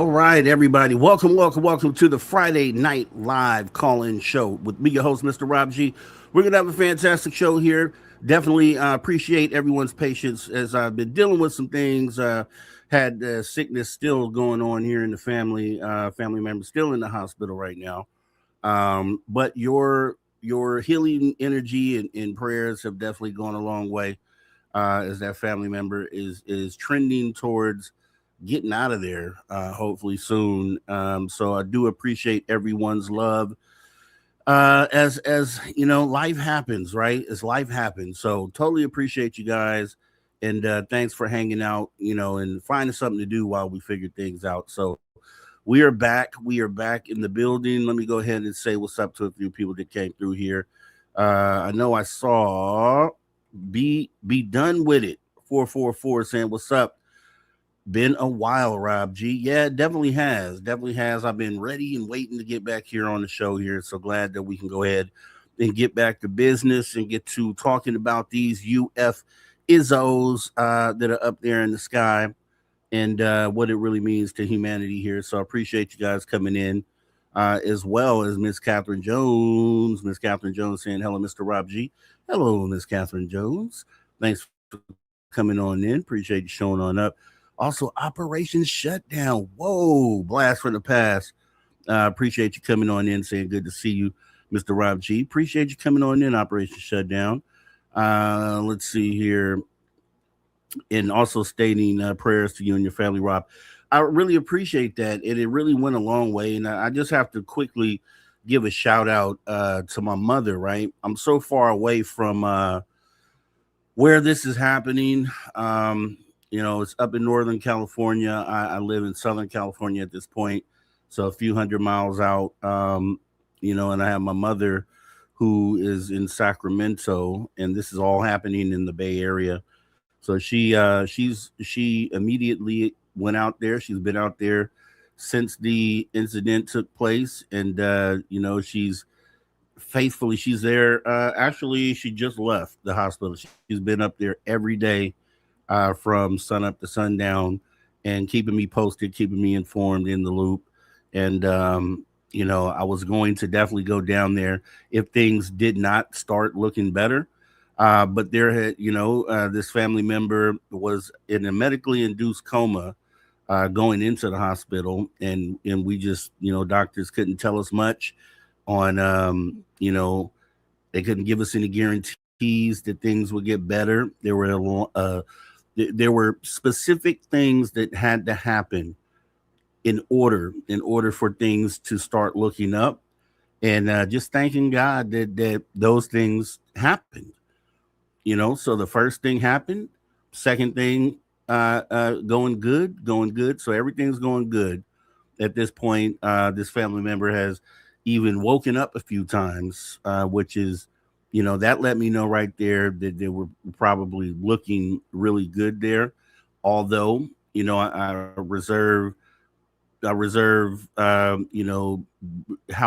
All right, everybody. Welcome to the Friday Night Live call-in show with me, your host, Mr. Rob G. We're gonna have a fantastic show here. Definitely appreciate everyone's patience as I've been dealing with some things. Had sickness still going on here in the family. Family members still in the hospital right now. But your healing energy and prayers have definitely gone a long way. As that family member is trending towards getting out of there hopefully soon. So I do appreciate everyone's love. As you know, life happens, right? As life happens. So totally appreciate you guys. And thanks for hanging out, and finding something to do while we figure things out. So we are back. We are back in the building. Let me go ahead and say what's up to a few people that came through here. I know I saw be done with it 444 saying what's up. Been a while, Rob G. Yeah, it definitely has. Definitely has. I've been ready and waiting to get back here on the show here. So glad that we can go ahead and get back to business and get to talking about these UF Izzos that are up there in the sky and what it really means to humanity here. So I appreciate you guys coming in, as well as Miss Catherine Jones. Miss Catherine Jones saying, hello, Mr. Rob G. Hello, Miss Catherine Jones. Thanks for coming on in. Appreciate you showing on up. Also, Operation Shutdown. Whoa, blast from the past. Appreciate you coming on in, saying good to see you, Mr. Rob G. Appreciate you coming on in, Operation Shutdown. Let's see here. And also stating prayers to you and your family, Rob. I really appreciate that. And it really went a long way. And I just have to quickly give a shout out to my mother, right? I'm so far away from where this is happening. It's up in Northern California. I live in Southern California at this point, so a few hundred miles out. And I have my mother who is in Sacramento, and this is all happening in the Bay Area. So she immediately went out there. She's been out there since the incident took place, and she's there. Actually, she just left the hospital. She's been up there every day from sun up to sundown and keeping me posted, keeping me informed in the loop. And, I was going to definitely go down there if things did not start looking better. But there had, this family member was in a medically induced coma going into the hospital. And we just, doctors couldn't tell us much on, they couldn't give us any guarantees that things would get better. There were specific things that had to happen in order for things to start looking up, and just thanking God that those things happened. So the first thing happened, second thing going good. So everything's going good at this point. This family member has even woken up a few times, which is, that let me know right there that they were probably looking really good there. Although, I reserve, how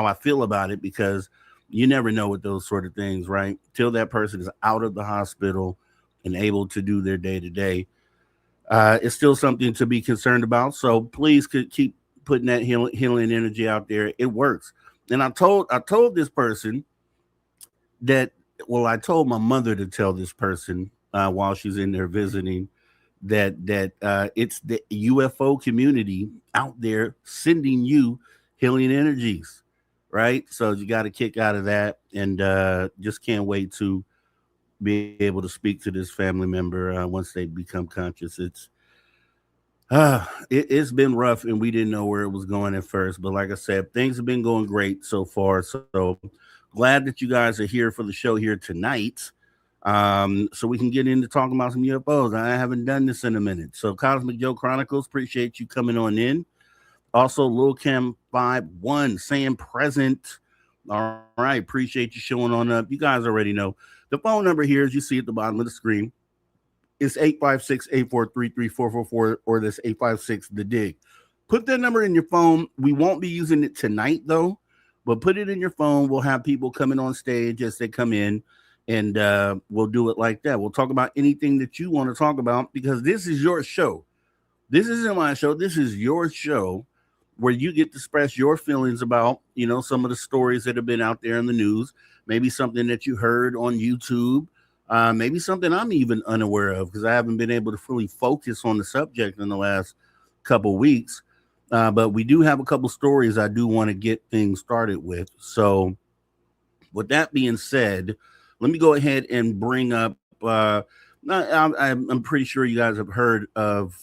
I feel about it, because you never know with those sort of things, right? Till that person is out of the hospital and able to do their day to day. It's still something to be concerned about. So please could keep putting that healing energy out there. It works. And I told this person that, well, I told my mother to tell this person while she's in there visiting that it's the UFO community out there sending you healing energies, right? So you got a kick out of that, and just can't wait to be able to speak to this family member once they become conscious. It's been rough, and we didn't know where it was going at first. But like I said, things have been going great so far. So glad that you guys are here for the show here tonight. So we can get into talking about some UFOs. I haven't done this in a minute. So Cosmic Joe Chronicles, appreciate you coming on in. Also, Lil Cam 51 saying present. All right, appreciate you showing on up. You guys already know the phone number here, as you see at the bottom of the screen, is 856-843-3444, or this 856-THE-DIGG. Put that number in your phone. We won't be using it tonight, though, but put it in your phone. We'll have people coming on stage as they come in, and we'll do it like that. We'll talk about anything that you want to talk about, because this is your show. This isn't my show. This is your show. where you get to express your feelings about, some of the stories that have been out there in the news, maybe something that you heard on YouTube, maybe something I'm even unaware of because I haven't been able to fully focus on the subject in the last couple weeks. But we do have a couple stories I do want to get things started with. So, with that being said, let me go ahead and bring up. I'm pretty sure you guys have heard of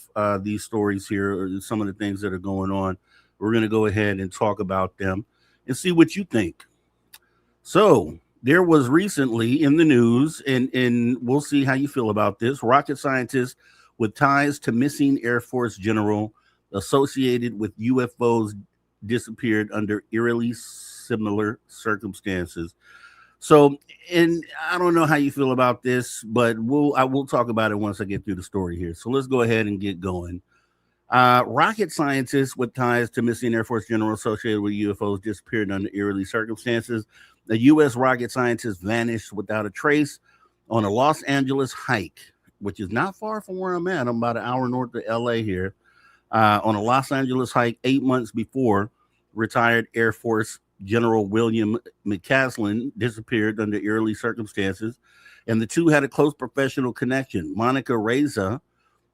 these stories here, or some of the things that are going on. We're going to go ahead and talk about them and see what you think. So, there was recently in the news, and we'll see how you feel about this. Rocket scientists with ties to missing Air Force general associated with UFOs disappeared under eerily similar circumstances. So, and I don't know how you feel about this, but I will talk about it once I get through the story here. So let's go ahead and get going. Rocket scientists with ties to missing Air Force general associated with UFOs disappeared under eerily circumstances. The U.S. rocket scientist vanished without a trace on a Los Angeles hike, which is not far from where I'm at. I'm about an hour north of L.A. here. On a Los Angeles hike 8 months before, retired Air Force General William McCaslin disappeared under eerily circumstances, and the two had a close professional connection. Monica Reza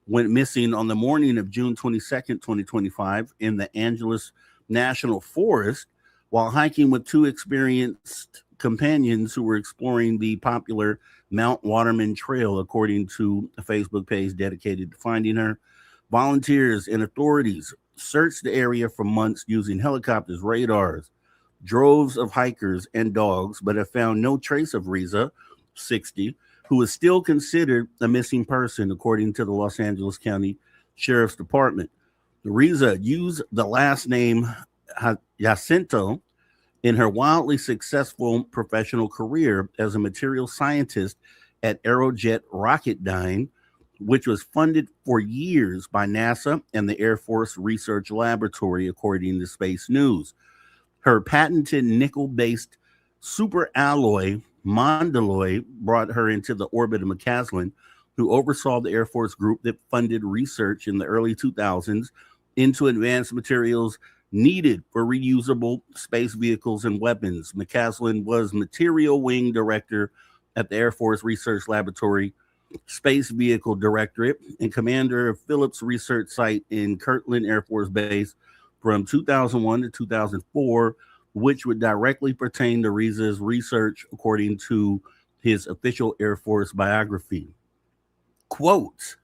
went missing on the morning of June 22nd, 2025, in the Angeles National Forest while hiking with two experienced companions who were exploring the popular Mount Waterman Trail, according to a Facebook page dedicated to finding her. Volunteers and authorities searched the area for months using helicopters, radars, droves of hikers and dogs, but have found no trace of Reza, 60, who is still considered a missing person, according to the Los Angeles County Sheriff's Department. Reza used the last name Jacinto in her wildly successful professional career as a material scientist at Aerojet Rocketdyne, which was funded for years by NASA and the Air Force Research Laboratory, according to Space News. Her patented nickel-based superalloy Mondelloy brought her into the orbit of McCaslin, who oversaw the Air Force group that funded research in the early 2000s into advanced materials needed for reusable space vehicles and weapons. McCaslin was Material Wing Director at the Air Force Research Laboratory, Space Vehicle Directorate, and commander of Phillips Research Site in Kirtland Air Force Base from 2001 to 2004, which would directly pertain to Reza's research, according to his official Air Force biography. Quote,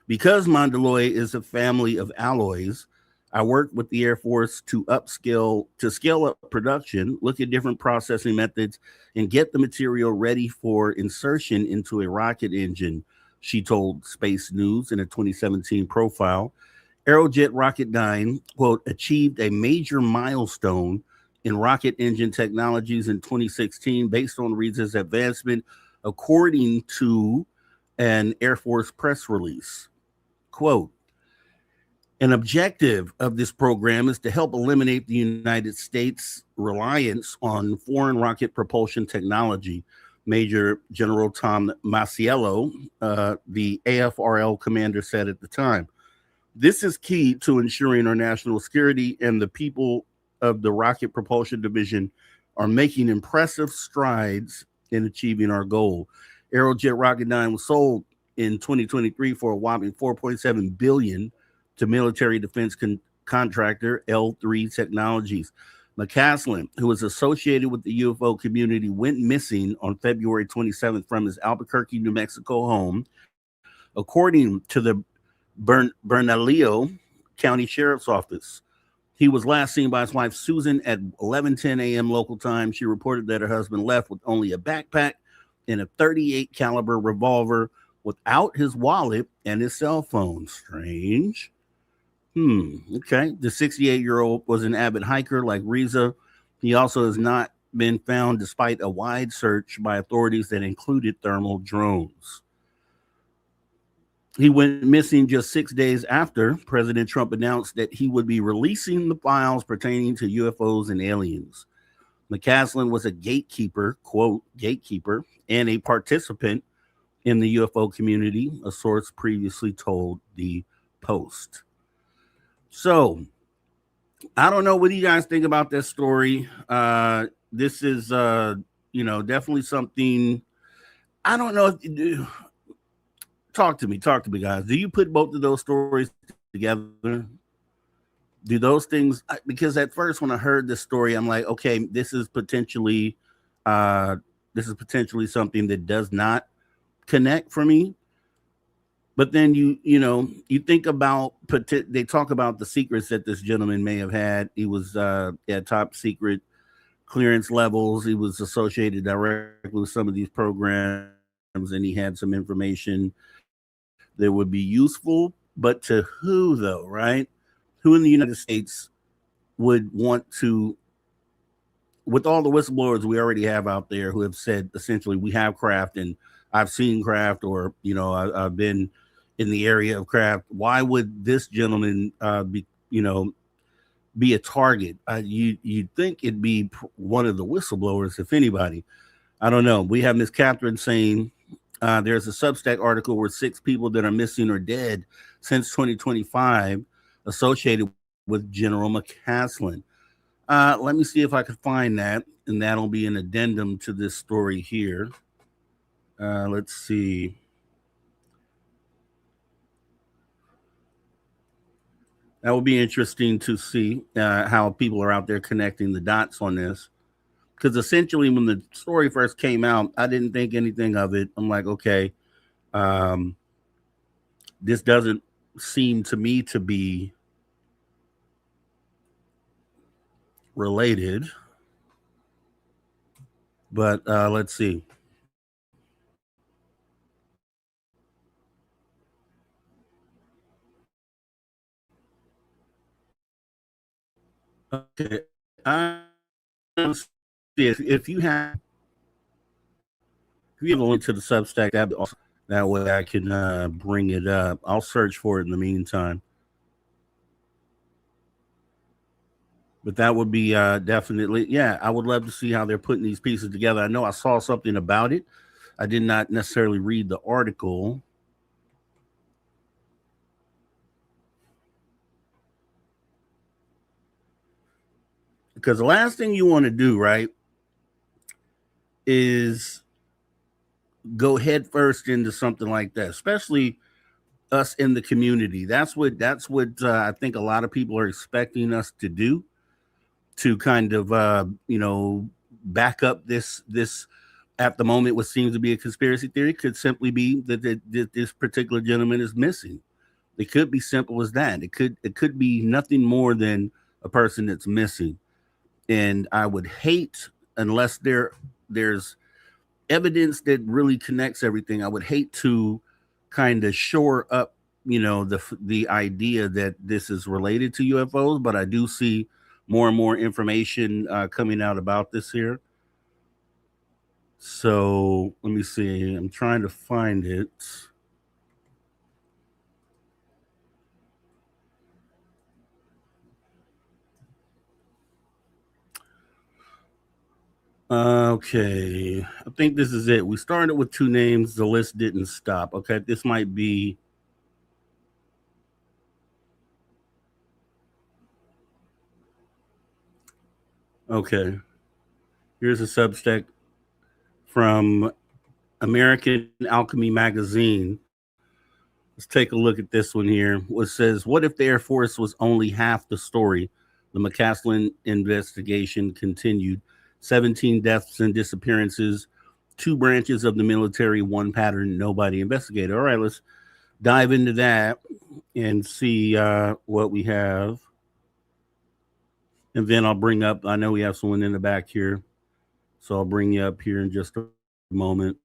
because Mondelloy is a family of alloys, I worked with the Air Force to scale up production, look at different processing methods, and get the material ready for insertion into a rocket engine, she told Space News in a 2017 profile. Aerojet Rocketdyne, quote, achieved a major milestone in rocket engine technologies in 2016 based on Reza's advancement, according to an Air Force press release. Quote, an objective of this program is to help eliminate the United States' reliance on foreign rocket propulsion technology, Major General Tom Masiello, the AFRL commander, said at the time. This is key to ensuring our national security, and the people of the Rocket Propulsion Division are making impressive strides in achieving our goal. Aerojet Rocketdyne was sold in 2023 for a whopping $4.7 billion to military defense contractor L3 Technologies. McCaslin, who was associated with the UFO community, went missing on February 27th from his Albuquerque, New Mexico home, according to the Bernalillo County Sheriff's Office. He was last seen by his wife Susan at 11:10 a.m. local time. She reported that her husband left with only a backpack and a .38 caliber revolver, without his wallet and his cell phone. Strange. Okay. The 68-year-old was an avid hiker like Reza. He also has not been found despite a wide search by authorities that included thermal drones. He went missing just 6 days after President Trump announced that he would be releasing the files pertaining to UFOs and aliens. McCaslin was a gatekeeper, quote, gatekeeper, and a participant in the UFO community, a source previously told the Post. So, I don't know what do you guys think about this story. This is definitely something. I don't know. Talk to me, guys. Do you put both of those stories together? Do those things because at first when I heard this story, I'm like, okay, uh, this is potentially something that does not connect for me. But then you think about they talk about the secrets that this gentleman may have had. He was at top secret clearance levels. He was associated directly with some of these programs, and he had some information that would be useful. But to who, though, right? Who in the United States would want to, with all the whistleblowers we already have out there who have said essentially we have craft and I've seen craft, or I've been in the area of craft. Why would this gentleman be a target? You'd think it'd be one of the whistleblowers, if anybody. I don't know. We have Miss Catherine saying there's a Substack article where 6 people that are missing or dead since 2025 associated with General McCaslin. Let me see if I can find that, and that'll be an addendum to this story here. Let's see. That will be interesting to see how people are out there connecting the dots on this. Because essentially, when the story first came out, I didn't think anything of it. I'm like, okay, um, this doesn't seem to me to be related. But let's see. Okay, if you have a link to the Substack, that'd be awesome. That way I can bring it up. I'll search for it in the meantime. But that would be definitely, yeah, I would love to see how they're putting these pieces together. I know I saw something about it. I did not necessarily read the article because the last thing you want to do, right, is go head first into something like that, especially us in the community. That's what I think a lot of people are expecting us to do, to kind of back up this at the moment what seems to be a conspiracy theory could simply be that this particular gentleman is missing. It could be simple as that. It could be nothing more than a person that's missing. And I would hate, unless there's evidence that really connects everything, I would hate to kind of shore up the idea that this is related to UFOs. But I do see more and more information coming out about this here. So let me see. I'm trying to find it. Okay, I think this is it. We started with 2 names. The list didn't stop. Okay, this might be. Okay, here's a Substack from American Alchemy Magazine. Let's take a look at this one here. It says, "What if the Air Force was only half the story? The McCaslin investigation continued. 17 deaths and disappearances, 2 branches of the military, one pattern nobody investigated." All right, let's dive into that and see what we have. And then I'll bring up, I know we have someone in the back here. So I'll bring you up here in just a moment.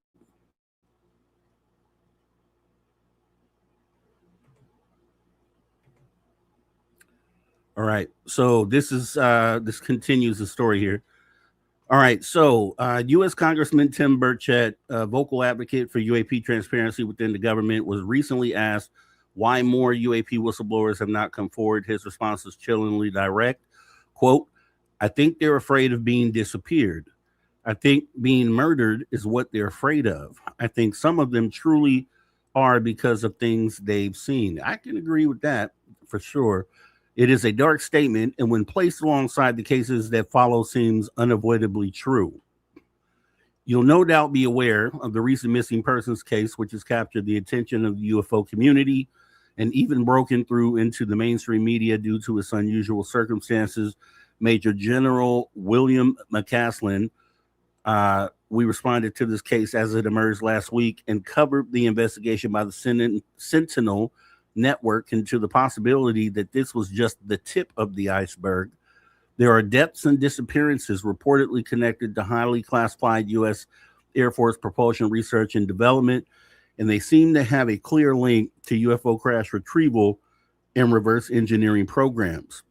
All right. So this continues the story here. All right. So U.S. Congressman Tim Burchett, a vocal advocate for UAP transparency within the government, was recently asked why more UAP whistleblowers have not come forward. His response is chillingly direct. Quote, "I think they're afraid of being disappeared. I think being murdered is what they're afraid of. I think some of them truly are because of things they've seen." I can agree with that for sure. It is a dark statement, and when placed alongside the cases that follow, seems unavoidably true. You'll no doubt be aware of the recent missing persons case, which has captured the attention of the UFO community and even broken through into the mainstream media due to its unusual circumstances. Major General William McCaslin, we responded to this case as it emerged last week and covered the investigation by the Sentinel Network into the possibility that this was just the tip of the iceberg. There are deaths and disappearances reportedly connected to highly classified U.S. Air Force propulsion research and development, and they seem to have a clear link to UFO crash retrieval and reverse engineering programs.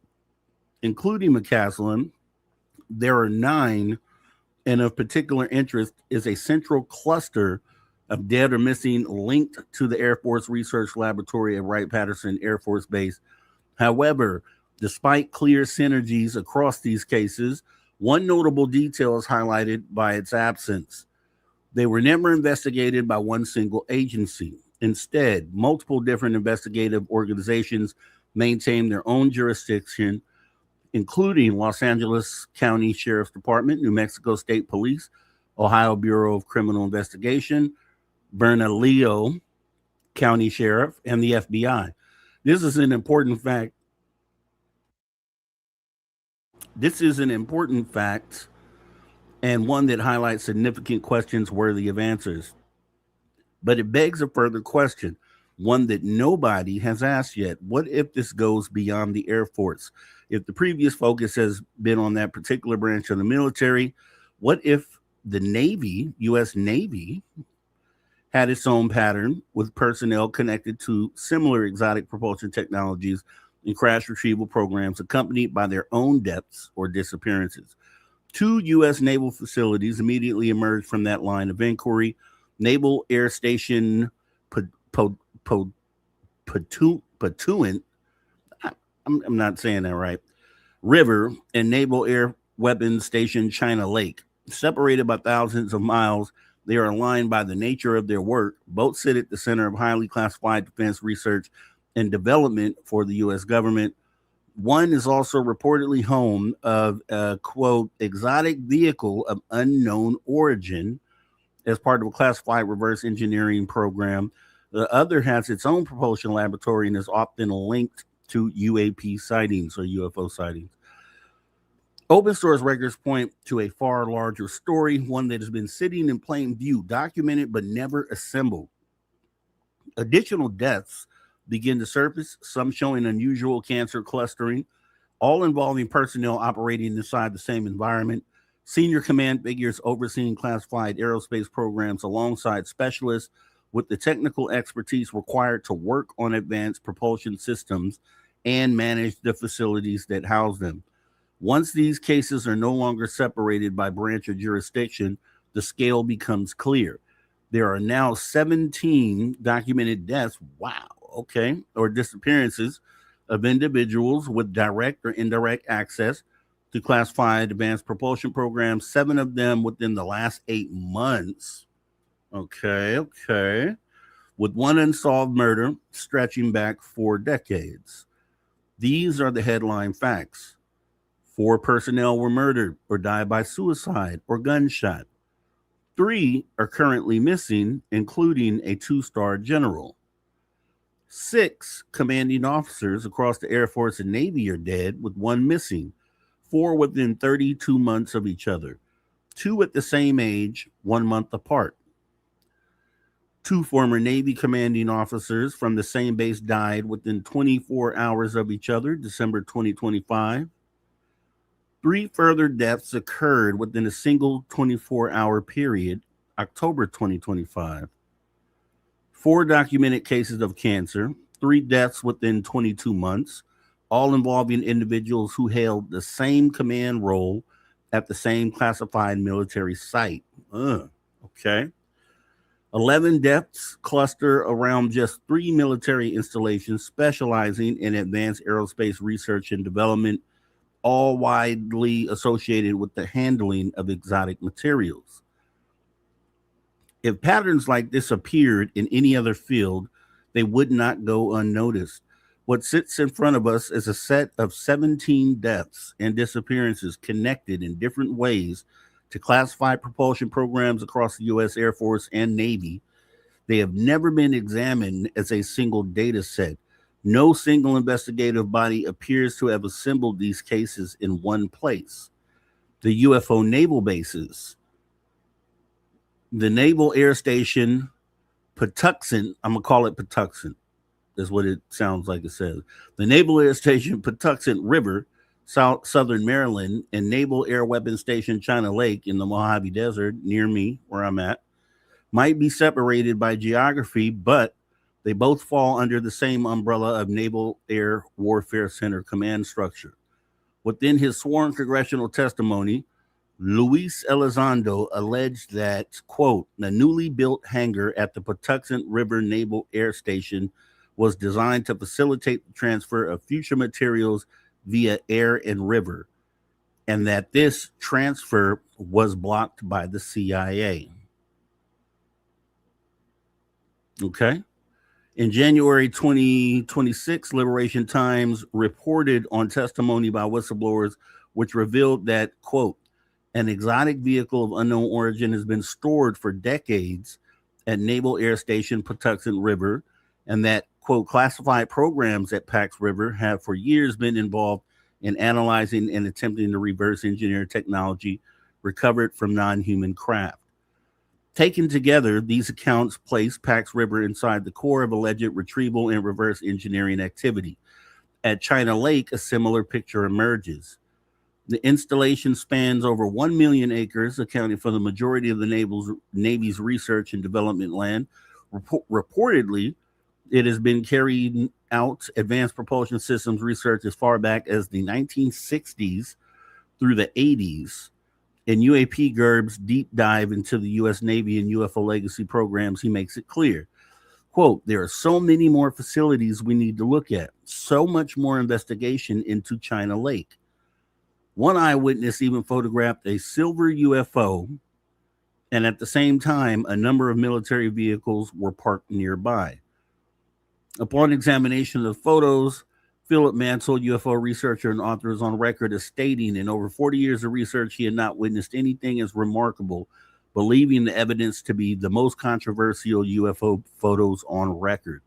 Including McCaslin, there are 9, and of particular interest is a central cluster of dead or missing linked to the Air Force Research Laboratory at Wright-Patterson Air Force Base. However, despite clear synergies across these cases, one notable detail is highlighted by its absence. They were never investigated by one single agency. Instead, multiple different investigative organizations maintain their own jurisdiction, including Los Angeles County Sheriff's Department, New Mexico State Police, Ohio Bureau of Criminal Investigation, Bernalillo County Sheriff, and the FBI. This is an important fact. This is an important fact and one that highlights significant questions worthy of answers. But it begs a further question, one that nobody has asked yet. What if this goes beyond the Air Force? If the previous focus has been on that particular branch of the military, what if the Navy, U.S. Navy, had its own pattern with personnel connected to similar exotic propulsion technologies and crash retrieval programs accompanied by their own deaths or disappearances? 2 U.S. naval facilities immediately emerged from that line of inquiry. Naval Air Station Patuan, I'm not saying that right, River, and Naval Air Weapons Station China Lake. Separated by thousands of miles, they are aligned by the nature of their work. Both sit at the center of highly classified defense research and development for the U.S. government. One is also reportedly home of a, quote, exotic vehicle of unknown origin as part of a classified reverse engineering program. The other has its own propulsion laboratory and is often linked to UAP sightings or UFO sightings. Open source records point to a far larger story, one that has been sitting in plain view, documented but never assembled. Additional deaths begin to surface, some showing unusual cancer clustering, all involving personnel operating inside the same environment. Senior command figures overseeing classified aerospace programs alongside specialists with the technical expertise required to work on advanced propulsion systems and manage the facilities that house them. Once these cases are no longer separated by branch or jurisdiction, the scale becomes clear. There are now 17 documented deaths, wow, okay, or disappearances of individuals with direct or indirect access to classified advanced propulsion programs, 7 of them within the last 8 months. Okay. With one unsolved murder stretching back 4 decades. These are the headline facts. 4 personnel were murdered or died by suicide or gunshot. 3 are currently missing, including a 2-star general. 6 commanding officers across the Air Force and Navy are dead, with 1 missing. 4 within 32 months of each other. 2 at the same age, 1 month apart. 2 former Navy commanding officers from the same base died within 24 hours of each other, December 2025. 3 further deaths occurred within a single 24-hour period, October 2025. 4 documented cases of cancer, 3 deaths within 22 months, all involving individuals who held the same command role at the same classified military site. Okay. 11 deaths cluster around just 3 military installations specializing in advanced aerospace research and development, all widely associated with the handling of exotic materials. If patterns like this appeared in any other field, they would not go unnoticed. What sits in front of us is a set of 17 deaths and disappearances connected in different ways to classified propulsion programs across the U.S. Air Force and Navy. They have never been examined as a single data set. No single investigative body appears to have assembled these cases in one place. The UFO naval bases, the Naval Air Station Patuxent, I'm going to call it Patuxent, is what it sounds like it says. The Naval Air Station Patuxent River, southern Maryland, and Naval Air Weapons Station China Lake in the Mojave Desert, near me, where I'm at, might be separated by geography, but they both fall under the same umbrella of Naval Air Warfare Center command structure. Within his sworn congressional testimony, Luis Elizondo alleged that, quote, the newly built hangar at the Patuxent River Naval Air Station was designed to facilitate the transfer of future materials via air and river, and that this transfer was blocked by the CIA. Okay. In January 2026, Liberation Times reported on testimony by whistleblowers, which revealed that, quote, an exotic vehicle of unknown origin has been stored for decades at Naval Air Station Patuxent River, and that, quote, classified programs at Pax River have for years been involved in analyzing and attempting to reverse engineer technology recovered from non-human craft. Taken together, these accounts place Pax River inside the core of alleged retrieval and reverse engineering activity. At China Lake, a similar picture emerges. The installation spans over 1 million acres, accounting for the majority of the Navy's research and development land. Reportedly, it has been carrying out advanced propulsion systems research as far back as the 1960s through the 80s. In UAP Gerb's deep dive into the U.S. Navy and UFO legacy programs, he makes it clear, quote, there are so many more facilities we need to look at, so much more investigation into China Lake. One eyewitness even photographed a silver UFO, and at the same time, a number of military vehicles were parked nearby. Upon examination of the photos, Philip Mansell, UFO researcher and author, is on record as stating in over 40 years of research, he had not witnessed anything as remarkable, believing the evidence to be the most controversial UFO photos on record.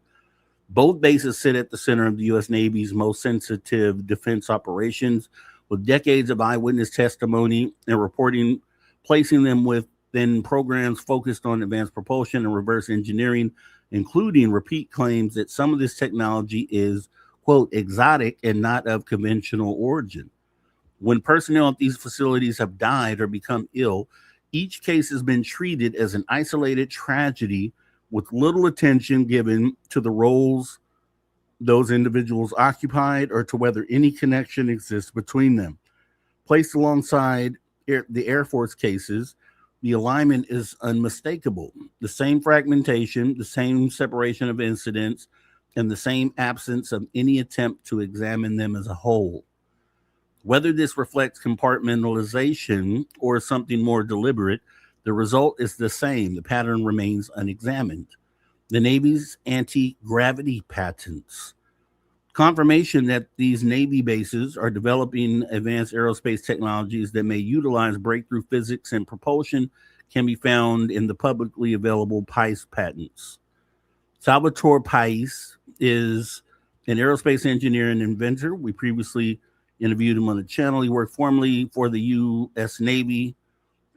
Both bases sit at the center of the U.S. Navy's most sensitive defense operations, with decades of eyewitness testimony and reporting placing them within programs focused on advanced propulsion and reverse engineering, including repeat claims that some of this technology is, quote, exotic and not of conventional origin. When personnel at these facilities have died or become ill, each case has been treated as an isolated tragedy with little attention given to the roles those individuals occupied or to whether any connection exists between them. Placed alongside the Air Force cases, the alignment is unmistakable. The same fragmentation, the same separation of incidents, and the same absence of any attempt to examine them as a whole. Whether this reflects compartmentalization or something more deliberate, the result is the same. The pattern remains unexamined. The Navy's anti-gravity patents. Confirmation that these Navy bases are developing advanced aerospace technologies that may utilize breakthrough physics and propulsion can be found in the publicly available PICE patents. Salvatore Pais is an aerospace engineer and inventor. We previously interviewed him on the channel. He worked formerly for the U.S. Navy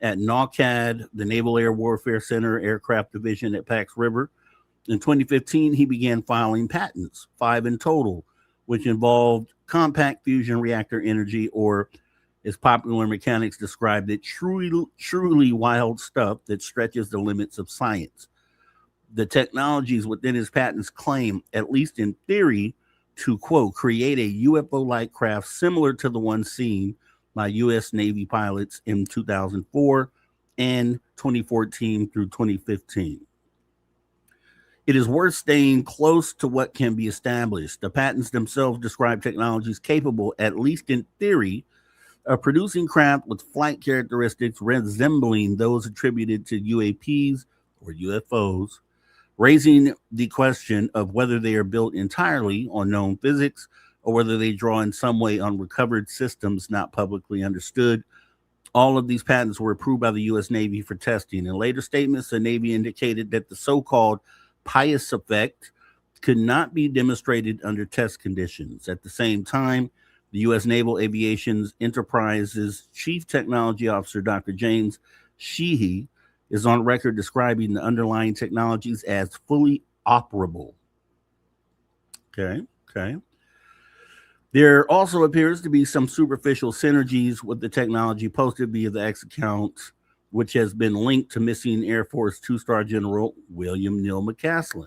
at NAWCAD, the Naval Air Warfare Center Aircraft Division at Pax River. In 2015, he began filing patents, 5 in total, which involved compact fusion reactor energy, or as popular mechanics described it, truly wild stuff that stretches the limits of science. The technologies within his patents claim, at least in theory, to, quote, create a UFO-like craft similar to the one seen by U.S. Navy pilots in 2004 and 2014 through 2015. It is worth staying close to what can be established. The patents themselves describe technologies capable, at least in theory, of producing craft with flight characteristics resembling those attributed to UAPs or UFOs, raising the question of whether they are built entirely on known physics or whether they draw in some way on recovered systems not publicly understood. All of these patents were approved by the U.S. Navy for testing. In later statements, the Navy indicated that the so called pious effect could not be demonstrated under test conditions. At the same time, the U.S. Naval Aviation Enterprises Chief Technology Officer, Dr. James Sheehy, is on record describing the underlying technologies as fully operable. Okay, okay. There also appears to be some superficial synergies with the technology posted via the X account, which has been linked to missing Air Force two-star General William Neal McCaslin.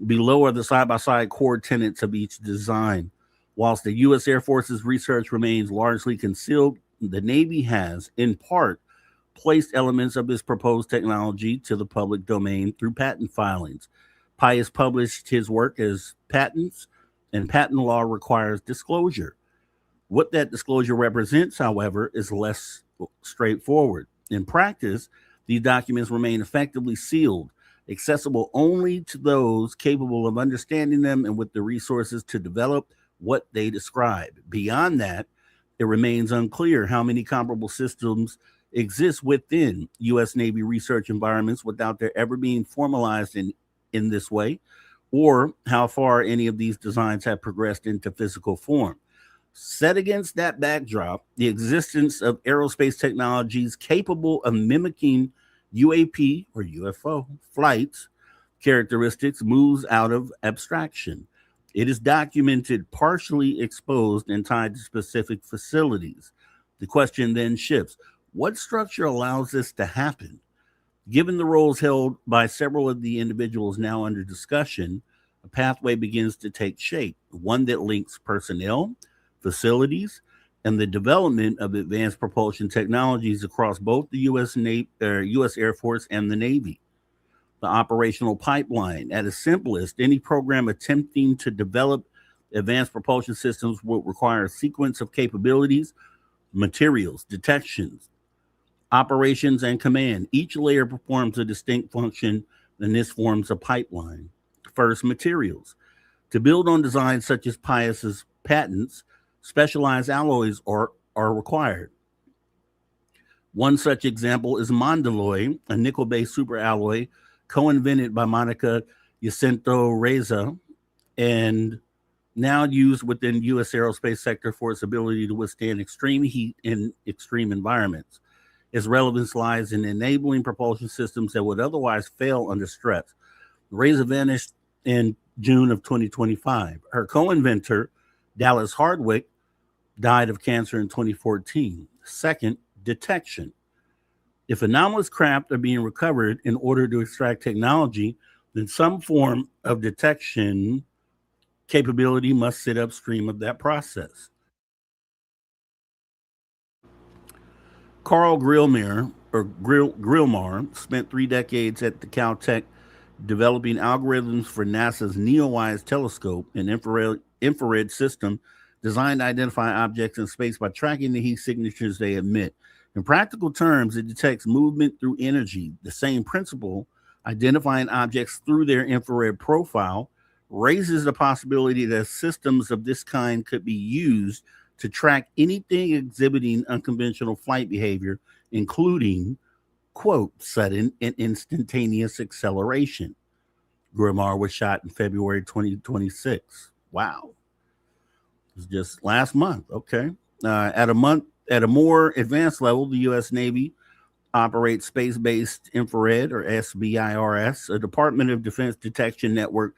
Below are the side-by-side core tenets of each design. Whilst the U.S. Air Force's research remains largely concealed, the Navy has, in part, placed elements of its proposed technology to the public domain through patent filings. Pius published his work as patents, and patent law requires disclosure. What that disclosure represents, however, is less straightforward. In practice, these documents remain effectively sealed, accessible only to those capable of understanding them and with the resources to develop what they describe. Beyond that, it remains unclear how many comparable systems exist within U.S. Navy research environments without there ever being formalized in this way, or how far any of these designs have progressed into physical form. Set against that backdrop, the existence of aerospace technologies capable of mimicking UAP or UFO flights characteristics moves out of abstraction. It is documented, partially exposed, and tied to specific facilities. The question then shifts: what structure allows this to happen? Given the roles held by several of the individuals now under discussion, a pathway begins to take shape, one that links personnel, facilities, and the development of advanced propulsion technologies across both the U.S. Air Force and the Navy. The operational pipeline. At its simplest, any program attempting to develop advanced propulsion systems will require a sequence of capabilities, materials, detections, operations, and command. Each layer performs a distinct function, and this forms a pipeline. First, materials. To build on designs such as Pius's patents, specialized alloys are required. One such example is Mondaloy, a nickel-based superalloy co-invented by Monica Jacinto Reza and now used within U.S. aerospace sector for its ability to withstand extreme heat in extreme environments. Its relevance lies in enabling propulsion systems that would otherwise fail under stress. Reza vanished in June of 2025. Her co-inventor, Dallas Hardwick, died of cancer in 2014. Second, detection. If anomalous craft are being recovered in order to extract technology, then some form of detection capability must sit upstream of that process. Carl Grillmar spent 3 decades at the Caltech developing algorithms for NASA's NEOWISE telescope, an infrared system designed to identify objects in space by tracking the heat signatures they emit. In practical terms, it detects movement through energy. The same principle, identifying objects through their infrared profile, raises the possibility that systems of this kind could be used to track anything exhibiting unconventional flight behavior, including, quote, sudden and instantaneous acceleration. Grimar was shot in February 2026. Wow. It was just last month. Okay. At a more advanced level, the U.S. Navy operates space-based infrared, or SBIRS, a Department of Defense detection network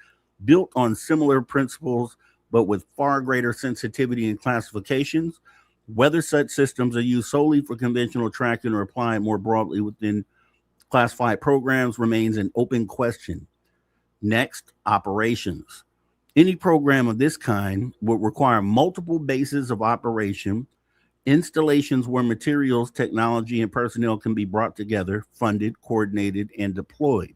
built on similar principles but with far greater sensitivity and classifications. Whether such systems are used solely for conventional tracking or applied more broadly within classified programs remains an open question. Next, operations. Any program of this kind would require multiple bases of operation, installations where materials, technology, and personnel can be brought together, funded, coordinated, and deployed.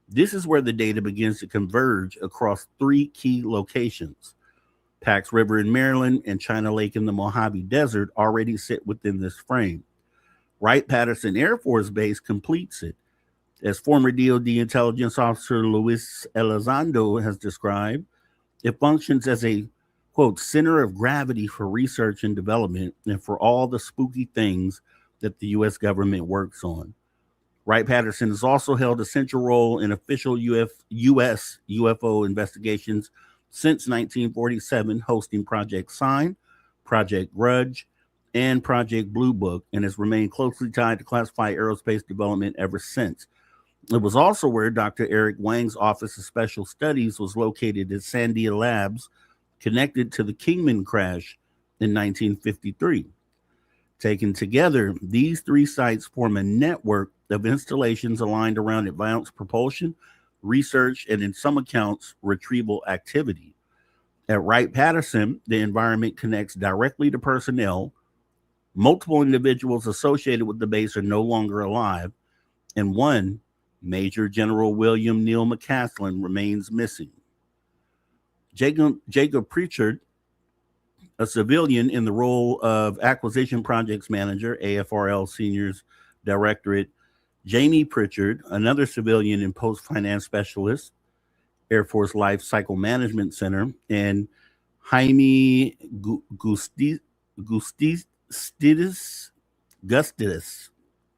This is where the data begins to converge across three key locations. Pax River in Maryland and China Lake in the Mojave Desert already sit within this frame. Wright-Patterson Air Force Base completes it. As former DoD intelligence officer Luis Elizondo has described, it functions as a quote center of gravity for research and development and for all the spooky things that the U.S. government works on. Wright Patterson has also held a central role in official U.S. UFO investigations since 1947, hosting Project Sign, Project Grudge, and Project Blue Book, and has remained closely tied to classified aerospace development ever since. It was also where Dr. Eric Wang's Office of Special Studies was located at Sandia Labs, connected to the Kingman crash in 1953. Taken together, these three sites form a network of installations aligned around advanced propulsion, research, and in some accounts, retrieval activity. At Wright Patterson, the environment connects directly to personnel. Multiple individuals associated with the base are no longer alive, and one, Major General William Neal McCaslin, remains missing. Jacob Pritchard, a civilian in the role of Acquisition Projects Manager, AFRL Seniors Directorate, Jamie Pritchard, another civilian in Post Finance Specialist, Air Force Life Cycle Management Center, and Jaime Gustidis,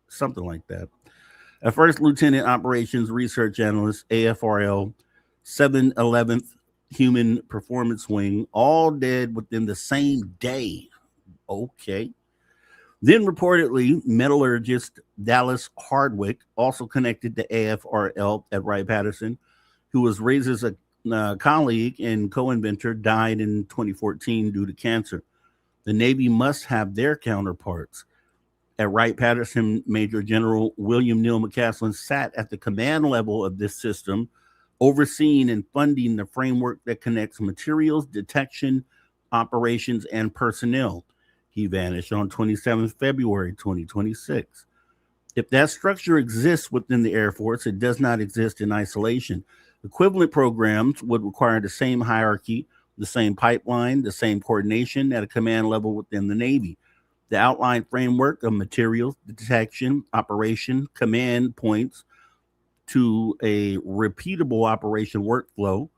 something like that, a first lieutenant operations research analyst, AFRL 711th Human Performance Wing, all dead within the same day. Okay. Then reportedly, metallurgist Dallas Hardwick, also connected to AFRL at Wright Patterson, who was Razor's colleague and co-inventor, died in 2014 due to cancer. The Navy must have their counterparts. At Wright Patterson, Major General William Neal McCaslin sat at the command level of this system, overseeing and funding the framework that connects materials, detection, operations, and personnel. He vanished on 27th February 2026. If that structure exists within the Air Force, it does not exist in isolation. Equivalent programs would require the same hierarchy, the same pipeline, the same coordination at a command level within the Navy. The outline framework of materials, detection, operation, command points to a repeatable operation workflow,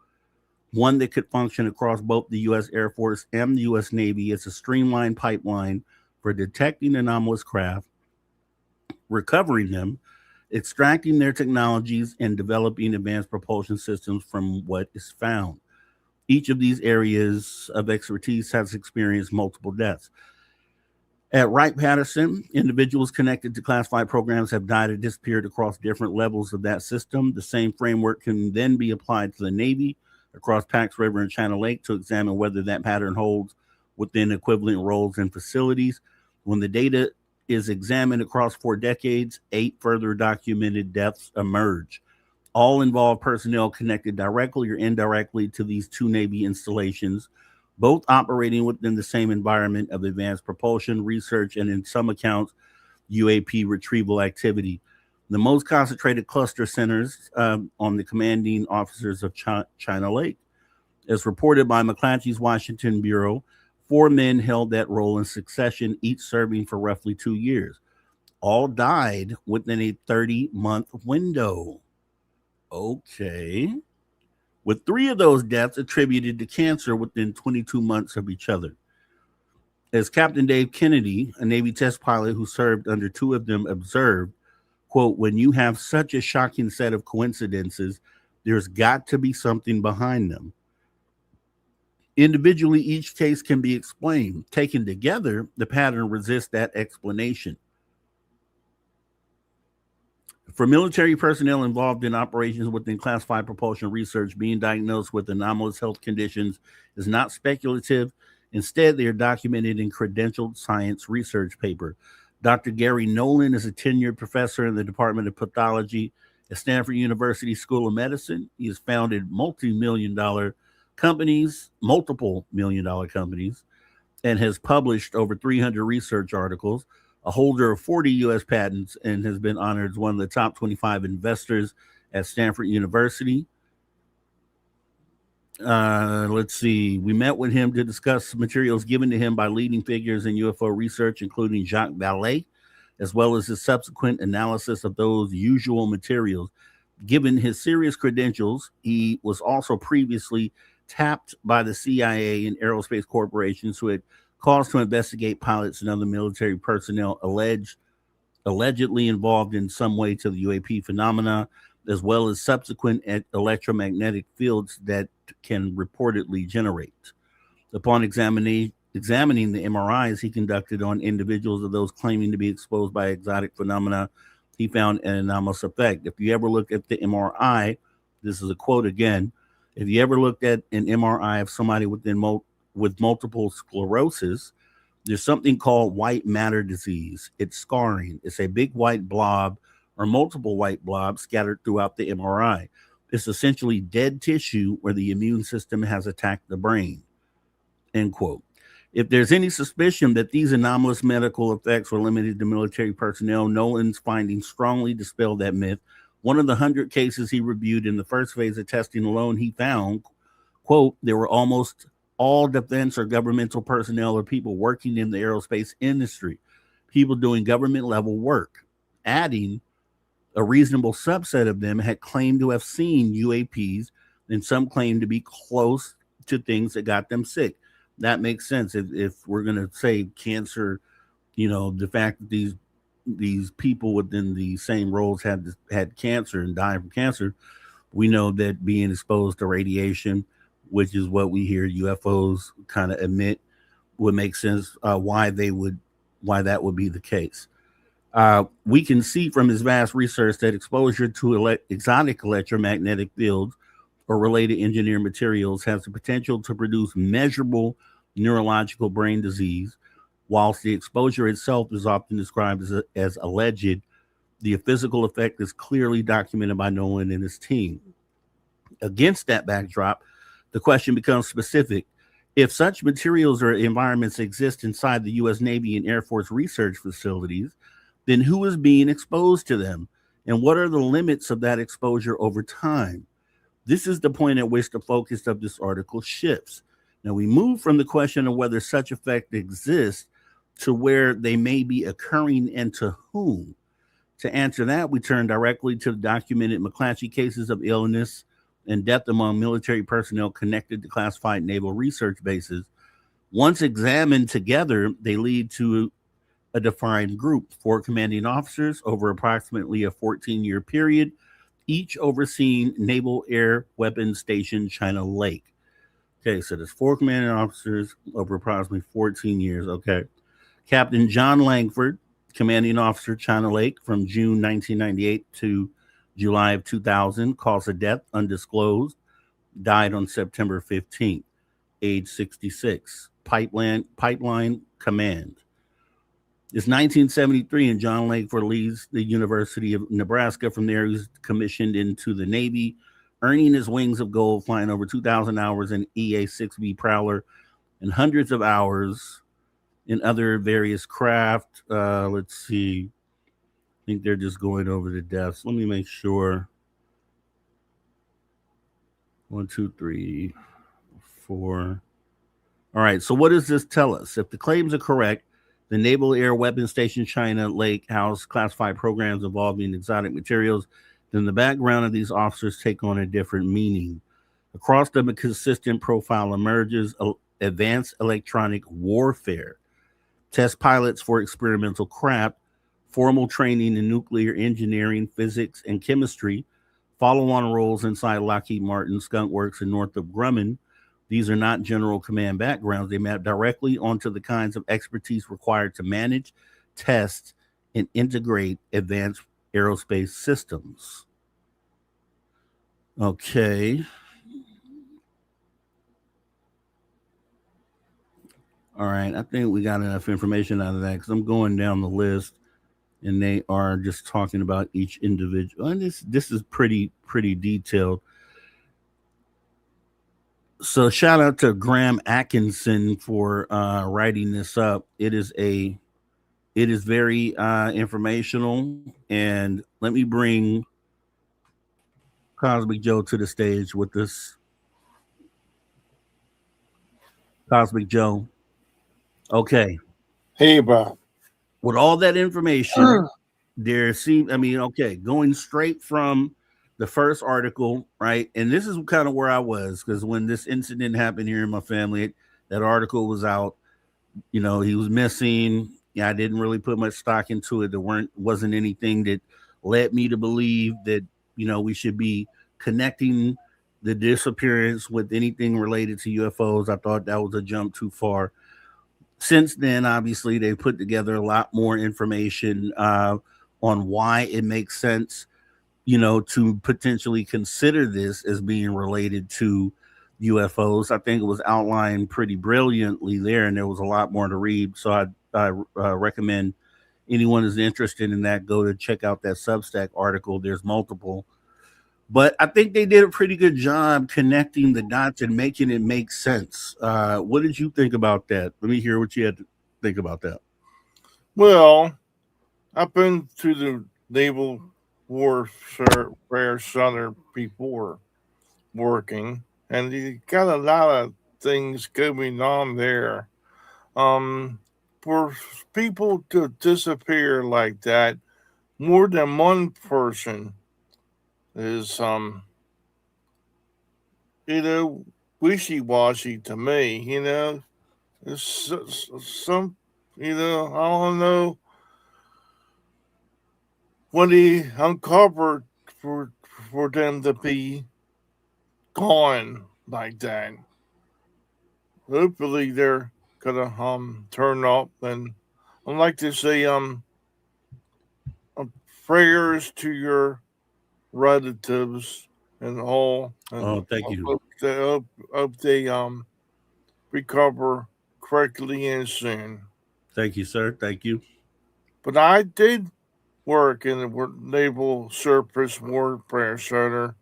one that could function across both the U.S. Air Force and the U.S. Navy as a streamlined pipeline for detecting anomalous craft, recovering them, extracting their technologies, and developing advanced propulsion systems from what is found. Each of these areas of expertise has experienced multiple deaths. At Wright Patterson, individuals connected to classified programs have died or disappeared across different levels of that system. The same framework can then be applied to the Navy across Pax River and China Lake to examine whether that pattern holds within equivalent roles and facilities. When the data is examined across 4 decades, 8 further documented deaths emerge. All involve personnel connected directly or indirectly to these 2 Navy installations, both operating within the same environment of advanced propulsion, research, and in some accounts, UAP retrieval activity. The most concentrated cluster centers on the commanding officers of China Lake. As reported by McClatchy's Washington Bureau, 4 men held that role in succession, each serving for roughly 2 years. All died within a 30-month window. Okay. With 3 of those deaths attributed to cancer within 22 months of each other. As Captain Dave Kennedy, a Navy test pilot who served under 2 of them, observed, quote, when you have such a shocking set of coincidences, there's got to be something behind them. Individually, each case can be explained. Taken together, the pattern resists that explanation. For military personnel involved in operations within classified propulsion research, being diagnosed with anomalous health conditions is not speculative. Instead, they are documented in credentialed science research paper. Dr. Gary Nolan is a tenured professor in the Department of Pathology at Stanford University School of Medicine. He has founded multiple million-dollar companies, and has published over 300 research articles, a holder of 40 U.S. patents, and has been honored as one of the top 25 investors at Stanford University. Let's see. We met with him to discuss materials given to him by leading figures in UFO research, including Jacques Vallée, as well as his subsequent analysis of those usual materials. Given his serious credentials, he was also previously tapped by the CIA and aerospace corporations who had calls to investigate pilots and other military personnel allegedly involved in some way to the UAP phenomena, as well as subsequent electromagnetic fields that can reportedly generate. Upon examining the MRIs he conducted on individuals of those claiming to be exposed by exotic phenomena, he found an anomalous effect. If you ever look at the MRI, this is a quote again. If you ever looked at an MRI of somebody with multiple sclerosis, there's something called white matter disease. It's scarring. It's a big white blob or multiple white blobs scattered throughout the MRI. It's essentially dead tissue where the immune system has attacked the brain. End quote. If there's any suspicion that these anomalous medical effects were limited to military personnel, Nolan's findings strongly dispel that myth. One of the 100 cases he reviewed in the first phase of testing alone, he found, quote, there were almost all defense or governmental personnel or people working in the aerospace industry, people doing government level work, adding a reasonable subset of them had claimed to have seen UAPs, and some claimed to be close to things that got them sick. That makes sense. If we're going to say cancer, the fact that these people within the same roles had cancer and died from cancer, we know that being exposed to radiation, which is what we hear UFOs kind of emit, would make sense why that would be the case. We can see from his vast research that exposure to exotic electromagnetic fields or related engineered materials has the potential to produce measurable neurological brain disease. Whilst the exposure itself is often described as alleged, the physical effect is clearly documented by Nolan and his team. Against that backdrop, the question becomes specific. If such materials or environments exist inside the U.S. Navy and Air Force research facilities, then who is being exposed to them? And what are the limits of that exposure over time? This is the point at which the focus of this article shifts. Now, we move from the question of whether such effect exists to where they may be occurring and to whom. To answer that, we turn directly to the documented McClatchy cases of illness and death among military personnel connected to classified naval research bases. Once examined together, they lead to a defined group, 4 commanding officers over approximately a 14-year period, each overseeing Naval Air Weapons Station China Lake. Okay, so there's 4 commanding officers over approximately 14 years. Okay. Captain John Langford, commanding officer, China Lake, from June 1998 to July of 2000, cause of death undisclosed, died on September 15th, age 66. Pipeline Command. It's 1973, and John Langford leaves the University of Nebraska. From there, he's commissioned into the Navy, earning his wings of gold, flying over 2,000 hours in EA-6B Prowler and hundreds of hours in other various craft. Let's see. I think they're just going over the deaths. Let me make sure. 1, 2, 3, 4. All right. So what does this tell us? If the claims are correct, the Naval Air Weapons Station China Lake housed classified programs involving exotic materials, then the background of these officers take on a different meaning. Across them, a consistent profile emerges: advanced electronic warfare, test pilots for experimental craft, formal training in nuclear engineering, physics, and chemistry, follow-on roles inside Lockheed Martin, Skunk Works, and Northrop Grumman. These are not general command backgrounds. They map directly onto the kinds of expertise required to manage, test, and integrate advanced aerospace systems. Okay. All right. I think we got enough information out of that because I'm going down the list and they are just talking about each individual. And this is pretty detailed. So shout out to Graham Atkinson for writing this up. It is very informational. And let me bring Cosmic Joe to the stage with this. Cosmic Joe. Okay. Hey, bro. with all that information, there seemed, I mean, okay, going straight from the first article, right? And this is kind of where I was because when this incident happened here in my family, that article was out. You know, he was missing. Yeah, I didn't really put much stock into it. There wasn't anything that led me to believe that, you know, we should be connecting the disappearance with anything related to UFOs. I thought that was a jump too far. Since then, obviously, they've put together a lot more information on why it makes sense, you know, to potentially consider this as being related to UFOs. I think it was outlined pretty brilliantly there, and there was a lot more to read. So I recommend anyone who's interested in that go to check out that Substack article. There's multiple, but I think they did a pretty good job connecting the dots and making it make sense. What did you think about that? Let me hear what you had to think about that. Well, I've been to the Naval Warfare Center before working, and you got a lot of things going on there. Um, for people to disappear like that, more than one person is you know, wishy washy to me. You know, it's some, you know, I don't know what he uncovered for for them to be gone like that. Hopefully, they're gonna turn up, and I'd like to say prayers to your relatives and all, and Oh, thank you. hope they recover quickly and soon. Thank you, sir. Thank you. But I did work in the Naval Surface Warfare Center.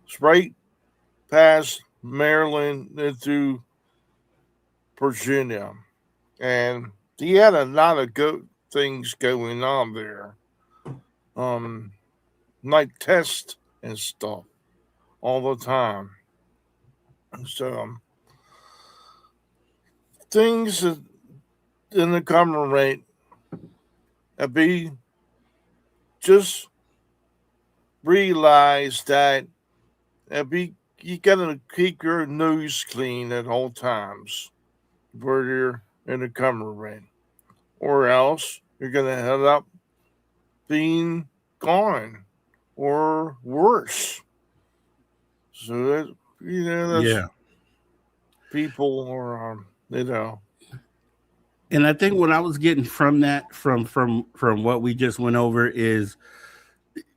It's right past Maryland into Virginia, and he had a lot of good things going on there, um, like tests and stuff all the time. So things in the government be just realize that be you gotta keep your nose clean at all times where you're in the government, or else you're gonna end up being gone or worse. So that, you know, that's Yeah. people or you know. And I think what I was getting from that, from what we just went over, is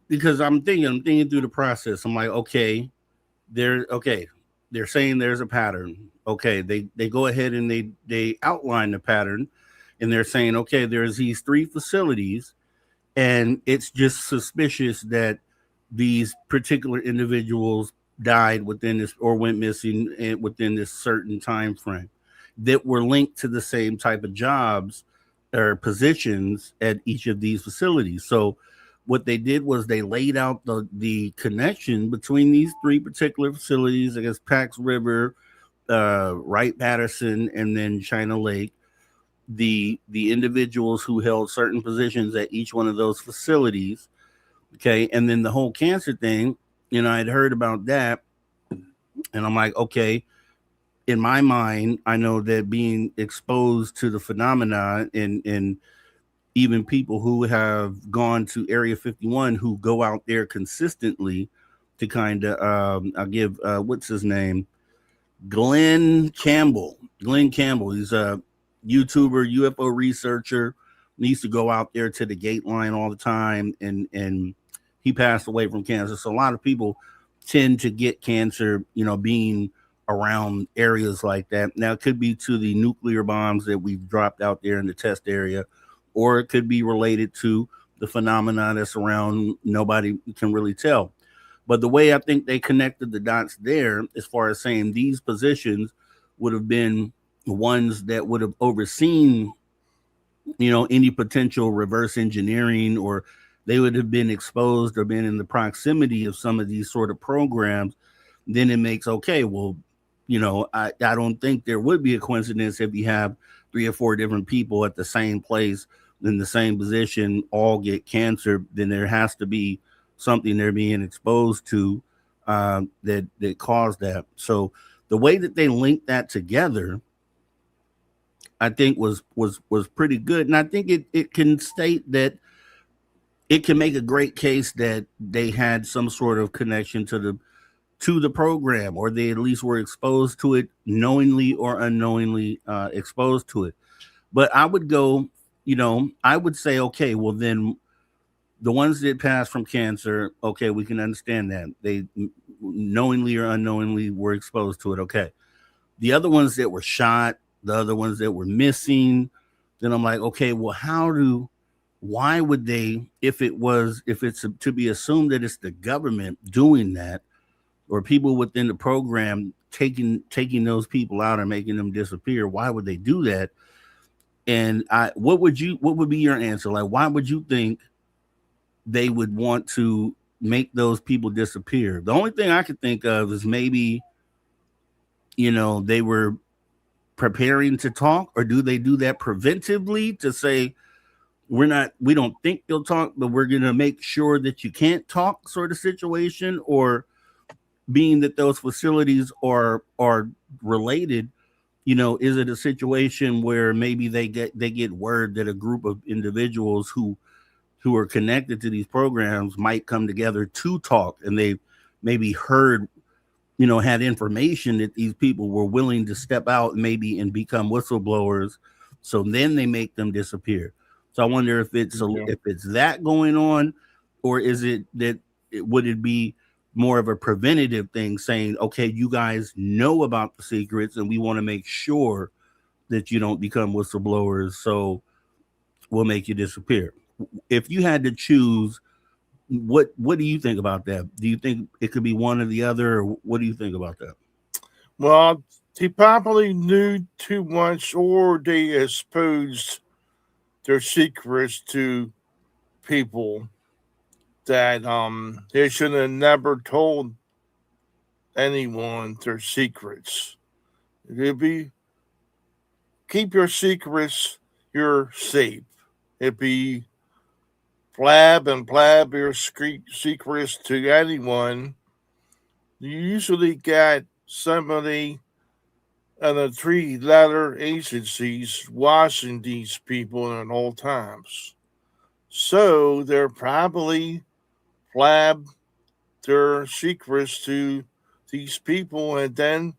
because I'm thinking through the process. I'm like, okay, they're saying there's a pattern. Okay, they go ahead and they outline the pattern, and they're saying, okay, there's these three facilities, and it's just suspicious that these particular individuals died within this or went missing within this certain time frame that were linked to the same type of jobs or positions at each of these facilities. So what they did was they laid out the connection between these three particular facilities, I guess Pax River, Wright Patterson, and then China Lake. The individuals who held certain positions at each one of those facilities. Okay, and then the whole cancer thing, you know, I'd heard about that, and I'm like, okay, in my mind, I know that being exposed to the phenomena and even people who have gone to Area 51 who go out there consistently to kind of, I'll give, what's his name? Glenn Campbell. Glenn Campbell. He's a YouTuber, UFO researcher. He used to go out there to the gate line all the time, and he passed away from cancer. So a lot of people tend to get cancer, you know, being around areas like that. Now it could be to the nuclear bombs that we've dropped out there in the test area, or it could be related to the phenomena that's around. Nobody can really tell. But the way I think they connected the dots there, as far as saying these positions would have been ones that would have overseen, you know, any potential reverse engineering, or they would have been exposed or been in the proximity of some of these sort of programs, then it makes okay, well, you know, I don't think there would be a coincidence if you have three or four different people at the same place in the same position all get cancer, then there has to be something they're being exposed to that caused that. So the way that they linked that together, I think was pretty good, and I think it can state that it can make a great case that they had some sort of connection to the program, or they at least were exposed to it, knowingly or unknowingly exposed to it. But I would go, I would say, okay, well then the ones that passed from cancer, okay, we can understand that they knowingly or unknowingly were exposed to it. Okay, the other ones that were shot, the other ones that were missing, then I'm like, okay, well, why would they, if it's to be assumed that it's the government doing that, or people within the program taking those people out or making them disappear, why would they do that? And what would be your answer? Like, why would you think they would want to make those people disappear? The only thing I could think of is maybe, they were preparing to talk, or do they do that preventively to say, we don't think you'll talk, but we're going to make sure that you can't talk, sort of situation? Or being that those facilities are related, is it a situation where maybe they get word that a group of individuals who are connected to these programs might come together to talk, and they maybe heard, had information that these people were willing to step out maybe and become whistleblowers, so then they make them disappear. So I wonder if it's that going on, or is it that would it be more of a preventative thing, saying, okay, you guys know about the secrets and we want to make sure that you don't become whistleblowers, so we'll make you disappear. If you had to choose, what do you think about that? Do you think it could be one or the other, or what do you think about that? Well, they probably knew too much, or they exposed their secrets to people that they should have never told anyone their secrets. It'd be keep your secrets, you're safe. It'd be blab your secrets to anyone. You usually got somebody and the three-letter agencies watching these people at all times. So they're probably blab their secrets to these people, and then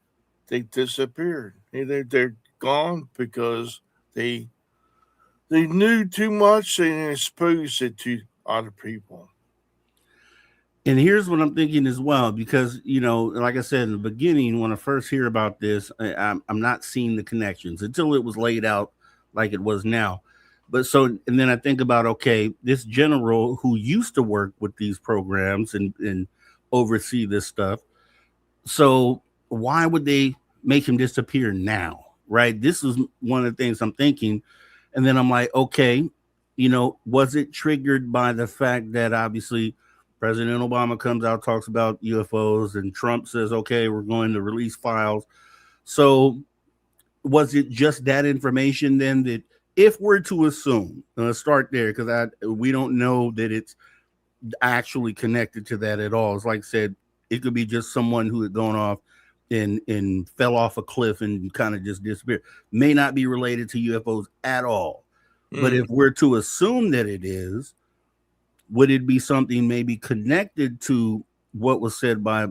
they disappeared. They're gone because they they knew too much and exposed it to other people. And here's what I'm thinking as well, because like I said in the beginning, when I first hear about this, I'm not seeing the connections until it was laid out like it was now. But so, and then I think about, okay, this general who used to work with these programs and oversee this stuff. So why would they make him disappear now? Right? This is one of the things I'm thinking. And then I'm like, okay, was it triggered by the fact that obviously President Obama comes out, talks about UFOs, and Trump says, okay, we're going to release files. So was it just that information then, that if we're to assume, let's start there, because we don't know that it's actually connected to that at all. It's like I said, it could be just someone who had gone off and fell off a cliff and kind of just disappeared. May not be related to UFOs at all. But if we're to assume that it is, would it be something maybe connected to what was said by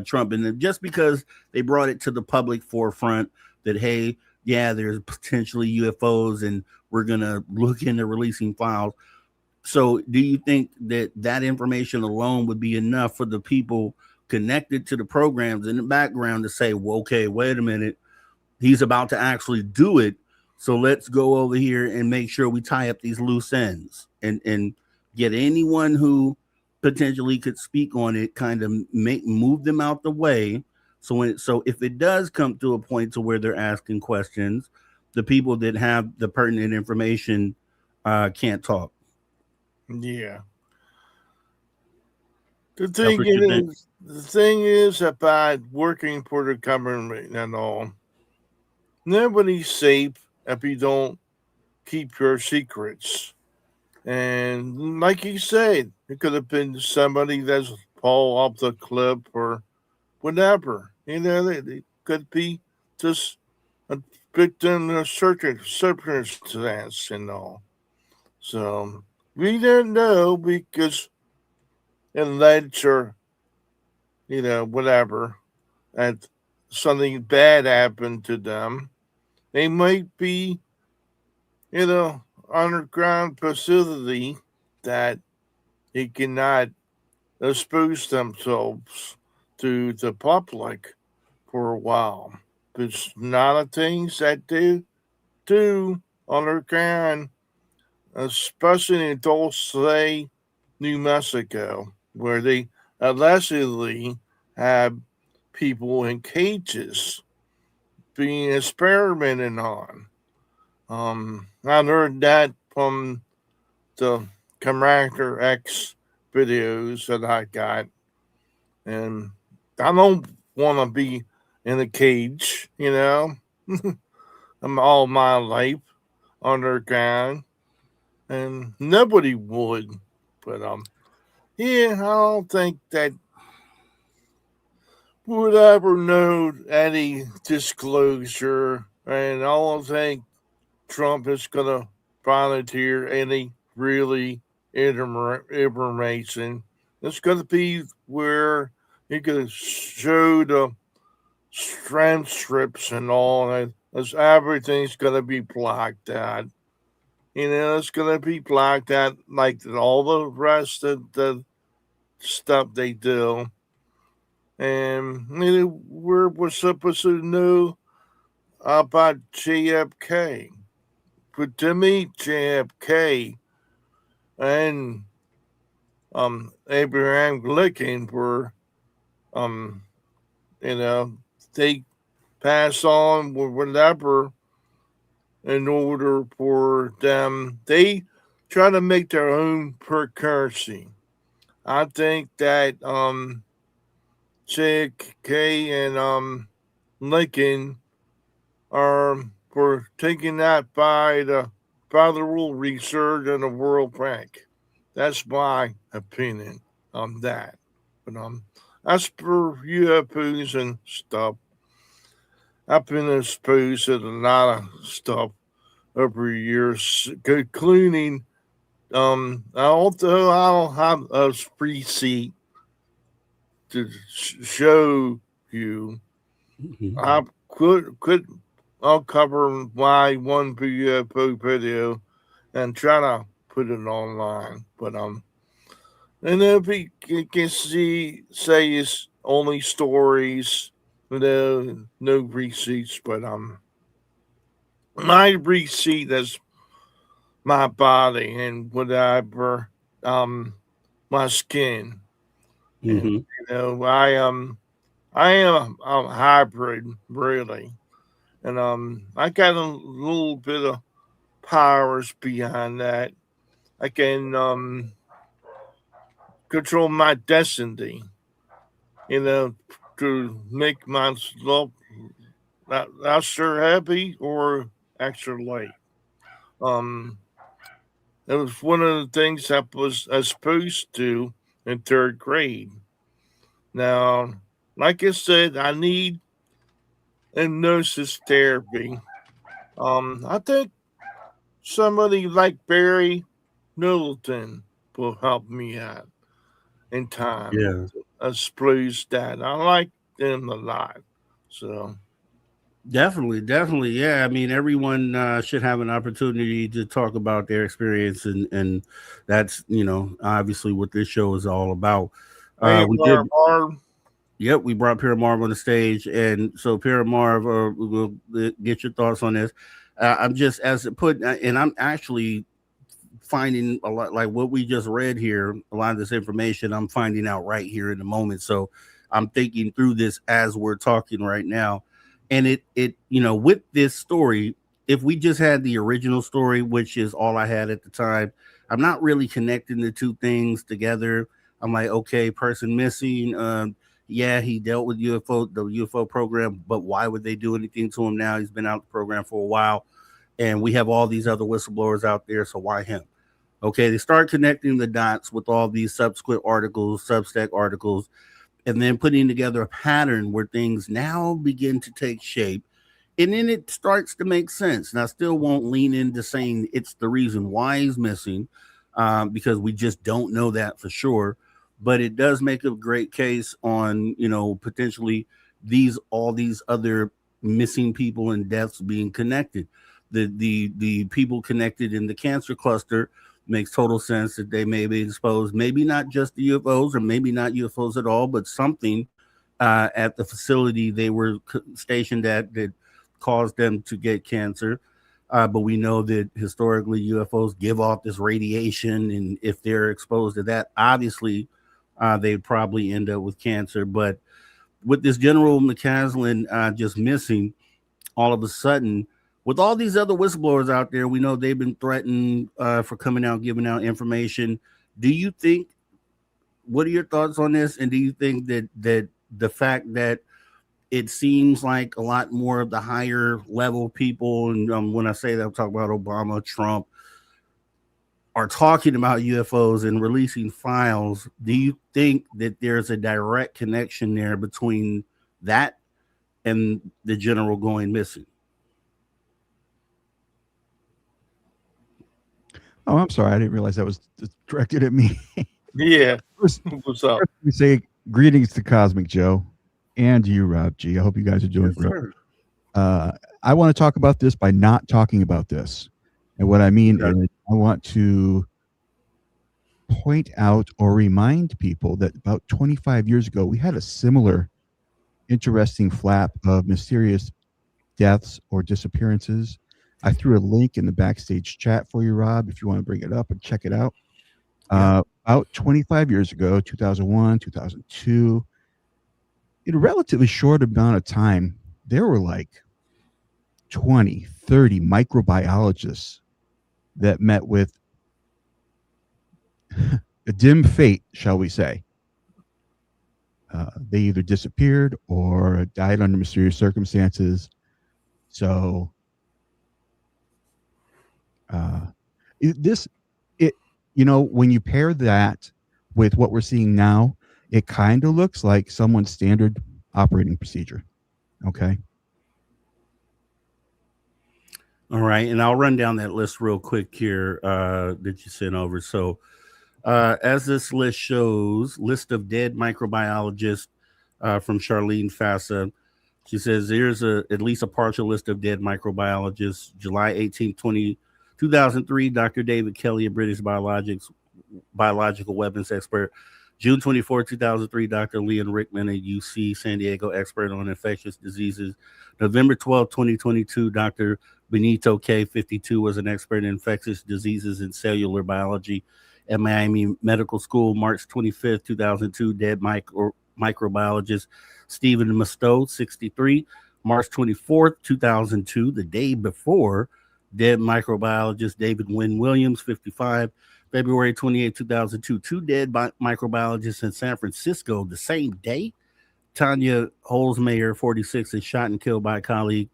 Trump? And just because they brought it to the public forefront that, hey, yeah, there's potentially UFOs and we're going to look into releasing files. So do you think that information alone would be enough for the people connected to the programs in the background to say, well, okay, wait a minute, he's about to actually do it, so let's go over here and make sure we tie up these loose ends and get anyone who potentially could speak on it, kind of move them out the way. So if it does come to a point to where they're asking questions, the people that have the pertinent information can't talk. Yeah. That's what you think? The thing is about working for the government and all. Nobody's safe if you don't keep your secrets. And like you said, it could have been somebody that's fall off the cliff or whatever. They could be just a victim of certain circumstance and all. So we don't know because it led to, whatever, and something bad happened to them. They might be, underground facility that they cannot expose themselves to the public for a while. It's not a things that they do underground, especially in Dulce, New Mexico, where they allegedly have people in cages being experimented on. I learned that from the Commander X videos that I got, and I don't want to be in a cage, I'm all my life underground, and nobody would. But yeah, I don't think that would ever know any disclosure, and I don't think Trump is gonna volunteer any really information. It's gonna be where he could show the transcripts and all, and as everything's gonna be blocked out. It's gonna be blocked out like all the rest of the stuff they do. And we're supposed to know about JFK. But to me, JFK and Abraham Lincoln were um they pass on or whatever in order for them. They try to make their own currency. I think that JFK and Lincoln are were taken that by the Federal Reserve and the World Bank. That's my opinion on that. But as for UFOs and stuff, I've been exposed to a lot of stuff over the years, including although I don't have a free seat to show you, Mhm. I could I'll cover my one UFO video and try to put it online. But and if you can say it's only stories, no receipts. But my receipt is my body and whatever, um, my skin, and Mhm. I am a hybrid really, and I got a little bit of powers behind that. I can control my destiny, you know, to make myself extra happy or extra light. Um, it was one of the things that was supposed to in third grade. Now, like I said, I need hypnosis therapy. I think somebody like Barry Middleton will help me out in time. Yeah. Spruce that I like them a lot. So Definitely, definitely. Yeah, I mean, everyone should have an opportunity to talk about their experience, and that's obviously what this show is all about. hey, We did, Marv, yep, we brought Pierre Marv on the stage, and so Pierre Marv, we'll get your thoughts on this. I'm just as it put, and I'm actually finding a lot like what we just read here. A lot of this information I'm finding out right here in the moment. So I'm thinking through this as we're talking right now, and it with this story, if we just had the original story, which is all I had at the time, I'm not really connecting the two things together. I'm like, okay, person missing. Yeah, he dealt with the UFO program, but why would they do anything to him now? He's been out of the program for a while, and we have all these other whistleblowers out there, so why him? Okay, they start connecting the dots with all these subsequent articles, Substack articles, and then putting together a pattern where things now begin to take shape. And then it starts to make sense. And I still won't lean into saying it's the reason why he's missing, because we just don't know that for sure. But it does make a great case on, potentially all these other missing people and deaths being connected. The people connected in the cancer cluster makes total sense that they may be exposed, maybe not just the UFOs or maybe not UFOs at all, but something at the facility they were stationed at that caused them to get cancer. But we know that historically UFOs give off this radiation, and if they're exposed to that, obviously they'd probably end up with cancer. But with this General McCaslin just missing, all of a sudden, with all these other whistleblowers out there, we know they've been threatened for coming out, giving out information. Do you think? What are your thoughts on this? And do you think that the fact that it seems like a lot more of the higher level people, and when I say that, I'm talking about Obama, Trump, are talking about UFOs and releasing files? Do you think that there's a direct connection there between that and the general going missing? Oh, I'm sorry. I didn't realize that was directed at me. Yeah. First, What's up? we say greetings to Cosmic Joe and you, Rob G. I hope you guys are doing great. I want to talk about this by not talking about this. And what I mean is I want to point out or remind people that about 25 years ago, we had a similar interesting flap of mysterious deaths or disappearances. I threw a link in the backstage chat for you, Rob, if you want to bring it up and check it out. About 25 years ago, 2001, 2002, in a relatively short amount of time, there were like 20, 30 microbiologists that met with a dim fate, shall we say. They either disappeared or died under mysterious circumstances. So when you pair that with what we're seeing now, it kind of looks like someone's standard operating procedure. Okay. All right. And I'll run down that list real quick here that you sent over. So as this list shows, list of dead microbiologists from Charlene Fassa. She says there's at least a partial list of dead microbiologists. July 18, 2003, Dr. David Kelly, a British biological weapons expert. June 24, 2003, Dr. Leon Rickman, a UC San Diego expert on infectious diseases. November 12, 2022, Dr. Benito K. 52 was an expert in infectious diseases and cellular biology at Miami Medical School. March 25th, 2002, dead microbiologist Stephen Musto, 63. March 24th, 2002, the day before, dead microbiologist David Wynn Williams, 55. February 28, 2002, two dead microbiologists in San Francisco the same day. Tanya Holzmayer, 46, is shot and killed by a colleague,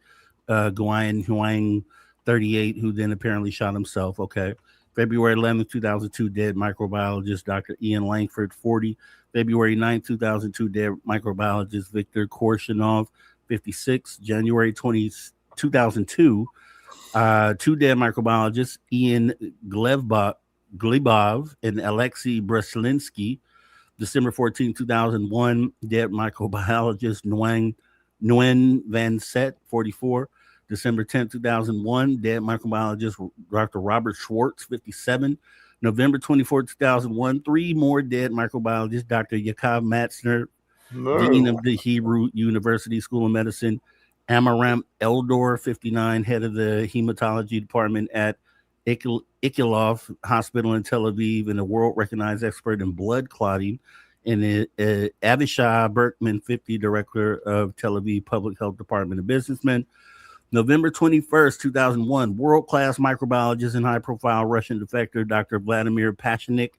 Guan Huang, 38, who then apparently shot himself. Okay. February 11, 2002, dead microbiologist Dr. Ian Langford, 40. February 9, 2002, dead microbiologist Victor Korshinov, 56. January 20, 2002, two dead microbiologists, Ian Glebov and Alexei Breslinsky. December 14, 2001, dead microbiologist Nguyen Van Set, 44. December 10, 2001, dead microbiologist Dr. Robert Schwartz, 57. November 24, 2001, three more dead microbiologists, Dr. Yaakov Matzner, Dean of the Hebrew University School of Medicine, Amaram Eldor, 59, head of the hematology department at Ichilov Hospital in Tel Aviv, and a world-recognized expert in blood clotting, and Avishai Berkman, 50, director of Tel Aviv Public Health Department, a businessman. November 21st, 2001, world-class microbiologist and high-profile Russian defector, Dr. Vladimir Pachinik,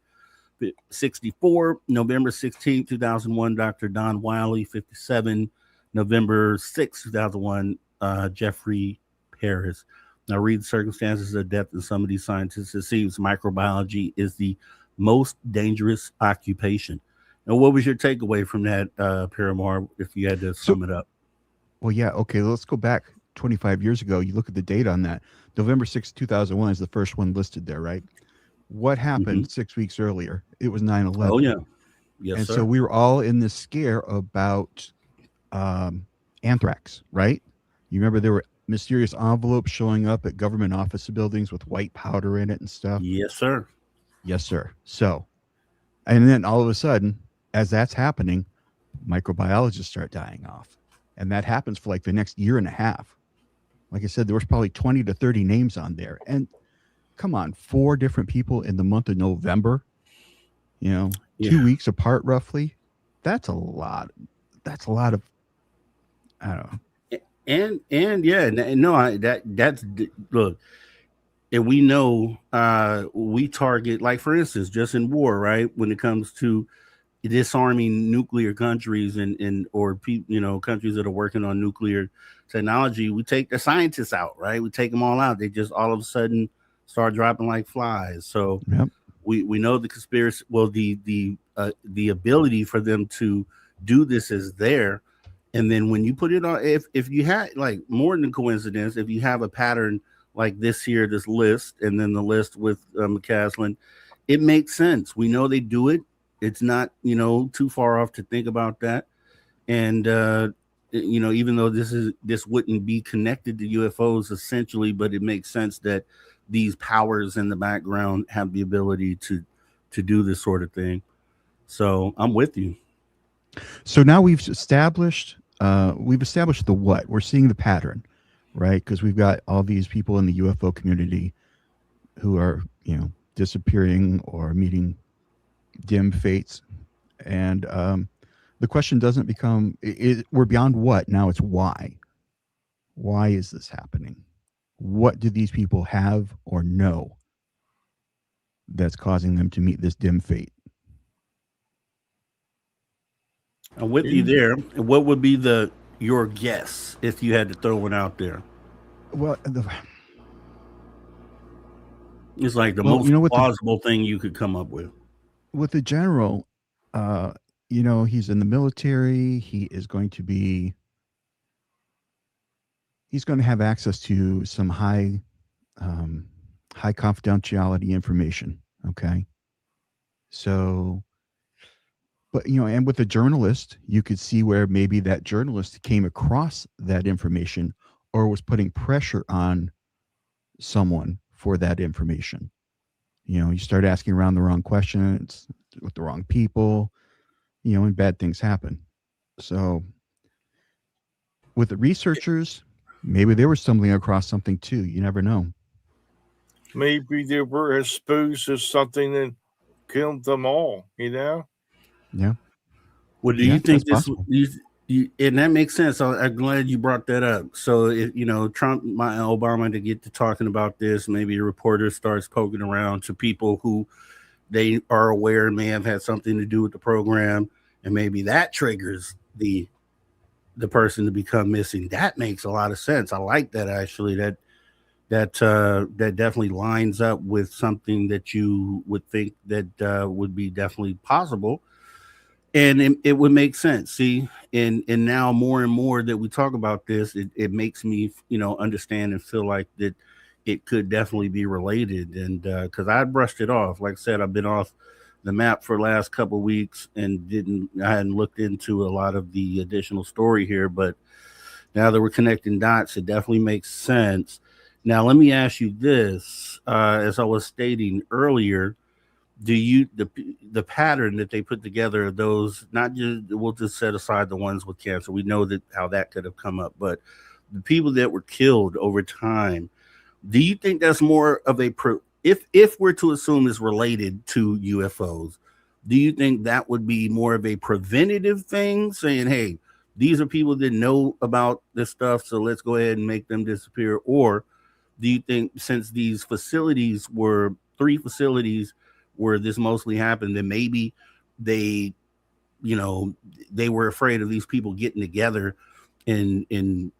64. November 16, 2001, Dr. Don Wiley, 57. November 6, 2001, Jeffrey Paris. Now, read circumstances of death in some of these scientists. It seems microbiology is the most dangerous occupation. And what was your takeaway from that, Paramore, if you had to So, sum it up? well, yeah, okay, let's go back 25 years ago. You look at the date on that. November 6th, 2001 is the first one listed there, right? What Hmm. happened 6 weeks earlier? It was 9 Oh, 11. yeah. Yes, And so sir. we were all in this scare about um, anthrax, right? You remember there were mysterious envelopes showing up at government office buildings with white powder in it and stuff? Yes, sir. Yes, sir. So, and then all of a sudden, as that's happening, microbiologists start dying off. And that happens for like the next year and a half. Like I said, there was probably 20 to 30 names on there. And come on, 4 different people in the month of November, Yeah. 2 weeks apart roughly. That's a lot. That's a lot of, I don't know. And yeah, no, look, and we know we target, like, for instance, just in war, right? When it comes to disarming nuclear countries and or countries that are working on nuclear technology, we take the scientists out, right? We take them all out. They just all of a sudden start dropping like flies. So Yep. we know the conspiracy. Well, the ability for them to do this is there. And then when you put it on, if you had, like, more than coincidence, if you have a pattern like this here, this list, and then the list with McCaslin, it makes sense. We know they do it. It's not, too far off to think about that. And even though this wouldn't be connected to UFOs essentially, but it makes sense that these powers in the background have the ability to do this sort of thing. So I'm with you. So now we've established the what. We're seeing the pattern, right? Because we've got all these people in the UFO community who are, disappearing or meeting dim fates. And the question doesn't become, we're beyond what. Now it's why. Why is this happening? What do these people have or know that's causing them to meet this dim fate? I'm with you there. And what would be your guess if you had to throw one out there? Well, It's like the well, most plausible thing you could come up with. with the general, uh, he's in the military. He's going to have access to some high confidentiality information. Okay. So, but, and with a journalist, you could see where maybe that journalist came across that information or was putting pressure on someone for that information. You start asking around the wrong questions with the wrong people, and bad things happen. So with the researchers, maybe they were stumbling across something too. You never know. Maybe they were exposed to something that killed them all, Yeah. Well, do you Yeah, think that's this? possible. And that makes sense. I'm glad you brought that up. So, if Trump, Obama, to get to talking about this, maybe a reporter starts poking around to people who they are aware may have had something to do with the program, and maybe that triggers the person to become missing. That makes a lot of sense. I like that, actually. That definitely lines up with something that you would think that would be definitely possible, and it would make sense. See, and now more and more that we talk about this, it makes me understand and feel like that it could definitely be related. And because I brushed it off, like I said, I've been off the map for the last couple of weeks and I hadn't looked into a lot of the additional story here, but now that we're connecting dots, it definitely makes sense. Now let me ask you this: as I was stating earlier, do you the pattern that they put together, those, not just, we'll just set aside the ones with cancer, we know that how that could have come up, but the people that were killed over time, do you think that's more of if we're to assume it's related to UFOs, do you think that would be more of a preventative thing, saying, hey, these are people that know about this stuff, so let's go ahead and make them disappear? Or do you think, since these facilities were 3 facilities where this mostly happened, then maybe they, they were afraid of these people getting together and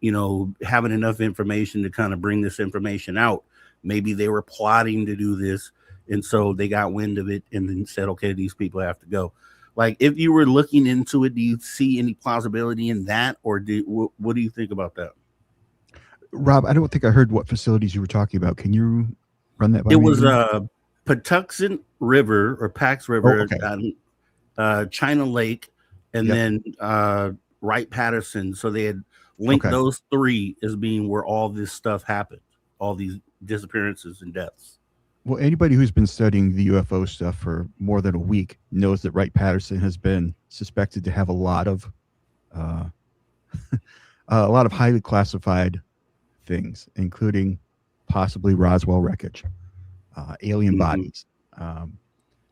having enough information to kind of bring this information out. Maybe they were plotting to do this, and so they got wind of it and then said, okay, these people have to go. Like, if you were looking into it, do you see any plausibility in that, or what do you think about that? Rob, I don't think I heard what facilities you were talking about. Can you run that by It me was again? Patuxent River or Pax Oh, River, okay. China Lake, and Yep. then Wright Patterson. So they had linked Okay. those three as being where all this stuff happened, all these disappearances and deaths. Well, anybody who's been studying the UFO stuff for more than a week knows that Wright Patterson has been suspected to have a lot of highly classified things, including possibly Roswell wreckage, alien Mhm. bodies.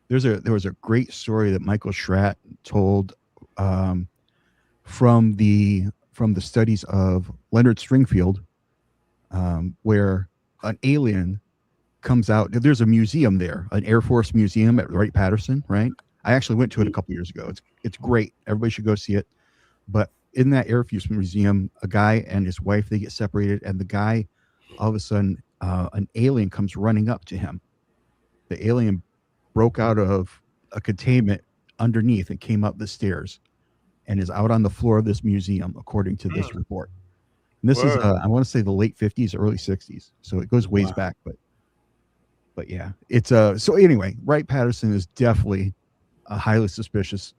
There was a great story that Michael Schratt told from the studies of Leonard Stringfield, where an alien comes out. There's a museum there, an Air Force museum at Wright Patterson, right? I actually went to it a couple years ago. It's great. Everybody should go see it. But in that Air Force museum, a guy and his wife, they get separated, and the guy, all of a sudden, an alien comes running up to him. The alien broke out of a containment underneath and came up the stairs and is out on the floor of this museum, according to this report. And this is, Whoa. I want to say, the late 50s, early 60s. So it goes ways Wow. back, but yeah, it's so anyway, Wright Patterson is definitely a highly suspicious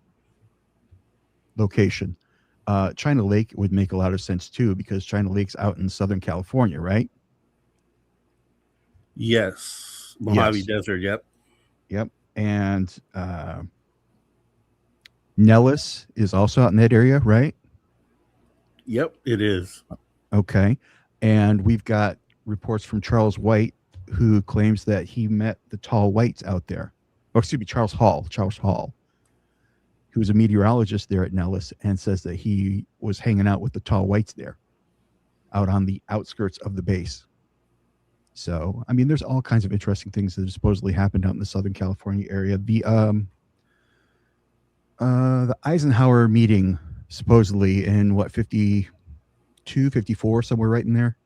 location. China Lake would make a lot of sense too, because China Lake's out in Southern California, right? Yes, Mojave Yes. Desert. Yep. Yep. And Nellis is also out in that area, right? Yep, it is. Okay. And we've got reports from Charles White, who claims that he met the tall whites out there. Or excuse me, Charles Hall, who was a meteorologist there at Nellis, and says that he was hanging out with the tall whites there, out on the outskirts of the base. So, I mean, there's all kinds of interesting things that have supposedly happened out in the Southern California area. The Eisenhower meeting, supposedly in what, 52, 54, somewhere right in there.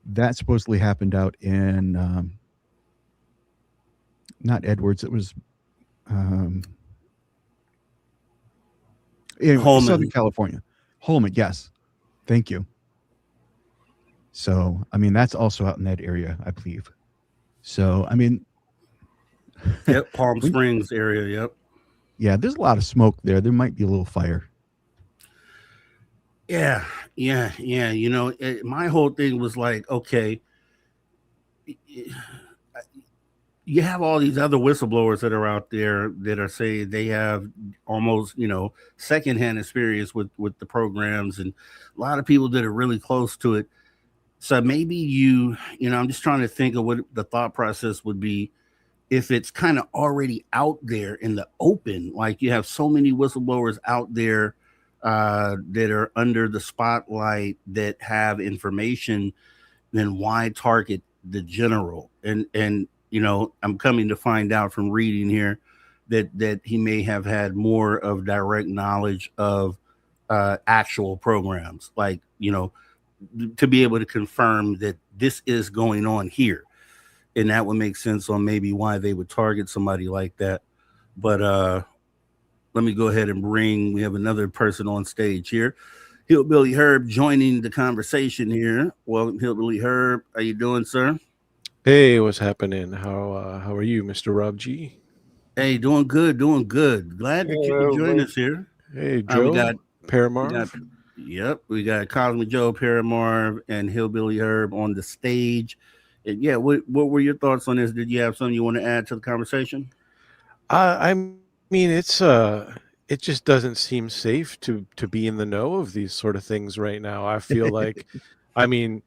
That supposedly happened out in not Edwards. It was anyway, Holman. Southern California. Holman, yes. Thank you. So, I mean, that's also out in that area, I believe. So, I mean, Yep, Palm Springs area. Yep. yeah, there's a lot of smoke there. There might be a little fire. Yeah, yeah, yeah. My whole thing was like, okay, you have all these other whistleblowers that are out there that are saying they have almost, secondhand experience with the programs, and a lot of people that are really close to it. So maybe I'm just trying to think of what the thought process would be if it's kind of already out there in the open. Like, you have so many whistleblowers out there that are under the spotlight that have information, then why target the general? And I'm coming to find out from reading here that he may have had more of direct knowledge of actual programs, like, to be able to confirm that this is going on here. And that would make sense on maybe why they would target somebody like that. But let me go ahead and we have another person on stage here. Hillbilly Herb joining the conversation here. Welcome, Hillbilly Herb. How you doing, sir? Hey, what's happening? How are you, Mr. Rob G? Hey, doing good, doing good. Glad that you could join us here. Hey, We Joe, got Paramarv. we got Cosmic Joe, Paramore, and Hillbilly Herb on the stage. And yeah, what were your thoughts on this? Did you have something you want to add to the conversation? I mean, it just doesn't seem safe to be in the know of these sort of things right now. I feel like, I mean,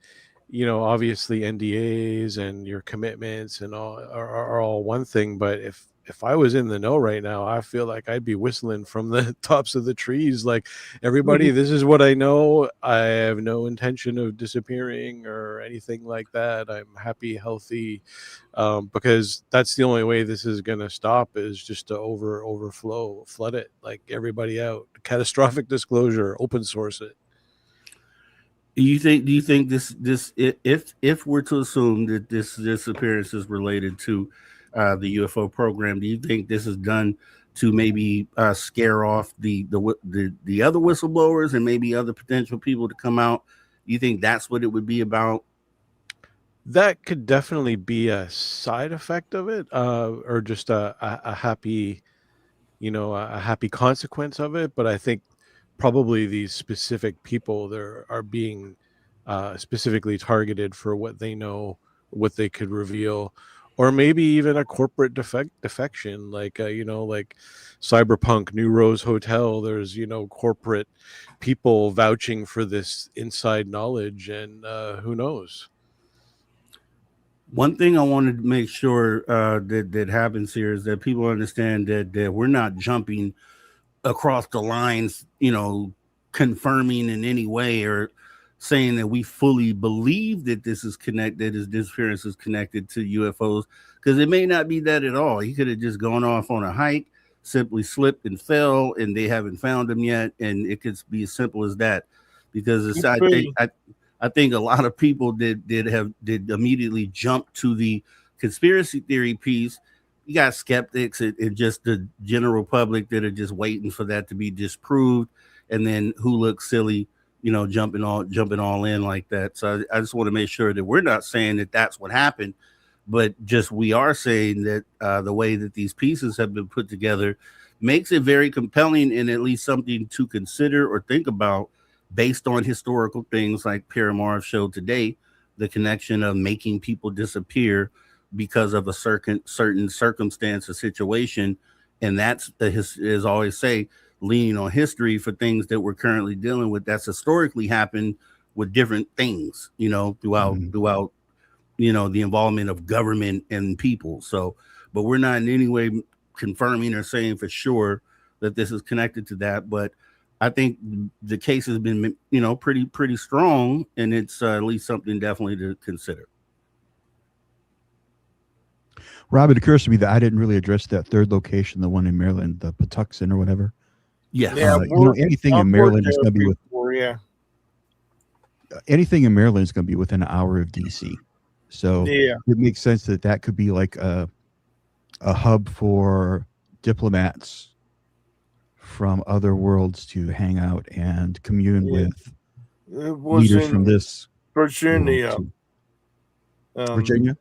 obviously NDAs and your commitments and all are all one thing, but if I was in the know right now, I feel like I'd be whistling from the tops of the trees. Like, everybody, this is what I know. I have no intention of disappearing or anything like that. I'm happy, healthy, because that's the only way this is going to stop, is just to overflow, flood it, like everybody out. Catastrophic disclosure, open source it. Do you think if we're to assume that this disappearance is related to the UFO program, do you think this is done to maybe scare off the other whistleblowers and maybe other potential people to come out? You think that's what it would be about? That could definitely be a side effect of it, or just a happy, a happy consequence of it. But I think probably these specific people there are being specifically targeted for what they know, what they could reveal, or maybe even a corporate defection, like like Cyberpunk, New Rose Hotel. There's corporate people vouching for this inside knowledge, and who knows. One thing I wanted to make sure that happens here is that people understand that we're not jumping across the lines, confirming in any way or saying that we fully believe that this is connected, this disappearance is connected to UFOs, because it may not be that at all. He could have just gone off on a hike, simply slipped and fell, and they haven't found him yet, and it could be as simple as that. Because I think a lot of people did immediately jump to the conspiracy theory piece. You got skeptics and just the general public that are just waiting for that to be disproved, and then who looks silly, jumping all in like that. So I just want to make sure that we're not saying that that's what happened, but just we are saying that the way that these pieces have been put together makes it very compelling and at least something to consider or think about based on historical things like Paramar showed today, the connection of making people disappear because of a certain circumstance or situation. And that's as I always say, leaning on history for things that we're currently dealing with that's historically happened with different things, throughout the involvement of government and people. So, but we're not in any way confirming or saying for sure that this is connected to that. But I think the case has been, pretty strong, and it's at least something definitely to consider. Rob, it occurs to me that I didn't really address that third location, the one in Maryland, the Patuxent or whatever. Yes. Yeah, anything in Maryland is going to be yeah. Anything in Maryland is going to be within an hour of DC. So Yeah. it makes sense that that could be like a hub for diplomats from other worlds to hang out and commune with leaders from this Virginia. Virginia?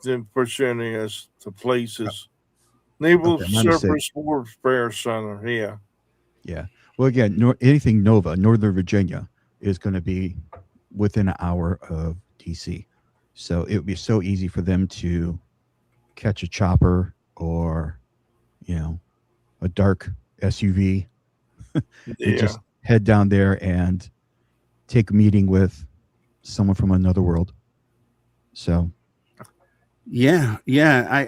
In Virginia, the places. Naval Surface Warfare Center. Yeah. Yeah. Well, again, anything Nova, Northern Virginia, is going to be within an hour of DC. So it would be so easy for them to catch a chopper or, a dark SUV and just head down there and take a meeting with someone from another world. So. Yeah. I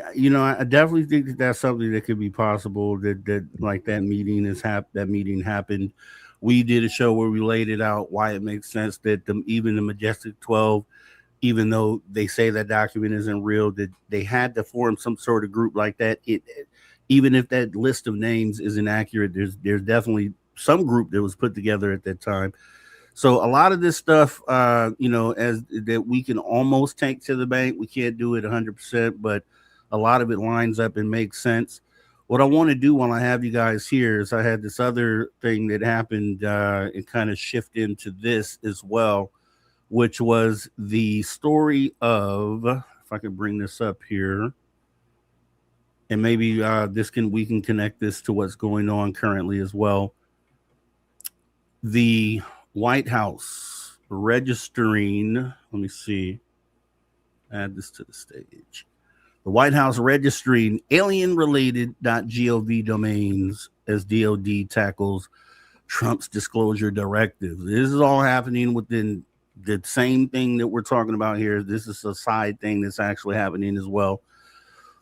definitely think that that's something that could be possible. That like that meeting happened. We did a show where we laid it out why it makes sense that even the Majestic 12, even though they say that document isn't real, that they had to form some sort of group like that. Even if that list of names isn't accurate, there's definitely some group that was put together at that time. So a lot of this stuff, as that we can almost take to the bank. We can't do it 100%, but a lot of it lines up and makes sense. What I want to do while I have you guys here is I had this other thing that happened and kind of shift into this as well, which was the story of, if I could bring this up here, and maybe we can connect this to what's going on currently as well. The White House registering, let me see, add this to the stage. The White House registering alien-related.gov domains as DOD tackles Trump's disclosure directive. This is all happening within the same thing that we're talking about here. This is a side thing that's actually happening as well.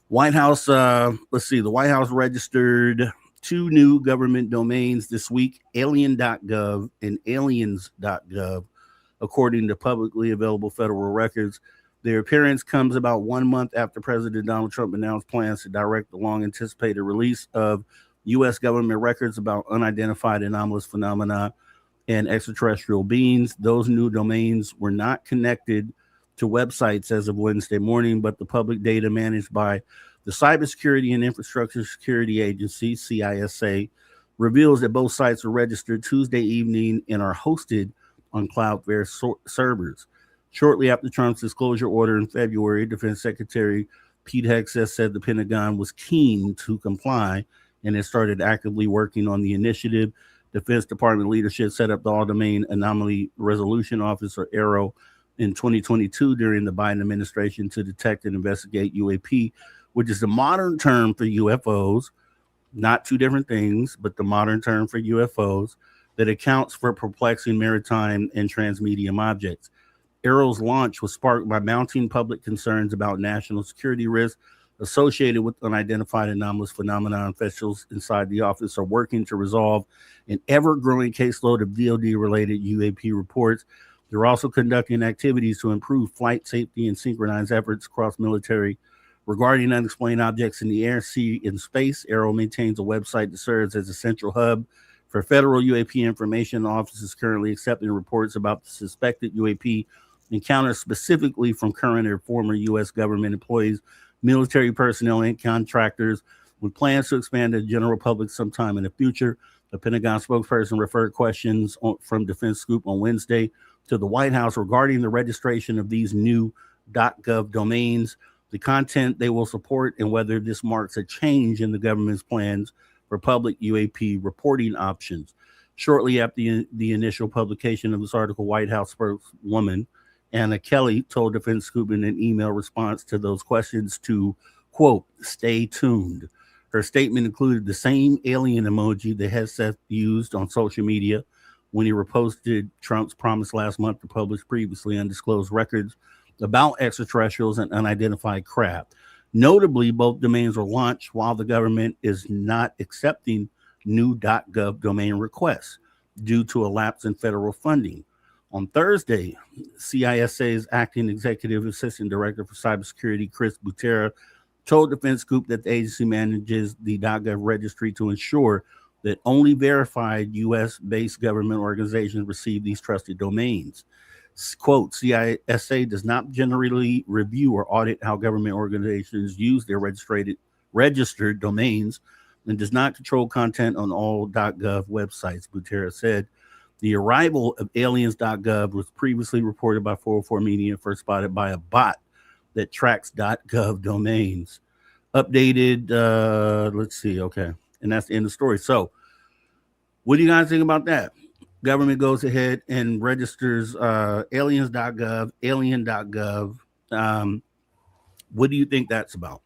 White House, the White House registered 2 new government domains this week, alien.gov and aliens.gov, according to publicly available federal records. Their appearance comes about 1 month after President Donald Trump announced plans to direct the long-anticipated release of U.S. government records about unidentified anomalous phenomena and extraterrestrial beings. Those new domains were not connected to websites as of Wednesday morning, but the public data managed by the Cybersecurity and Infrastructure Security Agency, CISA, reveals that both sites are registered Tuesday evening and are hosted on Cloudflare servers. Shortly after Trump's disclosure order in February, Defense Secretary Pete Hegseth said the Pentagon was keen to comply and has started actively working on the initiative. Defense Department leadership set up the All Domain Anomaly Resolution Office, or ARROW, in 2022 during the Biden administration to detect and investigate UAP, which is the modern term for UFOs, not two different things, but the modern term for UFOs that accounts for perplexing maritime and transmedium objects. ARROW's launch was sparked by mounting public concerns about national security risks associated with unidentified anomalous phenomena. Officials inside the office are working to resolve an ever-growing caseload of DoD-related UAP reports. They're also conducting activities to improve flight safety and synchronize efforts across military regarding unexplained objects in the air, sea, and space. ARROW maintains a website that serves as a central hub for federal UAP information. The office is currently accepting reports about the suspected UAP encounters, specifically from current or former U.S. government employees, military personnel, and contractors, with plans to expand to the general public sometime in the future. The Pentagon spokesperson referred questions from Defense Scoop on Wednesday to the White House regarding the registration of these new .gov domains, the content they will support, and whether this marks a change in the government's plans for public UAP reporting options. Shortly after the initial publication of this article, White House spokeswoman Anna Kelly told Defense Scoop in an email response to those questions to, quote, stay tuned. Her statement included the same alien emoji that Hegseth used on social media when he reposted Trump's promise last month to publish previously undisclosed records about extraterrestrials and unidentified craft. Notably, both domains were launched while the government is not accepting new .gov domain requests due to a lapse in federal funding. On Thursday, CISA's acting executive assistant director for cybersecurity, Chris Butera, told Defense Scoop that the agency manages the .gov registry to ensure that only verified U.S.-based government organizations receive these trusted domains. Quote, CISA does not generally review or audit how government organizations use their registered domains and does not control content on all .gov websites, Butera said. The arrival of aliens.gov was previously reported by 404 Media and first spotted by a bot that tracks .gov domains. Updated, let's see, okay. And that's the end of the story. So what do you guys think about that? Government goes ahead and registers aliens.gov, alien.gov. What do you think that's about?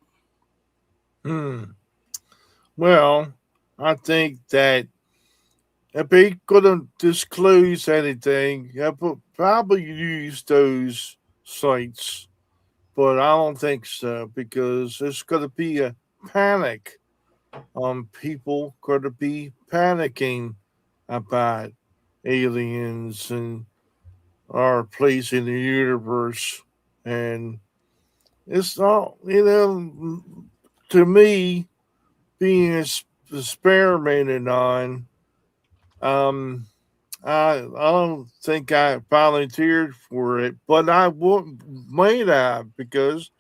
Well, I think that if they couldn't disclose anything, I would probably use those sites. But I don't think so, because there's going to be a panic. People going to be panicking about aliens and our place in the universe. And it's not, to me, being experimented on, I don't think I volunteered for it, but I might have, because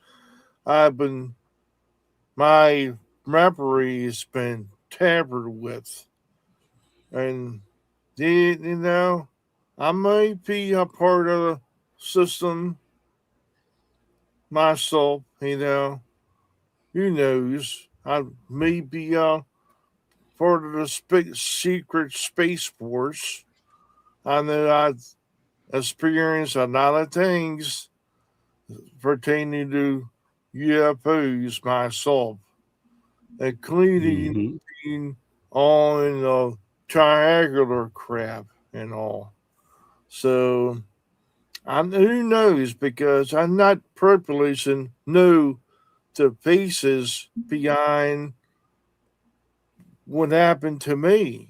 my memory has been tampered with, and I might be a part of the system myself. Who knows? I may be part of the secret space force. I know I've experienced a lot of things pertaining to UFOs myself, including being on the triangular craft and all. So, who knows? Because I'm not privileged know the faces behind what happened to me.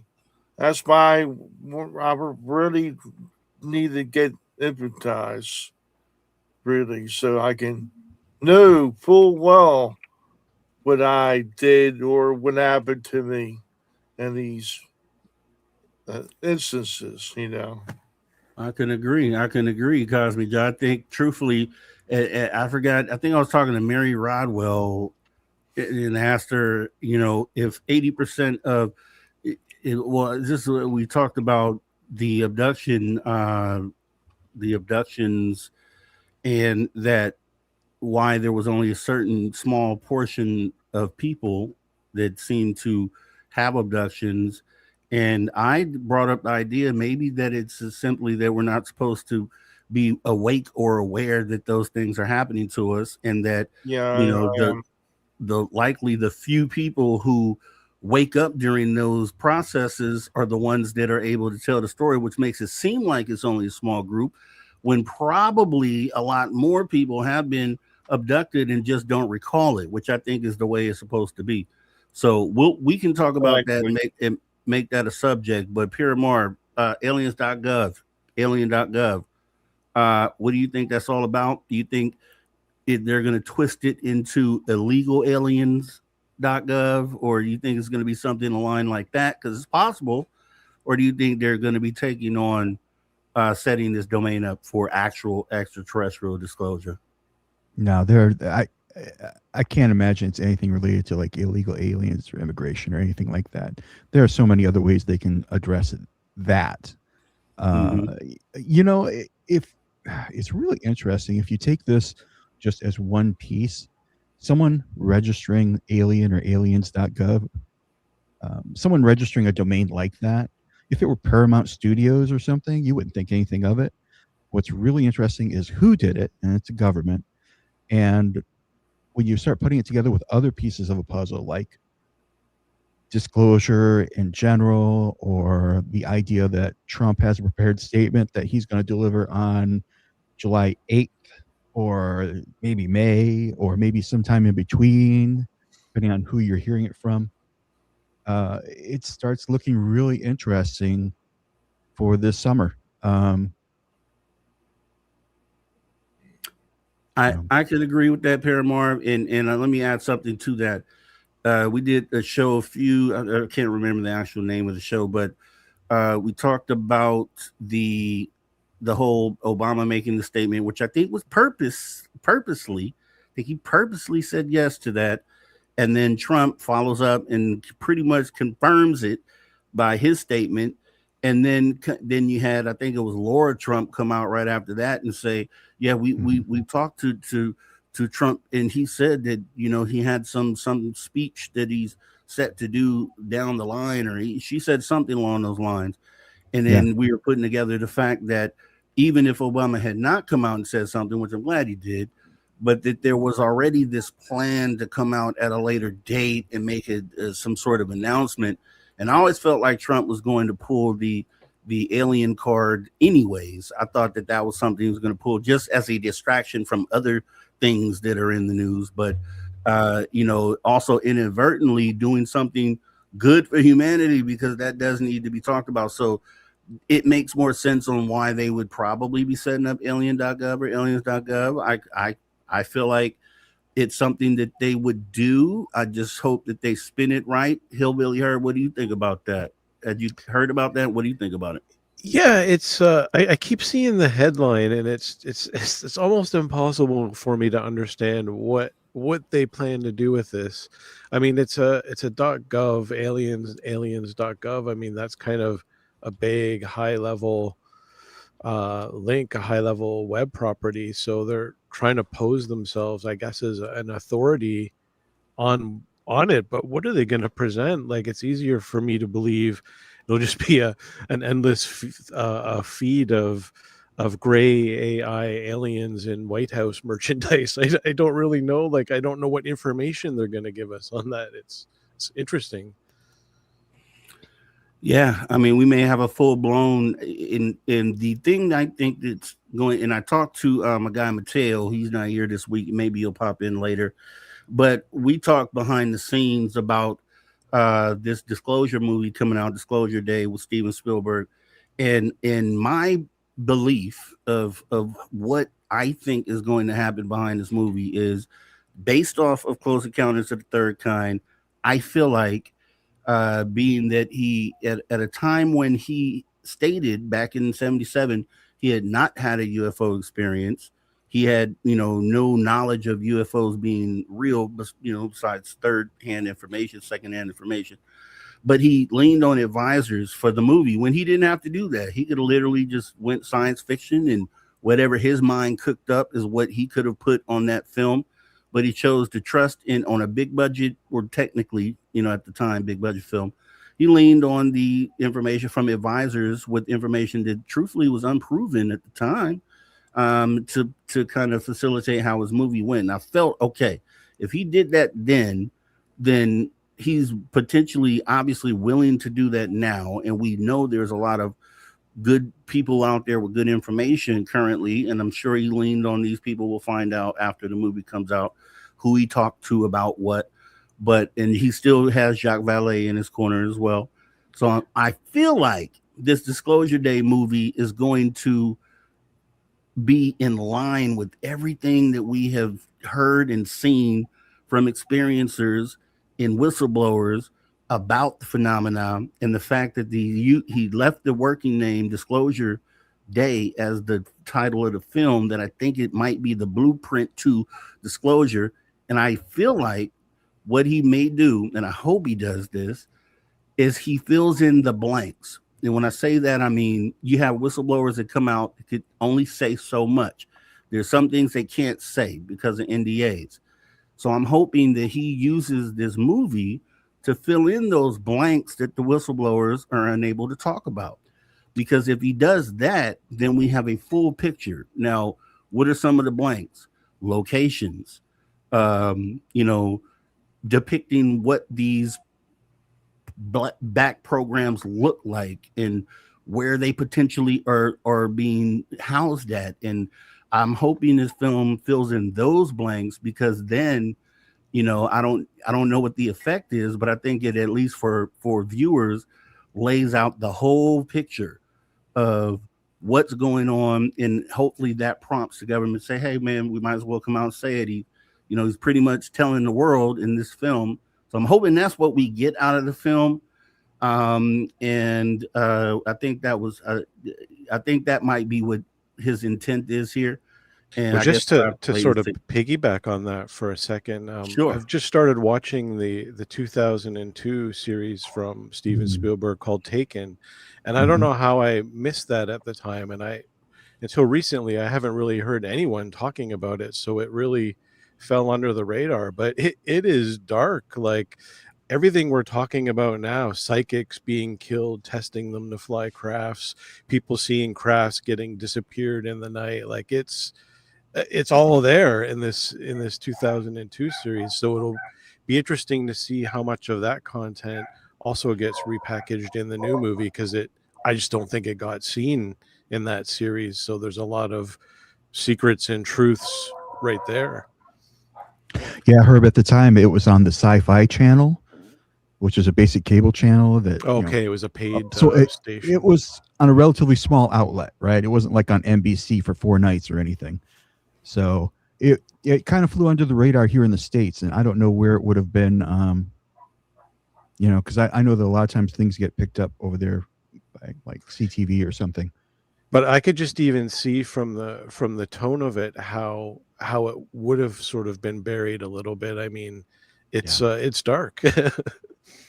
That's why I really need to get hypnotized, really, so I can know full well what I did or what happened to me in these instances. You know. I can agree. Cosme Joe. I think, truthfully, I forgot. I think I was talking to Mary Rodwell and asked her, if 80% of well, this is what we talked about the abductions, and that why there was only a certain small portion of people that seemed to have abductions. And I brought up the idea maybe that it's simply that we're not supposed to be awake or aware that those things are happening to us, and that Yeah, you know I the am. the few people who wake up during those processes are the ones that are able to tell the story, which makes it seem like it's only a small group, when probably a lot more people have been abducted and just don't recall it, which I think is the way it's supposed to be. So we can talk about that Exactly. and make that a subject. But Piramar, aliens.gov, alien.gov. What do you think that's all about? Do you think they're going to twist it into illegal aliens.gov, or do you think it's going to be something in a line like that? Because it's possible. Or do you think they're going to be taking on setting this domain up for actual extraterrestrial disclosure? No, I can't imagine it's anything related to like illegal aliens or immigration or anything like that. There are so many other ways they can address that. Mm-hmm. Uh, if it's really interesting if you take this just as one piece, someone registering alien or aliens.gov, someone registering a domain like that, if it were Paramount Studios or something, you wouldn't think anything of it. What's really interesting is who did it, and it's a government. And when you start putting it together with other pieces of a puzzle, like disclosure in general, or the idea that Trump has a prepared statement that he's going to deliver on July 8th, or maybe May, or maybe sometime in between, depending on who you're hearing it from, it starts looking really interesting for this summer. I can agree with that, Paramar, and let me add something to that. We did a show I can't remember the actual name of the show, but we talked about the whole Obama making the statement, which I think was purposely. I think he purposely said yes to that, and then Trump follows up and pretty much confirms it by his statement. And then you had, I think it was Laura Trump, come out right after that and say, yeah, we talked to Trump, and he said that he had some speech that he's set to do down the line, or she said something along those lines. And Yeah. then we were putting together the fact that even if Obama had not come out and said something, which I'm glad he did, but that there was already this plan to come out at a later date and make it some sort of announcement. And I always felt like Trump was going to pull the alien card anyways. I thought that was something he was going to pull just as a distraction from other things that are in the news, but also inadvertently doing something good for humanity, because that does need to be talked about. So it makes more sense on why they would probably be setting up alien.gov or aliens.gov. I feel like it's something that they would do. I just hope that they spin it right. Hillbilly Herb, what do you think about that? Had you heard about that? What do you think about it? Yeah, it's I keep seeing the headline, and it's almost impossible for me to understand what they plan to do with this. I mean, it's a .gov, aliens.gov. I mean, that's kind of a big high level link, a high level web property. So they're trying to pose themselves, I guess, as an authority on it. But what are they going to present? Like, it's easier for me to believe it'll just be an endless feed of gray AI aliens in White House merchandise. I don't really know. Like, I don't know what information they're going to give us on that. It's interesting. Yeah, I mean, we may have a full blown in the thing. I think that's going, and I talked to my guy Mateo. He's not here this week. Maybe he'll pop in later. But we talked behind the scenes about this Disclosure movie coming out, Disclosure Day with Steven Spielberg, and in my belief of what I think is going to happen behind this movie is based off of Close Encounters of the Third Kind. I feel like being that he at a time when he stated back in 77 he had not had a UFO experience. He had, no knowledge of UFOs being real, but besides third hand information, second hand information. But he leaned on advisors for the movie when he didn't have to do that. He could have literally just went science fiction, and whatever his mind cooked up is what he could have put on that film. But he chose to trust in on a big budget, or technically, at the time, big budget film. He leaned on the information from advisors with information that truthfully was unproven at the time, to kind of facilitate how his movie went. And I felt, okay, if he did that then he's potentially obviously willing to do that now. And we know there's a lot of good people out there with good information currently, and I'm sure he leaned on these people. We'll find out after the movie comes out who he talked to about what. And he still has Jacques Vallée in his corner as well. So I feel like this Disclosure Day movie is going to be in line with everything that we have heard and seen from experiencers and whistleblowers about the phenomenon, and the fact that he left the working name Disclosure Day as the title of the film, that I think it might be the blueprint to disclosure. And I feel like what he may do, and I hope he does this, is he fills in the blanks. And when I say that, I mean, you have whistleblowers that come out that could only say so much. There's some things they can't say because of NDAs. So I'm hoping that he uses this movie to fill in those blanks that the whistleblowers are unable to talk about. Because if he does that, then we have a full picture. Now, what are some of the blanks? Locations, depicting what these back programs look like and where they potentially are being housed at. And I'm hoping this film fills in those blanks, because then, I don't know what the effect is, but I think it, at least for viewers, lays out the whole picture of what's going on. And hopefully that prompts the government to say, hey man, we might as well come out and say it. He's pretty much telling the world in this film. So I'm hoping that's what we get out of the film. I think that might be what his intent is here. And well, just to sort of piggyback on that for a second, sure. I've just started watching the 2002 series from Steven Spielberg called Taken, and I don't know how I missed that at the time, and until recently I haven't really heard anyone talking about it, so it really fell under the radar. But it is dark, like everything we're talking about now: psychics being killed, testing them to fly crafts, people seeing crafts getting disappeared in the night. Like it's all there in this 2002 series. So it'll be interesting to see how much of that content also gets repackaged in the new movie, because I just don't think it got seen in that series. So there's a lot of secrets and truths right there. Yeah, Herb, at the time it was on the Sci-Fi Channel, which is a basic cable channel that it was a paid station. It was on a relatively small outlet, right? It wasn't like on NBC for 4 nights or anything. So it kind of flew under the radar here in the States, and I don't know where it would have been, because I know that a lot of times things get picked up over there by like CTV or something. But I could just even see from the tone of it how it would have sort of been buried a little bit. I mean, it's dark.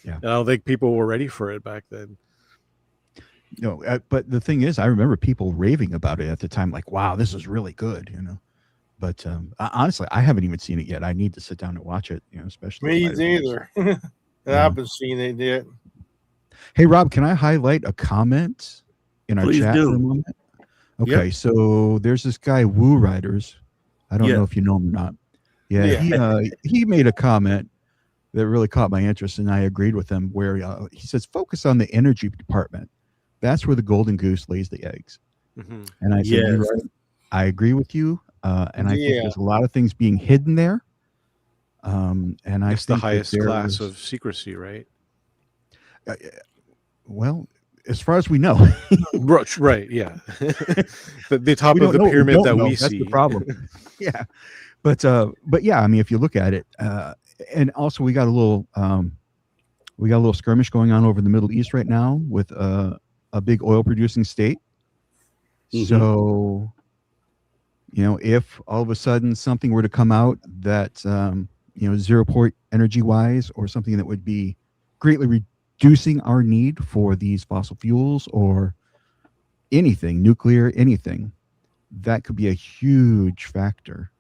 Yeah, I don't think people were ready for it back then. No, but the thing is, I remember people raving about it at the time, like, "Wow, this is really good," But honestly, I haven't even seen it yet. I need to sit down and watch it, especially. Me neither. I haven't seen it yet. Hey, Rob, can I highlight a comment in our chat for a moment? Okay, so there's this guy, Woo Riders. I don't know if you know him or not. Yeah. He made a comment that really caught my interest, and I agreed with him, where he says, focus on the energy department. That's where the golden goose lays the eggs. Mm-hmm. And I said, you're right. I agree with you. And I think there's a lot of things being hidden there. And it's the highest class of secrecy, right? Well, as far as we know. Right, yeah. the top of the pyramid that we see. That's the problem. Yeah. But yeah, I mean, if you look at it, and also we got a little We got a little skirmish going on over in the Middle East right now with a big oil producing state. Mhm. So, if all of a sudden something were to come out that, zero point energy wise, or something that would be greatly reducing our need for these fossil fuels or anything, nuclear, anything, that could be a huge factor.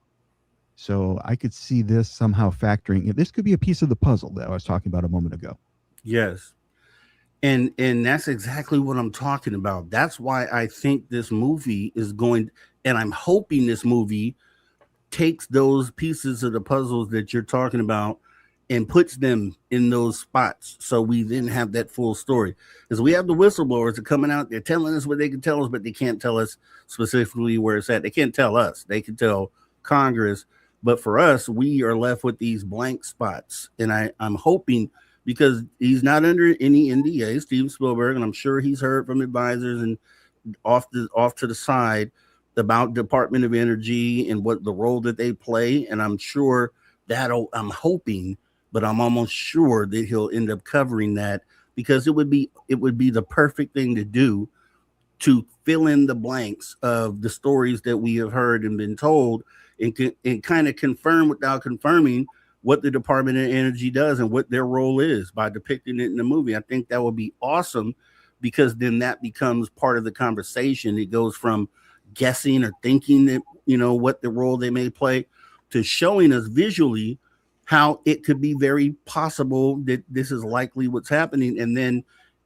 So I could see this somehow factoring. This could be a piece of the puzzle that I was talking about a moment ago. Yes. And that's exactly what I'm talking about. That's why I think this movie is going, and I'm hoping this movie takes those pieces of the puzzles that you're talking about and puts them in those spots, so we then have that full story. Because we have the whistleblowers that are coming out, they're telling us what they can tell us, but they can't tell us specifically where it's at. They can't tell us, they can tell Congress, but for us, we are left with these blank spots. And I'm hoping, because he's not under any NDA, Steven Spielberg, and I'm sure he's heard from advisors and off to the side about Department of Energy and what the role that they play. And I'm sure I'm hoping, but I'm almost sure that he'll end up covering that, because it would be the perfect thing to do, to fill in the blanks of the stories that we have heard and been told, and kind of confirm without confirming what the Department of Energy does and what their role is by depicting it in the movie. I think that would be awesome, because then that becomes part of the conversation. It goes from guessing or thinking that, what the role they may play, to showing us visually how it could be very possible that this is likely what's happening. And then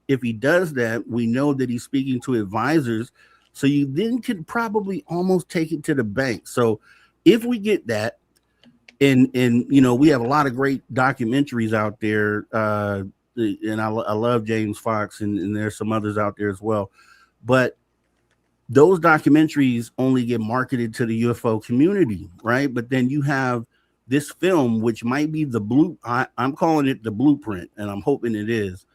if he does that, we know that he's speaking to advisors. So you then could probably almost take it to the bank. So if we get that, and we have a lot of great documentaries out there, and I love James Fox, and there's some others out there as well, but those documentaries only get marketed to the UFO community, right? But then you have this film, which might be I'm calling it the blueprint, and I'm hoping it is.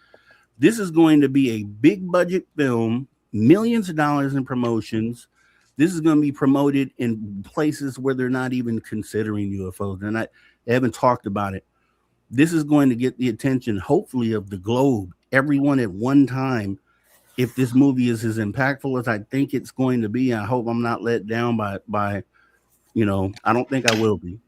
This is going to be a big budget film, millions of dollars in promotions. This is going to be promoted in places where they're not even considering UFOs. They haven't talked about it. This is going to get the attention, hopefully, of the globe, everyone at one time. If this movie is as impactful as I think it's going to be, I hope I'm not let down by I don't think I will be.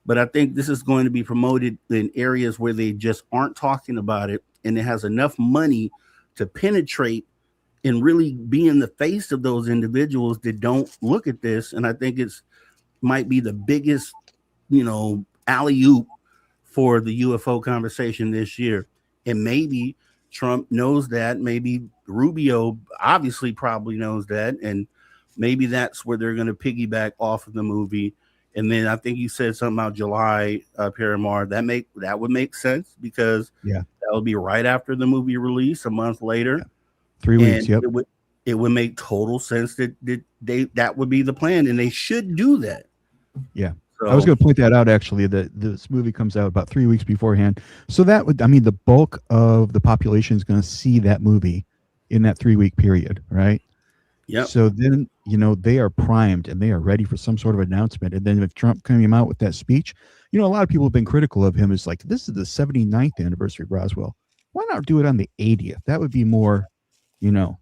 But I think this is going to be promoted in areas where they just aren't talking about it, and it has enough money to penetrate and really be in the face of those individuals that don't look at this. And I think might be the biggest, alley-oop for the UFO conversation this year. And maybe Trump knows that. Maybe Rubio obviously probably knows that. And maybe that's where they're going to piggyback off of the movie. And then I think you said something about July, Paramar. That would make sense, because that would be right after the movie release, a month later. Yeah. 3 weeks. Yep. It would make total sense that would be the plan, and they should do that. Yeah. So, I was going to point that out, actually, that this movie comes out about 3 weeks beforehand. So that would, the bulk of the population is going to see that movie in that 3 week period, right? Yeah. So then, they are primed and they are ready for some sort of announcement. And then if Trump came out with that speech, a lot of people have been critical of him. It's like, this is the 79th anniversary of Roswell. Why not do it on the 80th? That would be more, that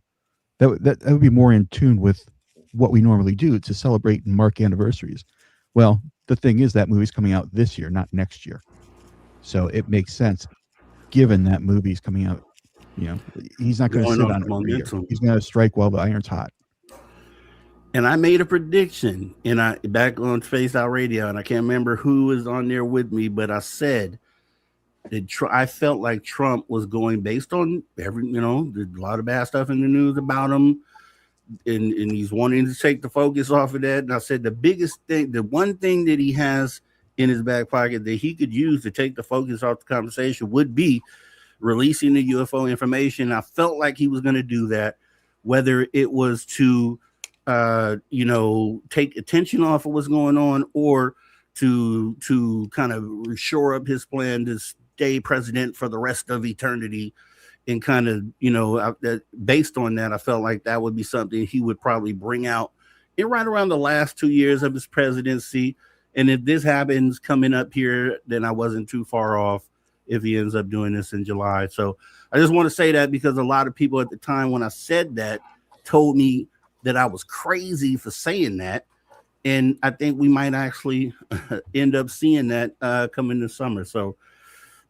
would be more in tune with what we normally do to celebrate and mark anniversaries. Well, the thing is, that movie's coming out this year, not next year. So it makes sense, given that movie's coming out. He's not going to sit on it for a year. He's going to strike while the iron's hot. And I made a prediction, and back on Face Out Radio, and I can't remember who was on there with me, but I said that I felt like Trump was going, based on there's a lot of bad stuff in the news about him, and he's wanting to take the focus off of that. And I said the one thing that he has in his back pocket that he could use to take the focus off the conversation would be releasing the UFO information. I felt like he was going to do that, whether it was to take attention off of what's going on, or to kind of shore up his plan to stay president for the rest of eternity. And kind of, based on that, I felt like that would be something he would probably bring out right around the last 2 years of his presidency. And if this happens coming up here, then I wasn't too far off. if he ends up doing this in July. So I just want to say that because a lot of people at the time when I said that told me that I was crazy for saying that. And I think we might actually end up seeing that coming this summer. So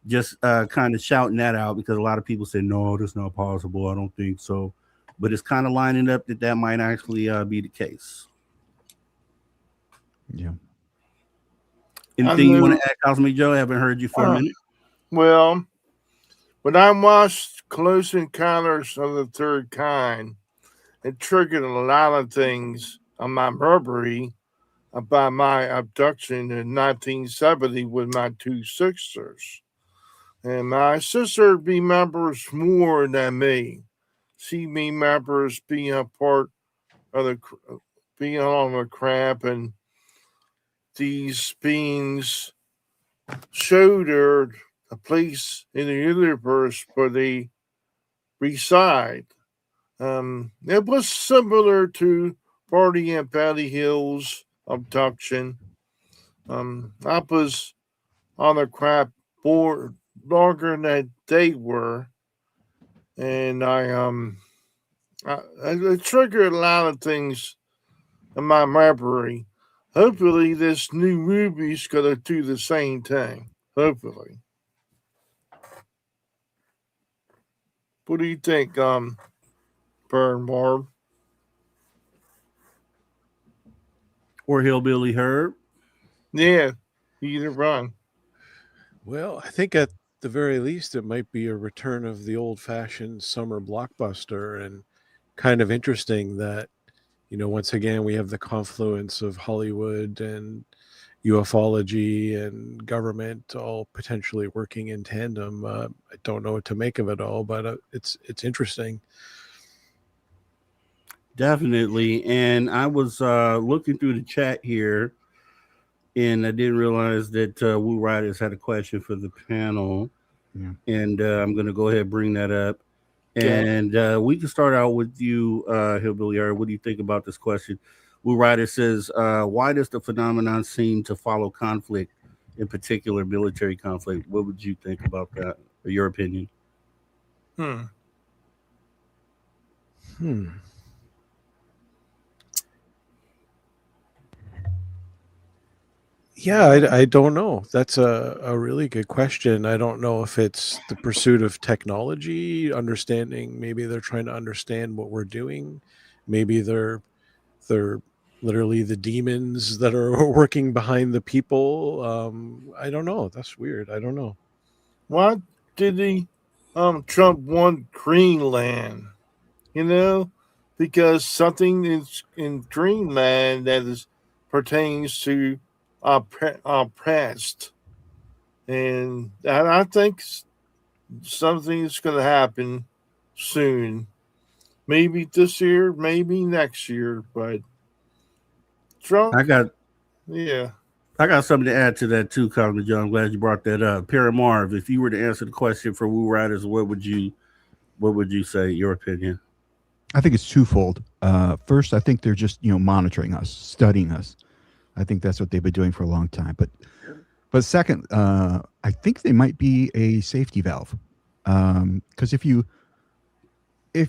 just kind of shouting that out because a lot of people say, no, that's not possible. I don't think so. But it's kind of lining up that might actually be the case. Yeah. Anything you want to add, Cosmic Joe? I haven't heard you for a minute. Well, when I watched Close Encounters of the Third Kind, it triggered a lot of things on my memory about my abduction in 1970 with my two sisters. And my sister remembers more than me. She remembers being a part of being on the crab, and these beings showed her a place in the universe where they reside. It was similar to Party in Patty Hill's abduction. I was on the crab board longer than they were, and it triggered a lot of things in my memory. Hopefully, this new movie's gonna do the same thing. Hopefully. What do you think, Burn Barb? Or Hillbilly Herb? Yeah, either one. Well, I think at the very least it might be a return of the old-fashioned summer blockbuster, and kind of interesting that, once again we have the confluence of Hollywood and ufology and government all potentially working in tandem. I don't know what to make of it all, but it's interesting. Definitely. And I was looking through the chat here, and I didn't realize that Woo Riders had a question for the panel. Yeah. And I'm going to go ahead and bring that up. Yeah. And we can start out with you, Hillbilly Herb. What do you think about this question? Woo Rider says, why does the phenomenon seem to follow conflict, in particular military conflict? What would you think about that, or your opinion? Yeah, I don't know. That's a really good question. I don't know if it's the pursuit of technology, understanding. Maybe they're trying to understand what we're doing. Maybe they're literally the demons that are working behind the people. I don't know. That's weird. I don't know. Why did Trump want Greenland? Because something is in Greenland that pertains to our past, and I think something is going to happen soon. Maybe this year, maybe next year, but Trump. I got something to add to that too, Colin John. I'm glad you brought that up. Paramarv, if you were to answer the question for Woo Riders, what would you say? Your opinion? I think it's twofold. First, I think they're just monitoring us, studying us. I think that's what they've been doing for a long time. But second, I think they might be a safety valve. Because if you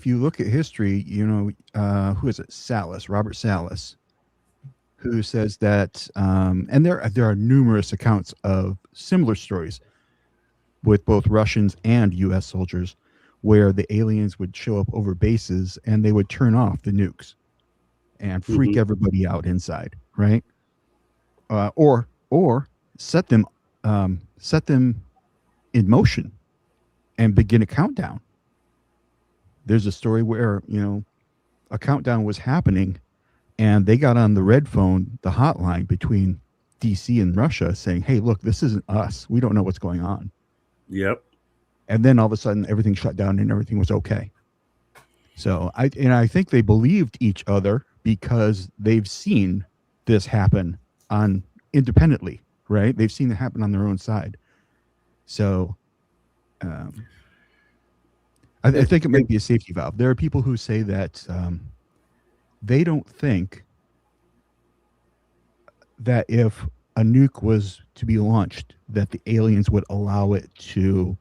look at history, who is it? Robert Salas, who says that, and there are numerous accounts of similar stories with both Russians and U.S. soldiers, where the aliens would show up over bases and they would turn off the nukes and freak everybody out inside, right? Or set them in motion and begin a countdown. There's a story where a countdown was happening, and they got on the red phone, the hotline between DC and Russia, saying, "Hey, look, this isn't us. We don't know what's going on." Yep. And then all of a sudden, everything shut down and everything was okay. So I think they believed each other because they've seen this happen independently, right? They've seen it happen on their own side. So I think it might be a safety valve. There are people who say that they don't think that if a nuke was to be launched, that the aliens would allow it to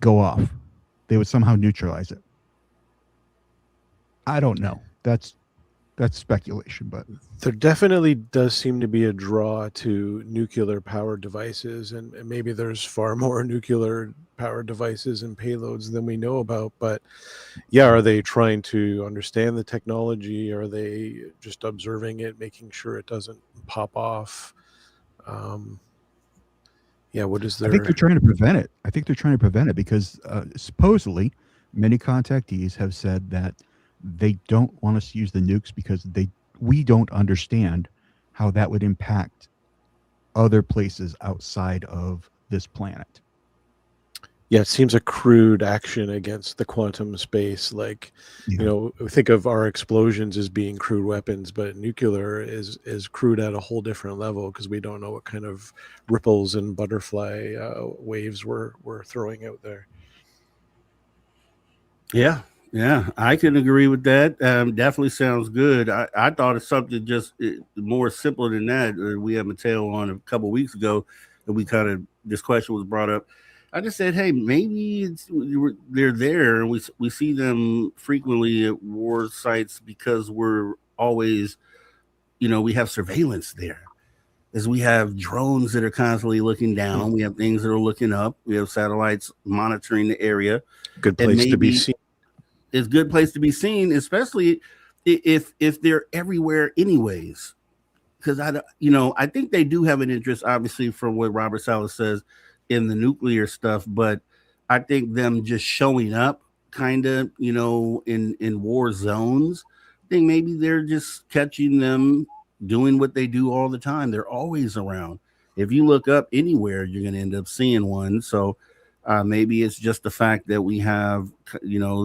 go off. They would somehow neutralize it. I don't know. That's speculation, but There definitely does seem to be a draw to nuclear powered devices, and maybe there's far more nuclear powered devices and payloads than we know about. But yeah, are they trying to understand the technology? Are they just observing it, making sure it doesn't pop off? Yeah, what is I think their they're trying to prevent it. I think they're trying to prevent it because supposedly many contactees have said that they don't want us to use the nukes because we don't understand how that would impact other places outside of this planet. Yeah, it seems a crude action against the quantum space. Like, Yeah. you know, we think of our explosions as being crude weapons, but nuclear is crude at a whole different level because we don't know what kind of ripples and butterfly waves we're throwing out there. Yeah, yeah, I can agree with that. Definitely sounds good. I thought it's something just more simple than that. We had Mateo on a couple weeks ago, and we kind of this question was brought up. I just said, hey, maybe they're there, and we see them frequently at war sites because we're always, we have surveillance there. As we have drones that are constantly looking down, we have things that are looking up, we have satellites monitoring the area, Good and place to be maybe seen. it's a good place to be seen, especially if they're everywhere anyways. Because I think they do have an interest, obviously, from what Robert Salas says in the nuclear stuff, but I think them just showing up, kind of, in war zones. I think maybe they're just catching them doing what they do all the time. They're always around. If you look up anywhere, you're going to end up seeing one. So maybe it's just the fact that we have,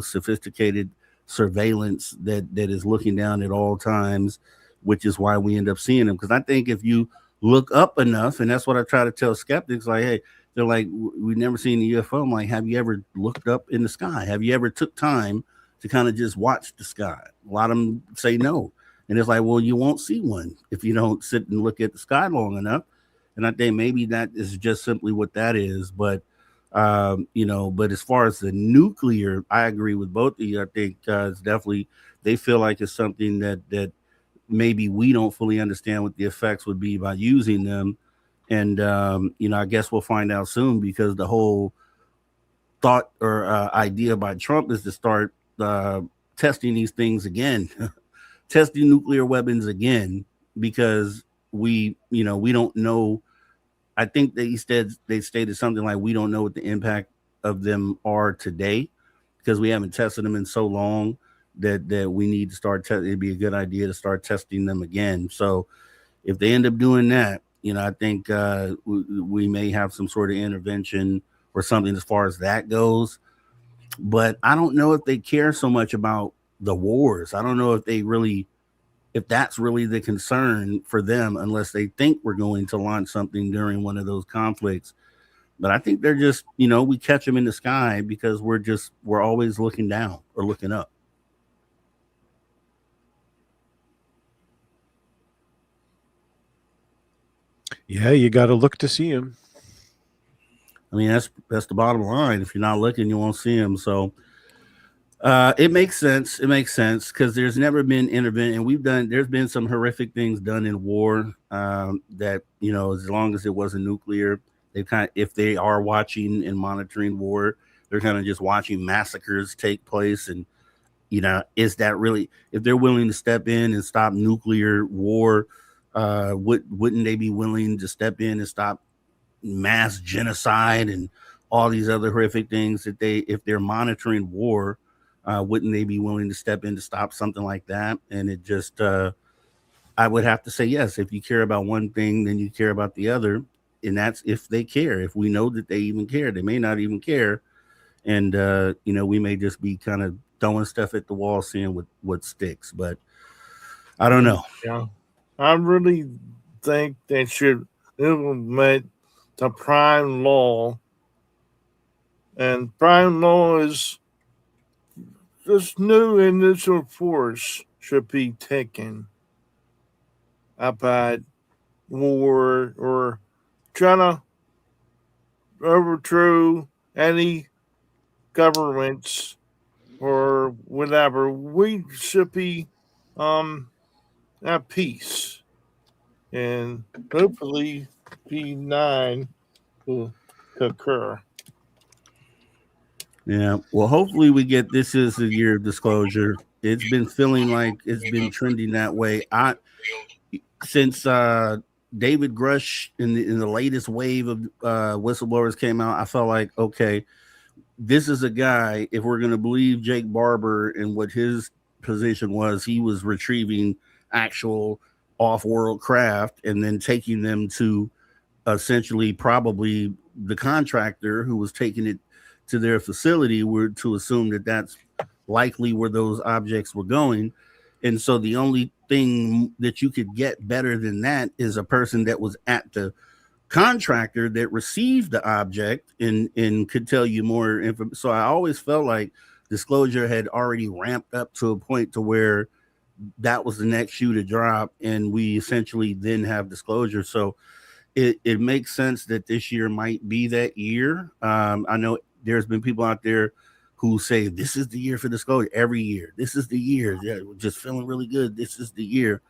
sophisticated surveillance that is looking down at all times, which is why we end up seeing them. Because I think if you look up enough, and that's what I try to tell skeptics, like, hey, they're like, we've never seen a UFO. I'm like, have you ever looked up in the sky? Have you ever took time to kind of just watch the sky? A lot of them say no. And it's like, well, you won't see one if you don't sit and look at the sky long enough. And I think maybe that is just simply what that is. But but as far as the nuclear, I agree with both of you. I think it's definitely, they feel like it's something that maybe we don't fully understand what the effects would be by using them. And I guess we'll find out soon, because the whole thought or idea by Trump is to start testing these things again, testing nuclear weapons again, because we don't know. I think they stated something like, we don't know what the impact of them are today, because we haven't tested them in so long that we need to start testing. It'd be a good idea to start testing them again. So if they end up doing that, I think we may have some sort of intervention or something as far as that goes. But I don't know if they care so much about the wars. I don't know if that's really the concern for them, unless they think we're going to launch something during one of those conflicts. But I think they're just, we catch them in the sky because we're always looking down or looking up. Yeah, you got to look to see them. I mean, that's the bottom line. If you're not looking, you won't see them. So it makes sense. It makes sense because there's never been intervention, and there's been some horrific things done in war that, as long as it wasn't nuclear, if they are watching and monitoring war, they're kind of just watching massacres take place. And, is that really, if they're willing to step in and stop nuclear war, wouldn't they be willing to step in and stop mass genocide and all these other horrific things if they're monitoring war, wouldn't they be willing to step in to stop something like that? And it just, I would have to say yes. If you care about one thing, then you care about the other. And that's if they care. If we know that they even care, they may not even care. And, we may just be kind of throwing stuff at the wall, seeing what sticks. But I don't know. Yeah. I really think they should implement the prime law. And prime law is this new initial force should be taken about war or trying to overthrow any governments or whatever. We should be at peace, and hopefully P9 will occur. Yeah. Well, hopefully we get this is the year of disclosure. It's been feeling like it's been trending that way. I since David Grush in the latest wave of whistleblowers came out, I felt like okay, this is a guy. If we're going to believe Jake Barber and what his position was, he was retrieving actual off-world craft and then taking them to essentially probably the contractor who was taking it to their facility. Were to assume that that's likely where those objects were going. And so the only thing that you could get better than that is a person that was at the contractor that received the object and could tell you more information. So I always felt like disclosure had already ramped up to a point to where that was the next shoe to drop, and we essentially then have disclosure. So it makes sense that this year might be that year. I know there's been people out there who say this is the year for disclosure every year. This is the year. Yeah, we're just feeling really good. This is the year.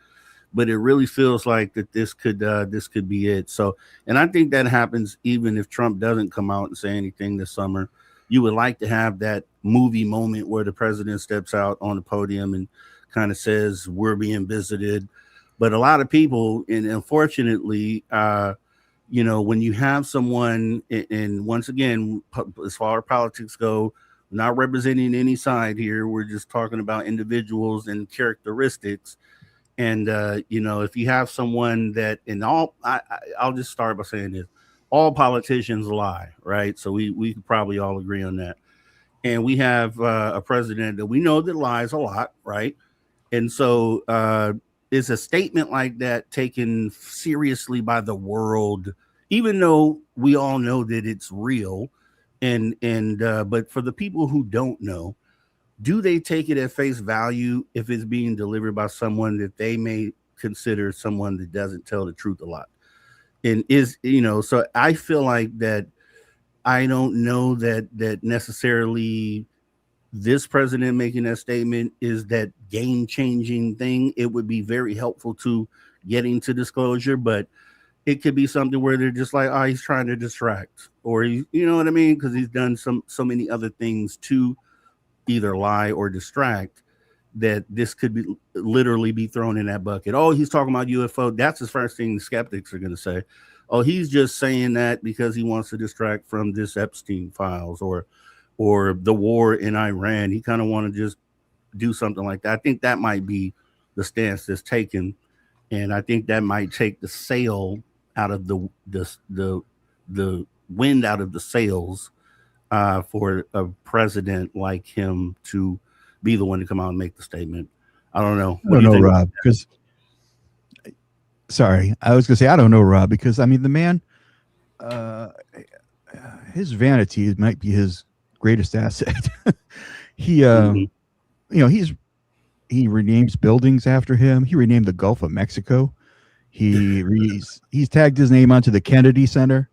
But it really feels like that this could be it. So, and I think that happens even if Trump doesn't come out and say anything this summer. You would like to have that movie moment where the president steps out on the podium and kind of says we're being visited. But a lot of people, and unfortunately, when you have someone, and once again, as far as politics go, we're not representing any side here. We're just talking about individuals and characteristics. And if you have someone that I'll just start by saying this: all politicians lie, right? So we could probably all agree on that. And we have a president that we know that lies a lot, right? And so is a statement like that taken seriously by the world, even though we all know that it's real? But for the people who don't know, do they take it at face value if it's being delivered by someone that they may consider someone that doesn't tell the truth a lot? And so I feel like that I don't know that necessarily this president making that statement is that game-changing thing. It would be very helpful to getting to disclosure, but it could be something where they're just like, oh, he's trying to distract, or you know what I mean? Because he's done so many other things to either lie or distract, that this could be literally be thrown in that bucket. Oh, he's talking about UFO. That's the first thing the skeptics are going to say. Oh, he's just saying that because he wants to distract from this Epstein files or the war in Iran. He kind of want to just do something like that. I think that might be the stance that's taken, and I think that might take the sail out of the wind out of the sails for a president like him to be the one to come out and make the statement. I don't know. I don't know, Rob, because sorry, I was going to say, I don't know, Rob, because I mean, the man, his vanity might be his greatest asset. He, he renames buildings after him. He renamed the Gulf of Mexico. He's tagged his name onto the Kennedy Center.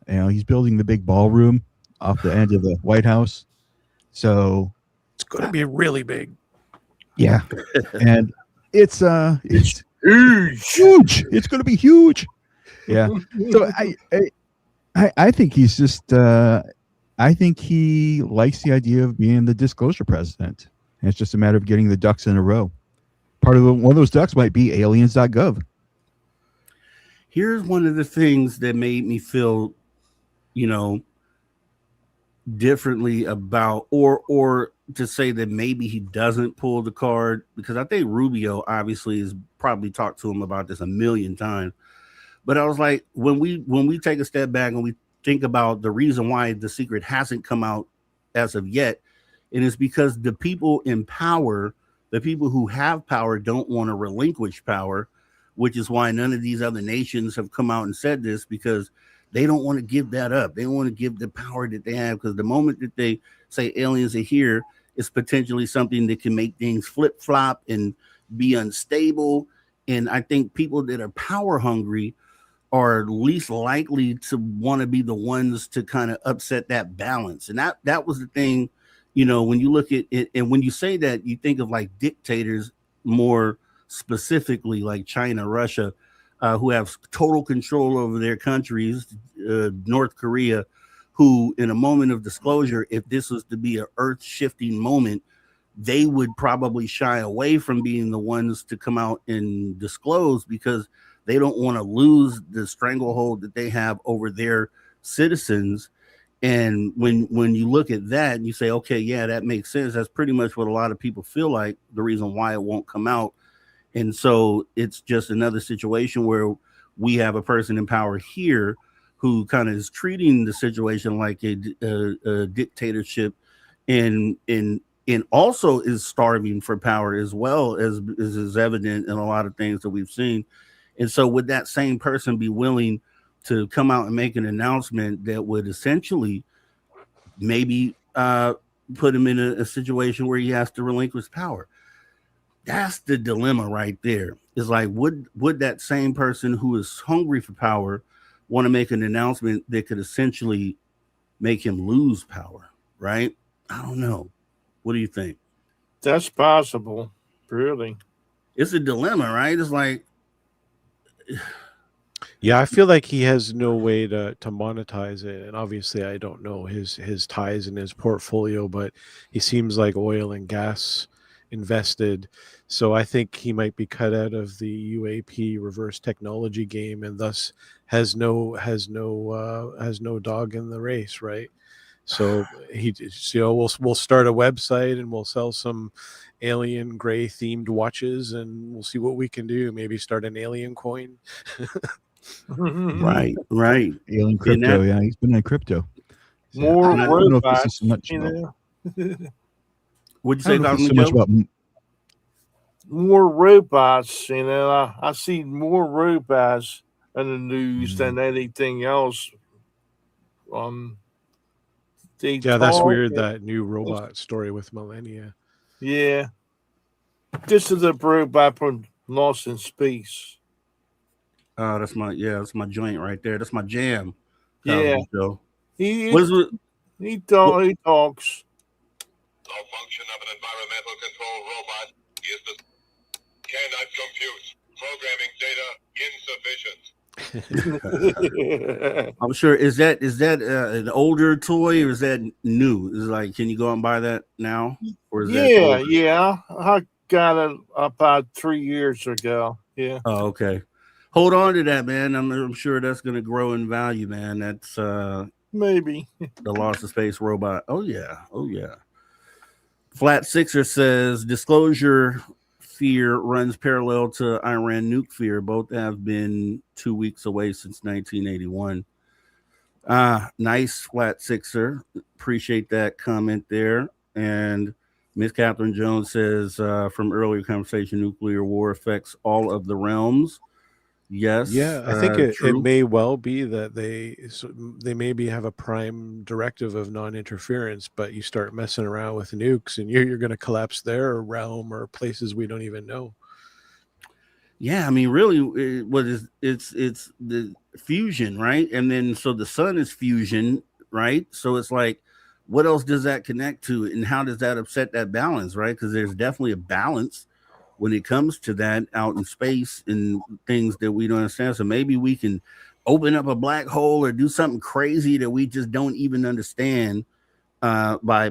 He's building the big ballroom off the end of the White House. So it's going to be really big. Yeah. And it's huge. It's going to be huge. Yeah. So I think he's just I think he likes the idea of being the disclosure president. And it's just a matter of getting the ducks in a row. One of those ducks might be aliens.gov. Here's one of the things that made me feel, differently about, or to say that maybe he doesn't pull the card, because I think Rubio obviously has probably talked to him about this a million times. But I was like, when we take a step back and we think about the reason why the secret hasn't come out as of yet, and it's because the people in power, the people who have power, don't want to relinquish power, which is why none of these other nations have come out and said this, because they don't want to give that up. They don't want to give the power that they have, because the moment that they say aliens are here, it's potentially something that can make things flip-flop and be unstable. And I think people that are power hungry are least likely to want to be the ones to kind of upset that balance. And that was the thing, when you look at it, and when you say that, you think of like dictators more specifically, like China, Russia, who have total control over their countries, North Korea, who in a moment of disclosure, if this was to be an earth shifting moment, they would probably shy away from being the ones to come out and disclose, because they don't want to lose the stranglehold that they have over their citizens. And when you look at that and you say, okay, yeah, that makes sense. That's pretty much what a lot of people feel like the reason why it won't come out. And so it's just another situation where we have a person in power here who kind of is treating the situation like a dictatorship, and also is starving for power, as well as is evident in a lot of things that we've seen. And so would that same person be willing to come out and make an announcement that would essentially maybe put him in a situation where he has to relinquish power? That's the dilemma right there. Is like, would that same person who is hungry for power want to make an announcement that could essentially make him lose power, right? I don't know. What do you think? That's possible. Really. It's a dilemma, right? It's like, Yeah, I feel like he has no way to monetize it, and obviously I don't know his ties in his portfolio, but he seems like oil and gas invested, so I think he might be cut out of the UAP reverse technology game, and thus has no dog in the race, right? So we'll start a website and we'll sell some alien gray themed watches, and we'll see what we can do. Maybe start an alien coin. right. Alien crypto. Yeah, he's been in crypto. So, More I don't know if this is robots, so much you about. know. What'd you I say, don't know if it's Cosmic so much Joe? about. More robots, you know. I see more robots in the news than anything else. They Yeah, that's talk. weird. That new robot story with Millennia. Yeah, this is a robot from Lost in Space. Oh, that's my joint right there. That's my jam. Yeah, Cosmic Joe. he What is it? he What, talks. No function of an environmental control robot is the cannot compute. Programming data insufficient. I'm sure. Is that an older toy, or is that new? Is like, can you go out and buy that now, or is that Yeah, older? yeah. I got it about 3 years ago. Yeah, Oh, okay. Hold on to that, man. I'm sure that's going to grow in value, man. That's maybe. the Lost of Space robot. Oh yeah, oh yeah. Flat Sixer says disclosure fear runs parallel to Iran nuke fear. Both have been 2 weeks away since 1981. Nice, Flat Sixer. Appreciate that comment there. And Miss Catherine Jones says from earlier conversation, nuclear war affects all of the realms. Yes, Yeah, I think it true. may well be that they maybe have a prime directive of non-interference, but you start messing around with nukes, and you're going to collapse their realm or places we don't even know. Yeah, I mean, really, what is it's the fusion, right? And then so the sun is fusion, right? So it's like, what else does that connect to, and how does that upset that balance, right? Because there's definitely a balance when it comes to that out in space and things that we don't understand. So maybe we can open up a black hole or do something crazy that we just don't even understand. By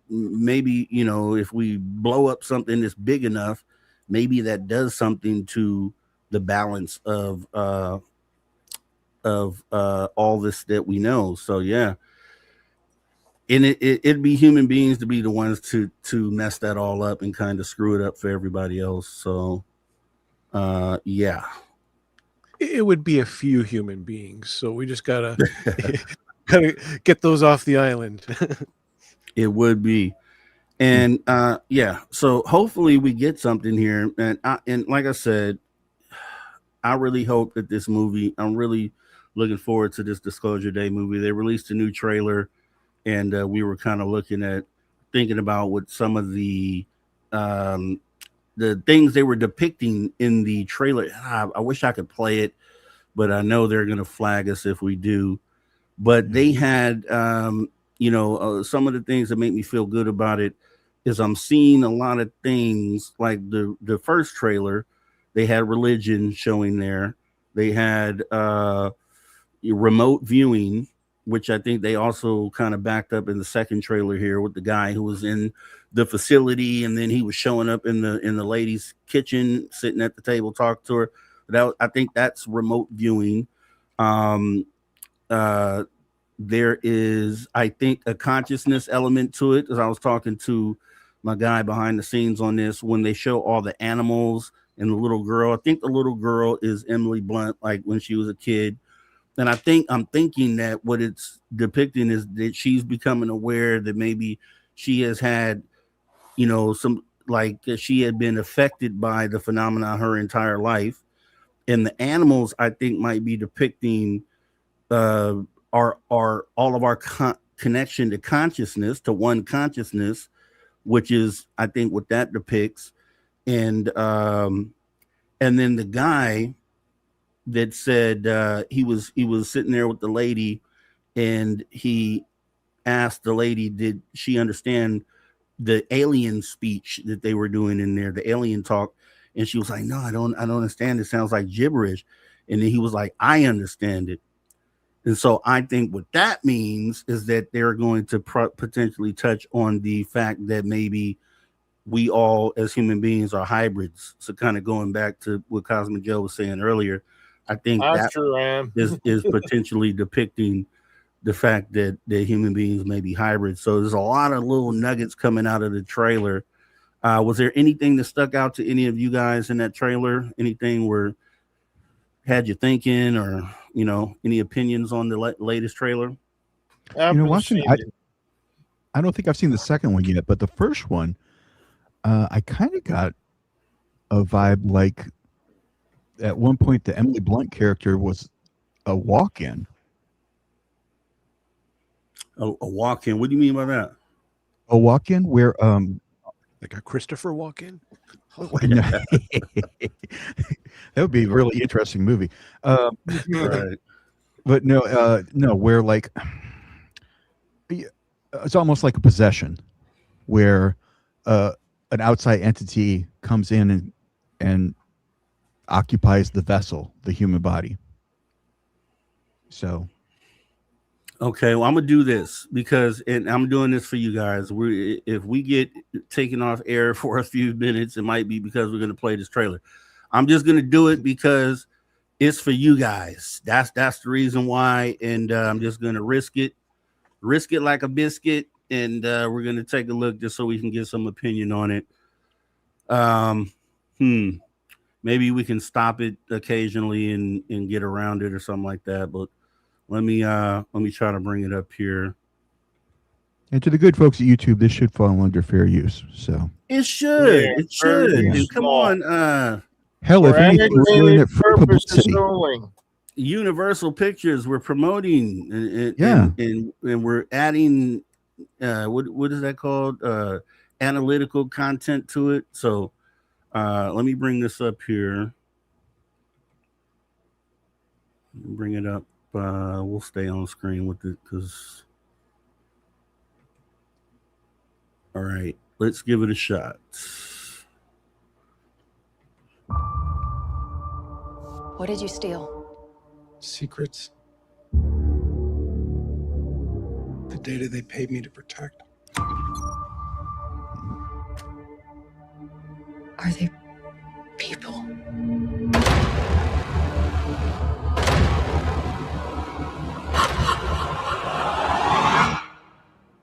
maybe, if we blow up something that's big enough, maybe that does something to the balance of all this that we know. So yeah, and it'd be human beings to be the ones to mess that all up and kind of screw it up for everybody else. So yeah. It would be a few human beings, so we just gotta get those off the island. It would be. And yeah, so hopefully we get something here. And like I said, I really hope that this movie, I'm really looking forward to this Disclosure Day movie. They released a new trailer, and we were kind of thinking about what some of the the things they were depicting in the trailer. I wish I could play it, but I know they're gonna flag us if we do. But they had, some of the things that make me feel good about it is I'm seeing a lot of things like the first trailer. They had religion showing there. They had remote viewing, which I think they also kind of backed up in the second trailer here with the guy who was in the facility, and then he was showing up in the lady's kitchen, sitting at the table, talking to her. I think that's remote viewing. Um, there is, I think, a consciousness element to it. As I was talking to my guy behind the scenes on this, when they show all the animals and the little girl, I think the little girl is Emily Blunt, like when she was a kid. And I'm thinking that what it's depicting is that she's becoming aware that maybe she has had, some, like, she had been affected by the phenomena her entire life. And the animals, I think, might be depicting our all of our connection to consciousness, to one consciousness, which is, I think, what that depicts. And then the guy that said he was sitting there with the lady, and he asked the lady, did she understand the alien speech that they were doing in there, the alien talk? And she was like, no, I don't understand. It sounds like gibberish. And then he was like, I understand it. And so I think what that means is that they're going to potentially touch on the fact that maybe we all as human beings are hybrids. So kind of going back to what Cosmic Joe was saying earlier, I think that sure am. is potentially depicting the fact that human beings may be hybrids. So there's a lot of little nuggets coming out of the trailer. Was there anything that stuck out to any of you guys in that trailer? Anything where had you thinking, or any opinions on the latest trailer? Watching, I don't think I've seen the second one yet, but the first one, I kind of got a vibe like at one point the Emily Blunt character was a walk-in. A walk-in? What do you mean by that? A walk-in where like a Christopher walk-in? that would be a really interesting movie. Right. But no, where like it's almost like a possession, where an outside entity comes in and occupies the vessel, the human body. So okay, well, I'm gonna do this because, and I'm doing this for you guys. If we get taken off air for a few minutes, it might be because we're gonna play this trailer. I'm just gonna do it because it's for you guys. That's the reason why, and I'm just gonna risk it like a biscuit, and we're gonna take a look just so we can get some opinion on it. Maybe we can stop it occasionally and get around it or something like that, but. Let me try to bring it up here. And to the good folks at YouTube, this should fall under fair use. So it should. Yeah, it should. Dude, come on. Hell, if anything, we're doing it for publicity. Universal Pictures, we're promoting, and we're adding what is that called? Analytical content to it. So let me bring this up here. Bring it up. We'll stay on screen with it because. All right, let's give it a shot. What did you steal? Secrets. The data they paid me to protect. Are they people?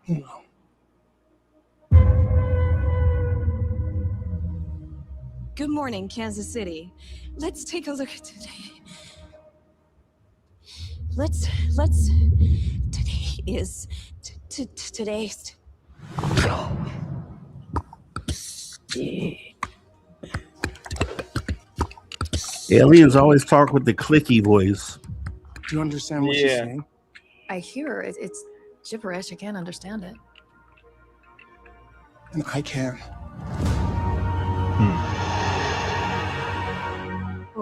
No. Good morning, Kansas City. Let's take a look at today. Today is today's. Aliens always talk with the clicky voice. Do you understand what she's saying? I hear it. It's gibberish. I can't understand it. And I can.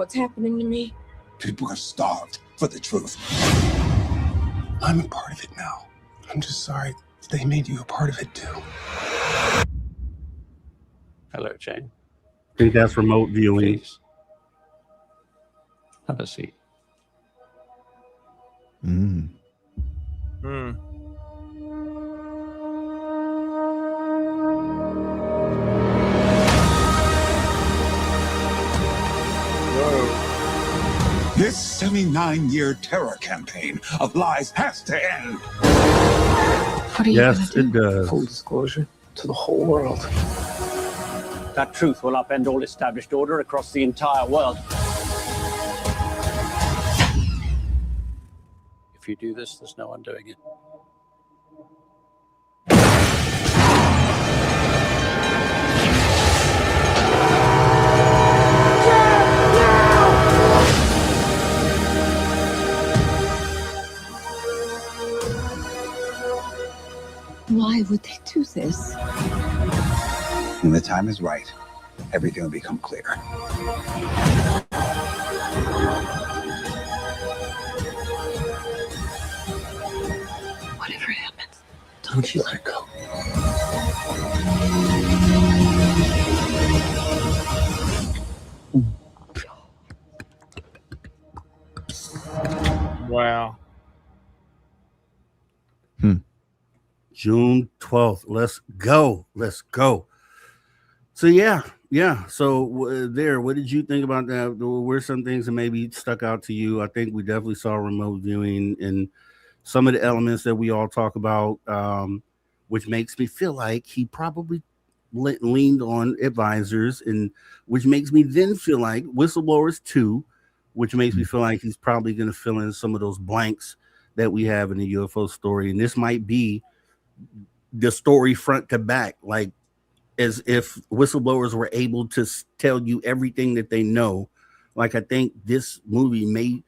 what's happening to me? People are starved for the truth. I'm a part of it now. I'm just sorry they made you a part of it too. Hello, Jane. I think that's remote viewing. Please. Have a seat. Mm. Hmm. Whoa. This 79-year terror campaign of lies has to end. What are you Yes, gonna it do? does. Full disclosure to the whole world. That truth will upend all established order across the entire world. If you do this, there's no undoing it. Why would they do this? When the time is right, everything will become clear. Whatever happens, Don't you let it go. Wow. June 12th. Let's go. Let's go. So yeah. So what did you think about that? Were some things that maybe stuck out to you? I think we definitely saw remote viewing and some of the elements that we all talk about, which makes me feel like he probably leaned on advisors, and which makes me then feel like Whistleblowers 2, which makes me feel like he's probably going to fill in some of those blanks that we have in the UFO story. And this might be the story front to back, like as if whistleblowers were able to tell you everything that they know. Like, I think this movie may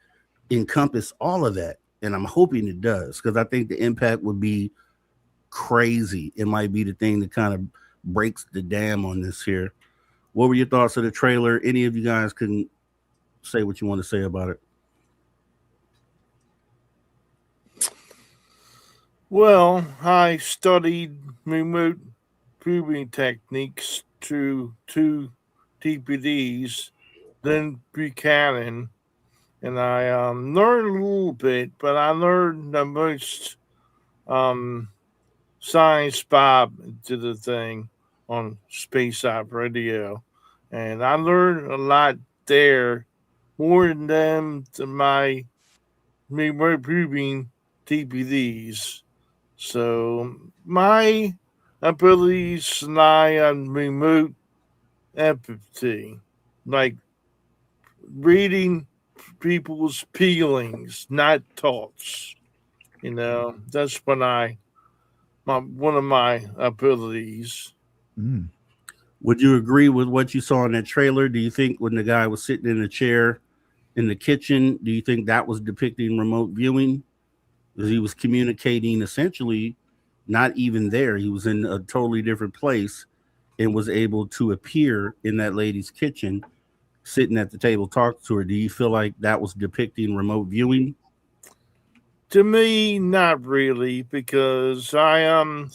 encompass all of that, and I'm hoping it does, because I think the impact would be crazy. It might be the thing that kind of breaks the dam on this here. What were your thoughts of the trailer? Any of you guys can say what you want to say about it. Well, I studied remote viewing techniques to two DVDs, then Buchanan, and I learned a little bit, but I learned the most Science Bob did the thing on Space Op Radio, and I learned a lot there, more than them to my remote viewing DVDs. So my abilities rely on remote empathy, like reading people's feelings, not thoughts. That's what one of my abilities. Mm. Would you agree with what you saw in that trailer? Do you think when the guy was sitting in a chair in the kitchen, do you think that was depicting remote viewing? Because he was communicating essentially not even there. He was in a totally different place and was able to appear in that lady's kitchen, sitting at the table talking to her. Do you feel like that was depicting remote viewing? To me, not really, because I am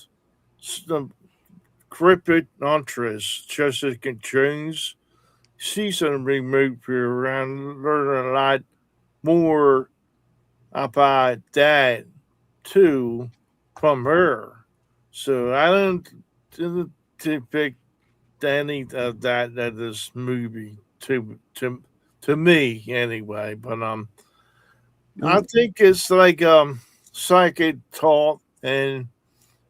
cryptid interest, Jessica Jones. She's a remote viewer and learn a lot more about that too from her. So I didn't depict any of that in this movie to me anyway. But I think it's like psychic talk and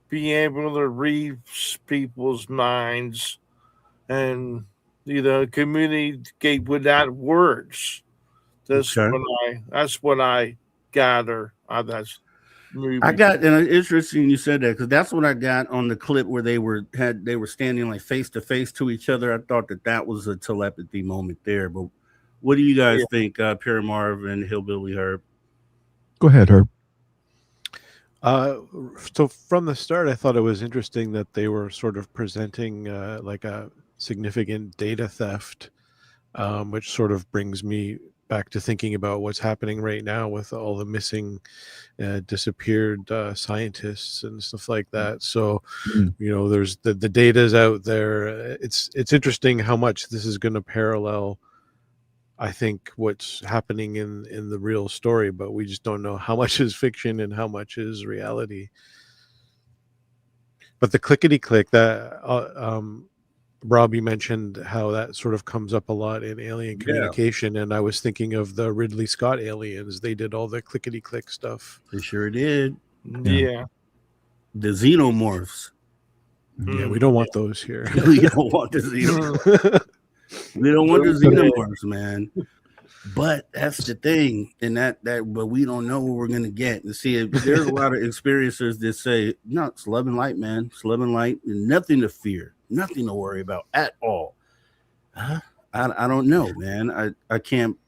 being able to read people's minds and communicate without words. That's what I gather out of that movie. I got, and it's interesting you said that, because that's what I got on the clip where they were standing like face to face to each other. I thought that was a telepathy moment there. But what do you guys think, Pierre Marv and Hillbilly Herb? Go ahead, Herb. So from the start, I thought it was interesting that they were sort of presenting like a significant data theft which sort of brings me back to thinking about what's happening right now with all the missing, disappeared scientists and stuff like that. So, there's the data's out there. It's interesting how much this is going to parallel, I think, what's happening in the real story, but we just don't know how much is fiction and how much is reality. But the clickety click that Robbie mentioned, how that sort of comes up a lot in alien communication, and I was thinking of the Ridley Scott aliens. They did all the clickety click stuff. They sure did. Yeah. The xenomorphs. Yeah, we don't want those here. We don't want the xenomorphs. We don't want the xenomorphs, man. But that's the thing, and but we don't know what we're gonna get. And see, there's a lot of experiencers that say, "No, it's love and light, man. It's love and light, and nothing to fear, nothing to worry about at all." I don't know, man. I can't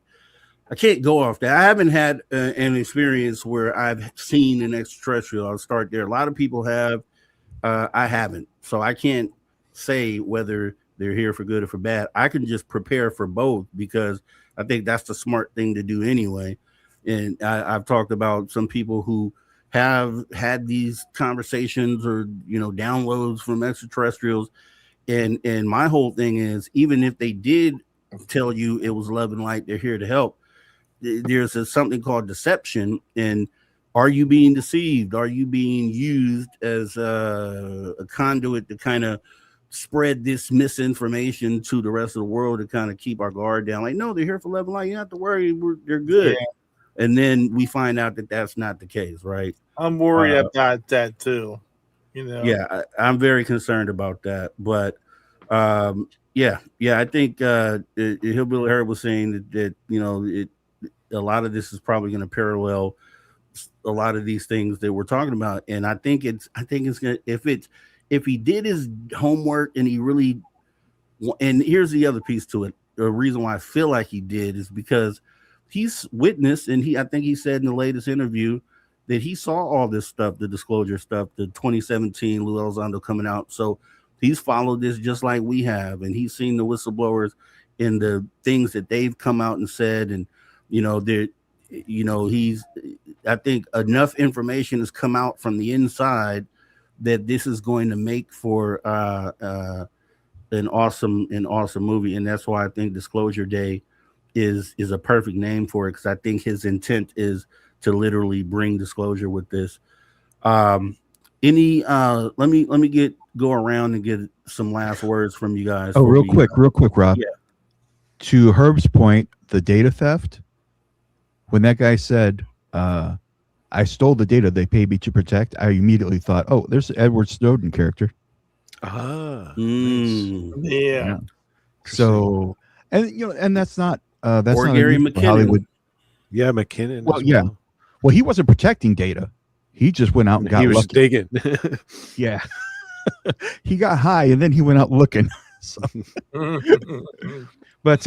go off that. I haven't had an experience where I've seen an extraterrestrial. I'll start there. A lot of people have. I haven't, so I can't say whether they're here for good or for bad. I can just prepare for both, because I think that's the smart thing to do anyway. And I've talked about some people who have had these conversations or downloads from extraterrestrials, and my whole thing is, even if they did tell you it was love and light, they're here to help, there's something called deception. And are you being deceived? Are you being used as a conduit to kind of spread this misinformation to the rest of the world, to kind of keep our guard down? Like, no, they're here for love and light. You don't have to worry. They're good. Yeah. And then we find out that that's not the case, right? I'm worried about that too. Yeah, I'm very concerned about that. But I think Hillbilly Herb was saying that a lot of this is probably going to parallel a lot of these things that we're talking about. And I think it's gonna, if he did his homework and he really, and here's the other piece to it. The reason why I feel like he did is because he's witnessed, and I think he said in the latest interview that he saw all this stuff, the disclosure stuff, the 2017 Lou Elizondo coming out. So he's followed this just like we have, and he's seen the whistleblowers and the things that they've come out and said, and I think enough information has come out from the inside that this is going to make for an awesome movie. And that's why I think Disclosure Day is a perfect name for it, because I think his intent is to literally bring disclosure with this. Let me go around and get some last words from you guys. Oh, real quick, Rob. Yeah. To Herb's point, the data theft, when that guy said, I stole the data they paid me to protect, I immediately thought, oh, there's an Edward Snowden character. Nice. Yeah. So, and that's not that's or not Gary McKinnon. Hollywood. Yeah, McKinnon. Well, yeah. Well, he wasn't protecting data. He just went out and got he was lucky. digging. Yeah. He got high and then he went out looking. So. But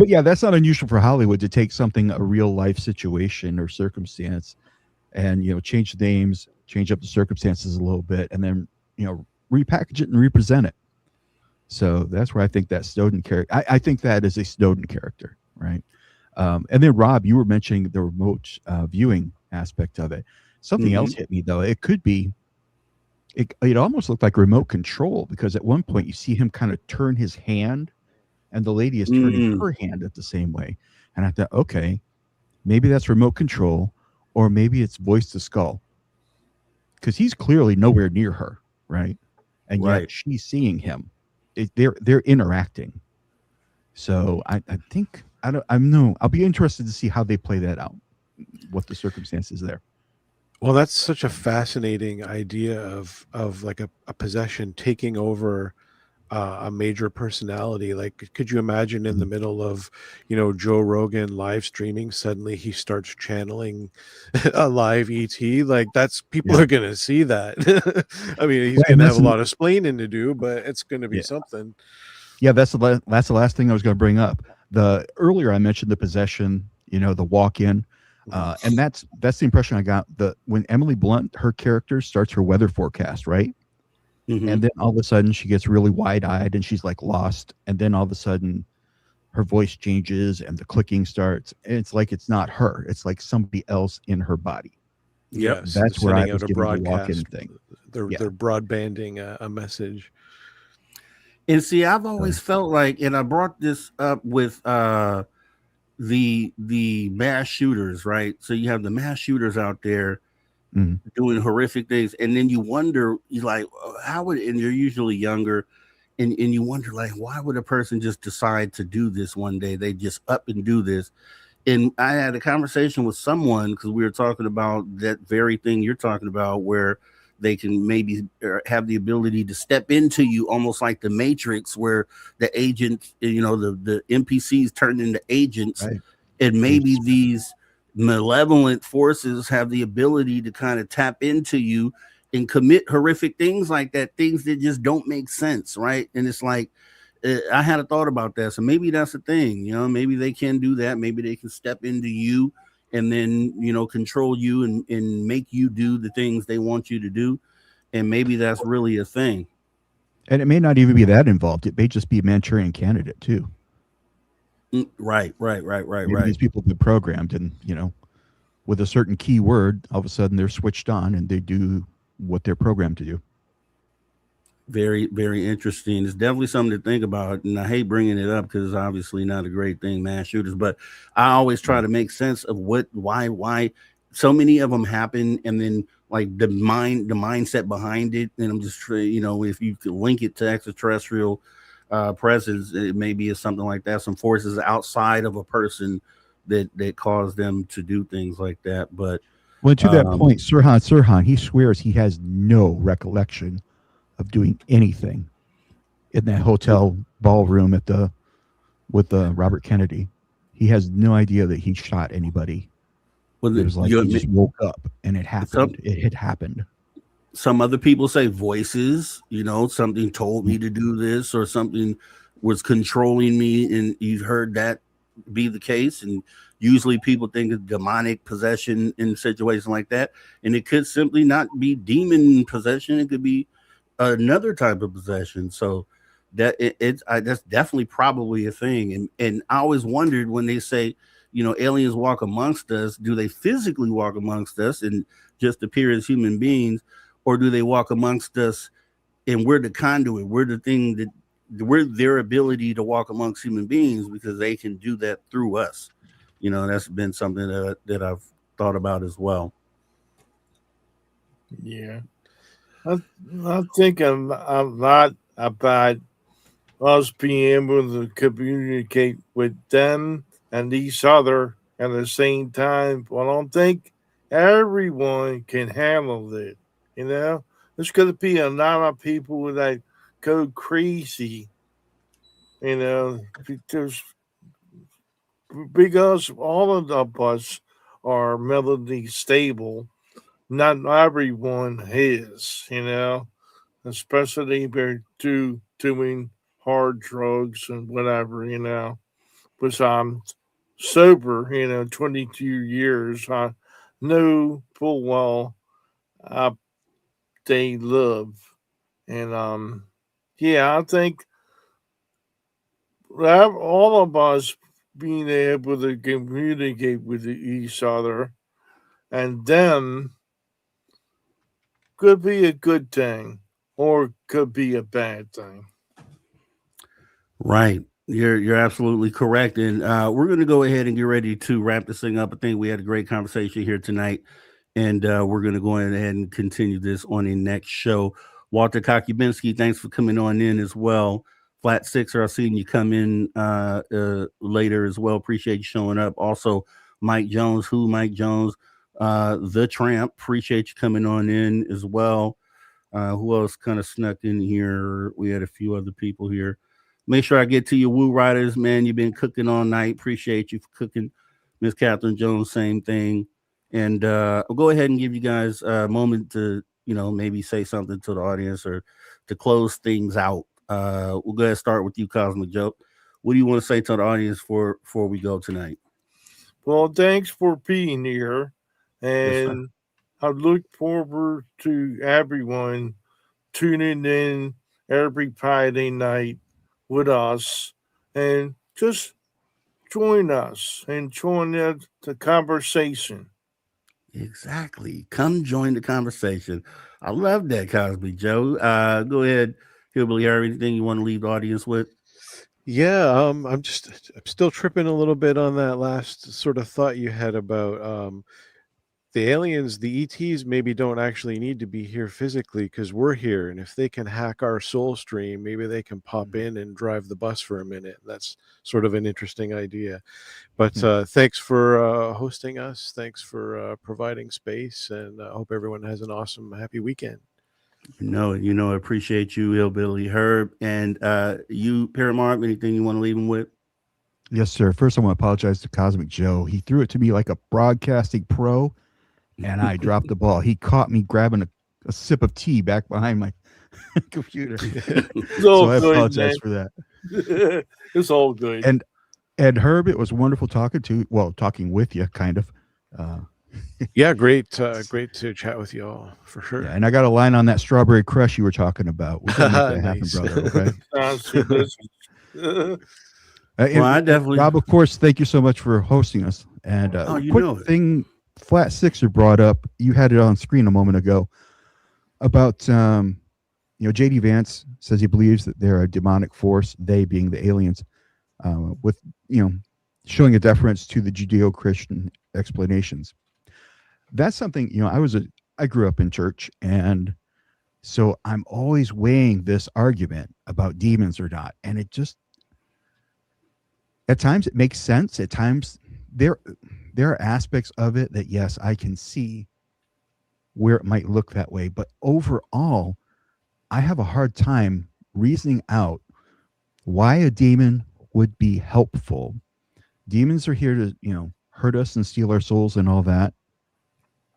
yeah, that's not unusual for Hollywood to take something, a real life situation or circumstance, and change the names, change up the circumstances a little bit, and then repackage it and represent it. So that's where I think that Snowden character. I think that is a Snowden character, right? And then Rob, you were mentioning the remote viewing aspect of it. Something else hit me though. It could be. It almost looked like remote control, because at one point you see him kind of turn his hand, and the lady is turning her hand at the same way. And I thought, okay, maybe that's remote control, or maybe it's voice to skull, because he's clearly nowhere near her, right? And yet she's seeing him. They're interacting. So I think I'll be interested to see how they play that out, what the circumstances there. Well, that's such a fascinating idea of like a possession taking over a major personality. Like, could you imagine in the middle of, Joe Rogan live streaming, suddenly he starts channeling a live ET? Like, that's, people are going to see that. I mean, he's going to have a lot of explaining to do, but it's going to be something. Yeah, that's the last thing I was going to bring up. Earlier I mentioned the possession, the walk-in. And that's the impression I got. When Emily Blunt, her character, starts her weather forecast, right? And then all of a sudden she gets really wide-eyed and she's like lost. And then all of a sudden her voice changes and the clicking starts. And it's like it's not her. It's like somebody else in her body. Yep. Yes, That's where I sending was out a getting the walk-in broadcast. thing. They're Yeah. they're broadbanding a message. And see, I've always felt like, and I brought this up with the mass shooters, right? So you have the mass shooters out there Mhm. doing horrific things, and then you wonder, you like, how would, and you're usually younger, and you wonder, like, why would a person just decide to do this one day? They just up and do this. And I had a conversation with someone because we were talking about that very thing you're talking about, where they can maybe have the ability to step into you, almost like the Matrix, where the agent, the NPCs turn into agents, Right. and maybe these malevolent forces have the ability to kind of tap into you and commit horrific things like that, things that just don't make sense, right? And it's like, I had a thought about that. So maybe that's the thing, maybe they can do that. Maybe they can step into you and then, control you and make you do the things they want you to do. And maybe that's really a thing. And it may not even be that involved. It may just be a Manchurian candidate too. Right. Maybe these people have been programmed and, with a certain keyword, all of a sudden they're switched on and they do what they're programmed to do. Very, very interesting. It's definitely something to think about. And I hate bringing it up because it's obviously not a great thing, mass shooters, but I always try to make sense of why so many of them happen. And then like the mindset behind it. And I'm just, if you could link it to extraterrestrial presence, it maybe is something like that. Some forces outside of a person that cause them to do things like that. But well, to that point, Sirhan, he swears he has no recollection of doing anything in that hotel ballroom with Robert Kennedy. He has no idea that he shot anybody. It was like he just woke up and it happened. It had happened. Some other people say voices, something told me to do this, or something was controlling me, and you've heard that be the case. And usually people think of demonic possession in situations like that, and it could simply not be demon possession. It could be another type of possession. So that that's definitely probably a thing. And I always wondered when they say, aliens walk amongst us, do they physically walk amongst us and just appear as human beings, or do they walk amongst us and we're the conduit, we're the thing that we're their ability to walk amongst human beings because they can do that through us. That's been something that I've thought about as well. Yeah. I think a lot about us being able to communicate with them and each other at the same time. But I don't think everyone can handle it. There's going to be a lot of people that go crazy. Because all of us are mentally stable. Not everyone is, especially if they're doing hard drugs and whatever. But I'm sober, 22 years. I know full well they live. And I think all of us being able to communicate with each other and them could be a good thing or could be a bad thing. Right. You're absolutely correct. And we're going to go ahead and get ready to wrap this thing up. I think we had a great conversation here tonight, and we're going to go ahead and continue this on the next show. Walter Kokubinski, thanks for coming on in as well. Flat Sixer, I've seen you come in later as well. Appreciate you showing up. Also, Mike Jones, Mike Jones, The Tramp, appreciate you coming on in as well. Who else kind of snuck in here? We had a few other people here. Make sure I get to your Woo Riders, man. You've been cooking all night. Appreciate you for cooking. Miss Catherine Jones, same thing. And I'll go ahead and give you guys a moment to, maybe say something to the audience or to close things out. We'll go ahead and start with you, Cosmic Joe. What do you want to say to the audience before we go tonight? Well, thanks for being here. And I look forward to everyone tuning in every Friday night with us and just join us and join the conversation. Exactly. Come join the conversation. I love that, Cosby Joe. Go ahead, Hillbilly Harry. Anything you want to leave the audience with? Yeah, I'm still tripping a little bit on that last sort of thought you had about the aliens, the ETs maybe don't actually need to be here physically because we're here, and if they can hack our soul stream, maybe they can pop in and drive the bus for a minute. That's sort of an interesting idea. But thanks for hosting us. Thanks for providing space, and I hope everyone has an awesome, happy weekend. I appreciate you, Hillbilly Herb, and you, Paramount. Anything you want to leave them with? Yes, sir. First, I want to apologize to Cosmic Joe. He threw it to me like a broadcasting pro, and I dropped the ball. He caught me grabbing a sip of tea back behind my computer. So I apologize for that. It's all good. And Herb, it was wonderful talking with you, kind of. Yeah, great to chat with you all for sure. Yeah, and I got a line on that strawberry crush you were talking about. We can make that Nice. happen, brother. Okay. Well, I definitely. Rob, of course, thank you so much for hosting us. And quick thing, Flat Sixer brought up. You had it on screen a moment ago about J.D. Vance says he believes that they're a demonic force. They being the aliens, with showing a deference to the Judeo-Christian explanations. That's something I grew up in church, and so I'm always weighing this argument about demons or not, and it just. At times it makes sense. At times there are aspects of it that, yes, I can see where it might look that way. But overall, I have a hard time reasoning out why a demon would be helpful. Demons are here to, hurt us and steal our souls and all that.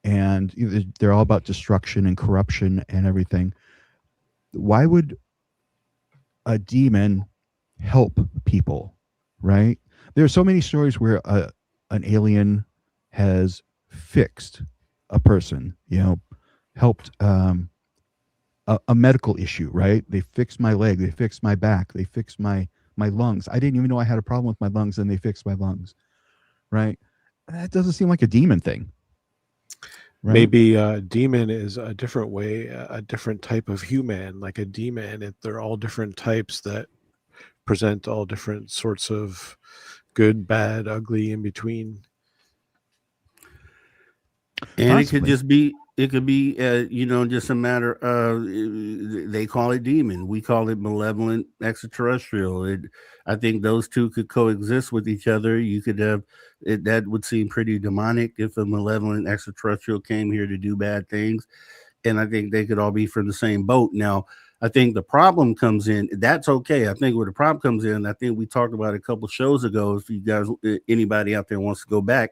And they're all about destruction and corruption and everything. Why would a demon help people? Right? There are so many stories where an alien has fixed a person, helped a medical issue, right? They fixed my leg, they fixed my back, they fixed my lungs. I didn't even know I had a problem with my lungs, and they fixed my lungs, right? That doesn't seem like a demon thing. Right? Maybe a demon is a different way, a different type of human, like a demon. They're all different types that present all different sorts of good, bad, ugly, in between. And possibly. it could be just a matter of, they call it demon, we call it malevolent extraterrestrial. I think those two could coexist with each other. You could have it, that would seem pretty demonic if a malevolent extraterrestrial came here to do bad things, and I think they could all be from the same boat. Now, I think the problem comes in. That's okay. I think where the problem comes in, I think we talked about it a couple shows ago. If you guys, anybody out there wants to go back,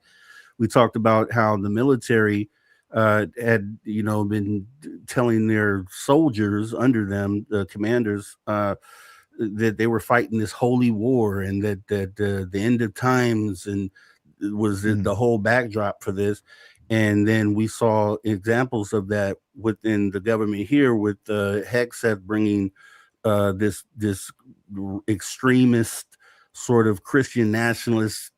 we talked about how the military had, been telling their soldiers under them, the commanders, that they were fighting this holy war, and that the end of times and was the whole backdrop for this. And then we saw examples of that within the government here, with Hegseth bringing this extremist sort of Christian nationalist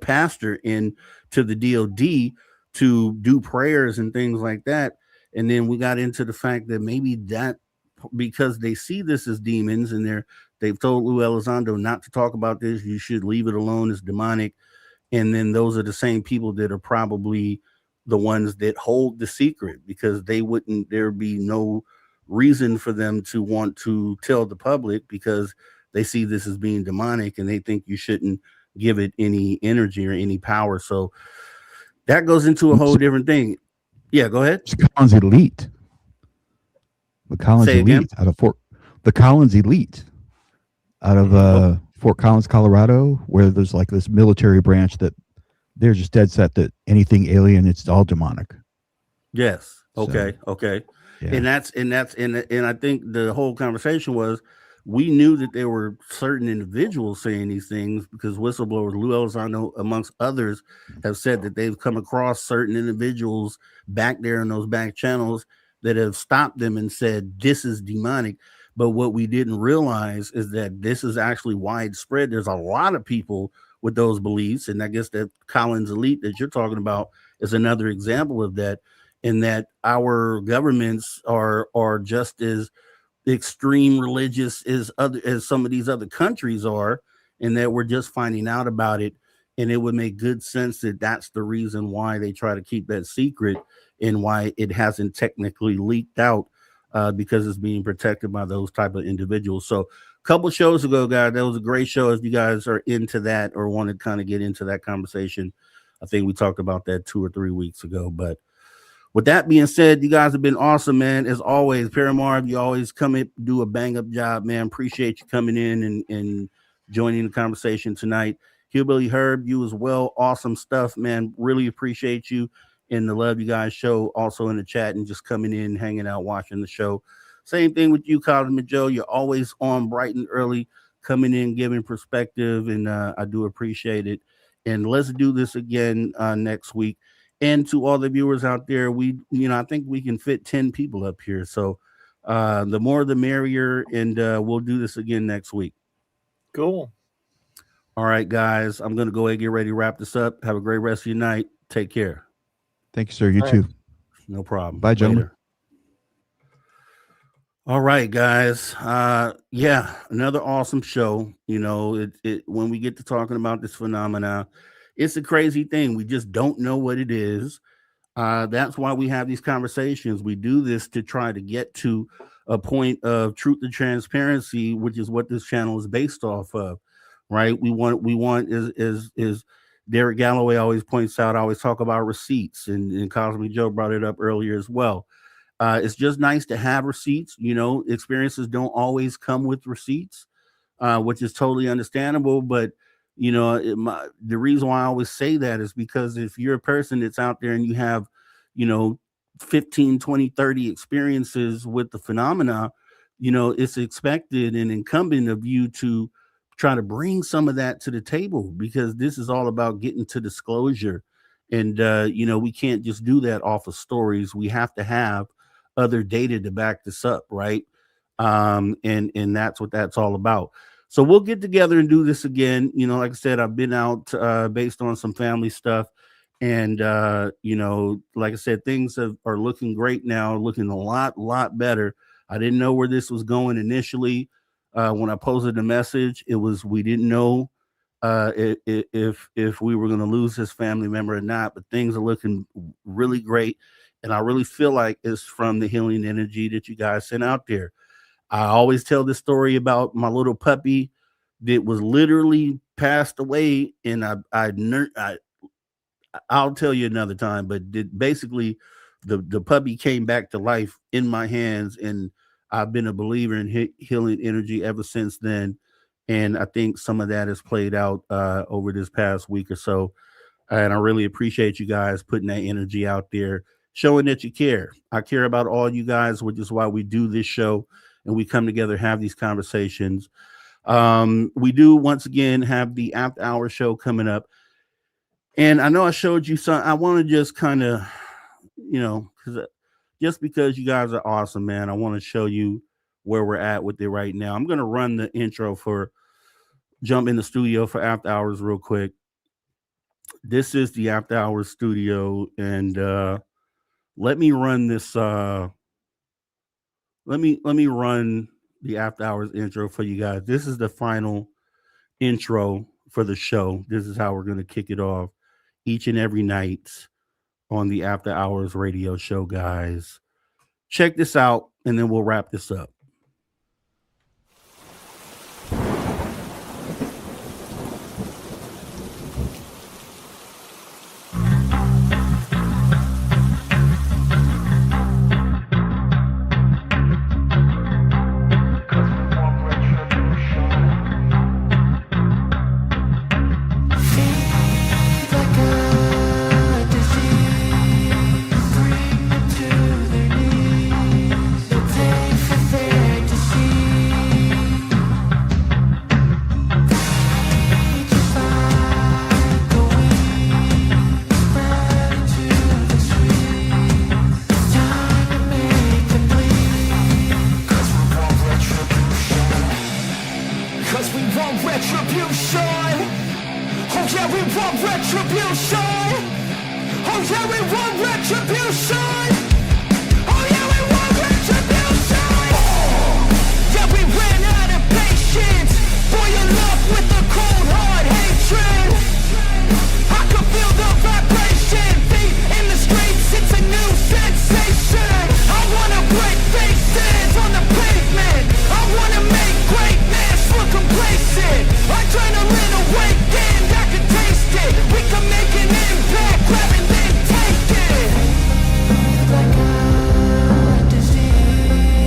pastor in to the DOD to do prayers and things like that. And then we got into the fact that maybe that, because they see this as demons, and they've told Lou Elizondo not to talk about this, you should leave it alone, it's demonic. And then those are the same people that are probably the ones that hold the secret, because there'd be no reason for them to want to tell the public, because they see this as being demonic and they think you shouldn't give it any energy or any power. So that goes into a whole different thing. Yeah, go ahead. The Collins Elite. The Collins Elite out of the Collins Elite out of Fort Collins, Colorado, where there's like this military branch that they're just dead set that anything alien, it's all demonic. Yes. Okay. So, okay. Yeah. And I think the whole conversation was, we knew that there were certain individuals saying these things, because whistleblowers, Lou Elizondo, amongst others, have said that they've come across certain individuals back there in those back channels that have stopped them and said, this is demonic. But what we didn't realize is that this is actually widespread. There's a lot of people with those beliefs. And I guess that Collins elite that you're talking about is another example of that, in that our governments are just as extreme religious as some of these other countries are, and that we're just finding out about it. And it would make good sense that that's the reason why they try to keep that secret, and why it hasn't technically leaked out, because it's being protected by those type of individuals. So a couple shows ago, guys, that was a great show. If you guys are into that or want to kind of get into that conversation, I think we talked about that 2 or 3 weeks ago. But with that being said, you guys have been awesome, man. As always, Paramar, you always come in, do a bang up job, man. Appreciate you coming in and joining the conversation tonight. Hillbilly Herb, you as well. Awesome stuff, man. Really appreciate you and the love you guys show also in the chat and just coming in, hanging out, watching the show. Same thing with you, Cosmic Joe. You're always on bright and early, coming in, giving perspective, and I do appreciate it. And let's do this again next week. And to all the viewers out there, I think we can fit 10 people up here. So the more the merrier, and we'll do this again next week. Cool. All right, guys, I'm going to go ahead and get ready to wrap this up. Have a great rest of your night. Take care. Thank you, sir. You too. No problem. Bye, gentlemen. Later. All right, guys. Yeah, another awesome show. When we get to talking about this phenomena, it's a crazy thing. We just don't know what it is. That's why we have these conversations. We do this to try to get to a point of truth and transparency, which is what this channel is based off of. Right? We want is Derek Galloway always points out. I always talk about receipts, and Cosmic Joe brought it up earlier as well. It's just nice to have receipts. Experiences don't always come with receipts, which is totally understandable. But the reason why I always say that is because if you're a person that's out there and you have 15, 20, 30 experiences with the phenomena, it's expected and incumbent of you to try to bring some of that to the table, because this is all about getting to disclosure. And we can't just do that off of stories. We have to have other data to back this up, right? And that's what that's all about. So we'll get together and do this again. Like I said, I've been out based on some family stuff, and like I said, things are looking great now, looking a lot better. I didn't know where this was going initially. When I posted the message, it was, we didn't know if we were going to lose this family member or not, but things are looking really great. And I really feel like it's from the healing energy that you guys sent out there. I always tell this story about my little puppy that was literally passed away. And I'll tell you another time, but basically the puppy came back to life in my hands, and I've been a believer in healing energy ever since then. And I think some of that has played out over this past week or so. And I really appreciate you guys putting that energy out there, showing that you care. I care about all you guys, which is why we do this show and we come together, have these conversations. We do, once again, have the after hour show coming up. And I know I showed you some. I want to just kind of, just because you guys are awesome, man, I want to show you where we're at with it right now. I'm going to run the intro jump in the studio for after hours real quick. This is the after hours studio, and let me run this. Let me run the after hours intro for you guys. This is the final intro for the show. This is how we're going to kick it off each and every night on the After Hours radio show, guys. Check this out, and then we'll wrap this up. Take for retribution. Oh yeah, we want retribution. Oh yeah, we want retribution. Yeah, we ran out of patience. Boil up with the cold hard hatred. I can feel the vibration. Feet in the streets, it's a new sensation. I wanna break faces on the pavement. I wanna make greatness look complacent. Adrenaline awakened, I can taste it. We can make an impact, grab and then take it. Like a disease,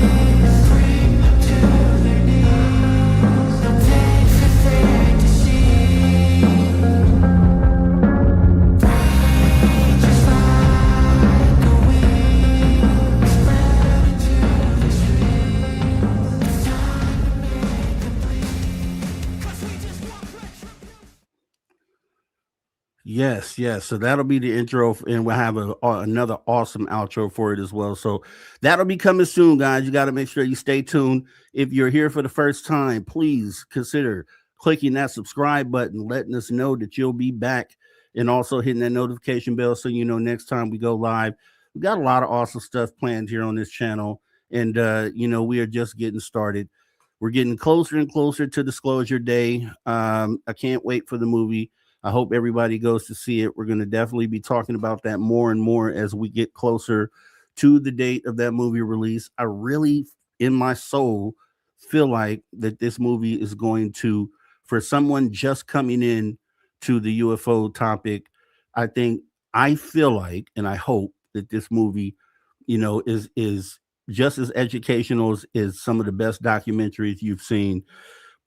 bring to their knees. They'll take for their disease. Rage is like a wind, spread into the streets. It's time to make them bleed. 'Cause we just want retribution. Yes. So that'll be the intro, and we'll have another awesome outro for it as well. So that'll be coming soon, guys. You got to make sure you stay tuned. If you're here for the first time, please consider clicking that subscribe button, letting us know that you'll be back, and also hitting that notification bell so you know next time we go live. We got a lot of awesome stuff planned here on this channel, and we are just getting started. We're getting closer and closer to disclosure day. I can't wait for the movie. I hope everybody goes to see it. We're going to definitely be talking about that more and more as we get closer to the date of that movie release. I really, in my soul, feel like that this movie is going to, for someone just coming in to the UFO topic, I feel like, and I hope that this movie, is just as educational as some of the best documentaries you've seen,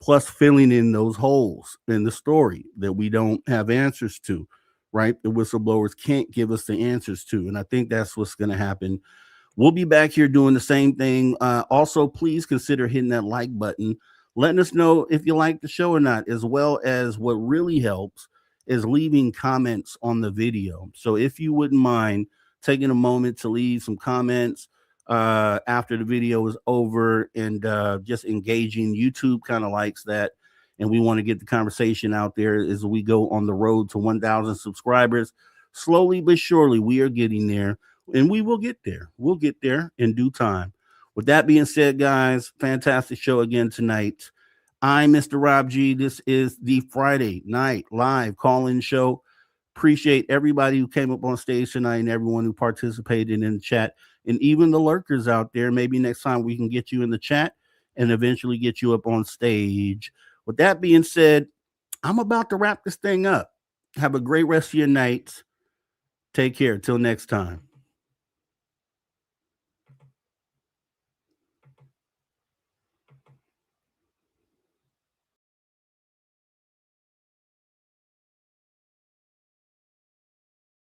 plus filling in those holes in the story that we don't have answers to, right? The whistleblowers can't give us the answers to. And I think that's what's going to happen. We'll be back here doing the same thing. Also, please consider hitting that like button, letting us know if you like the show or not, as well as what really helps is leaving comments on the video. So if you wouldn't mind taking a moment to leave some comments after the video is over, and just engaging. YouTube kind of likes that, and we want to get the conversation out there as we go on the road to 1,000 subscribers. Slowly but surely, we are getting there, and we will get there. We'll get there in due time. With that being said, guys, fantastic show again tonight. I'm Mr. Rob G. This is the Friday Night Live call-in show. Appreciate everybody who came up on stage tonight and everyone who participated in the chat, and even the lurkers out there. Maybe next time we can get you in the chat and eventually get you up on stage. With that being said, I'm about to wrap this thing up. Have a great rest of your night. Take care. Till next time.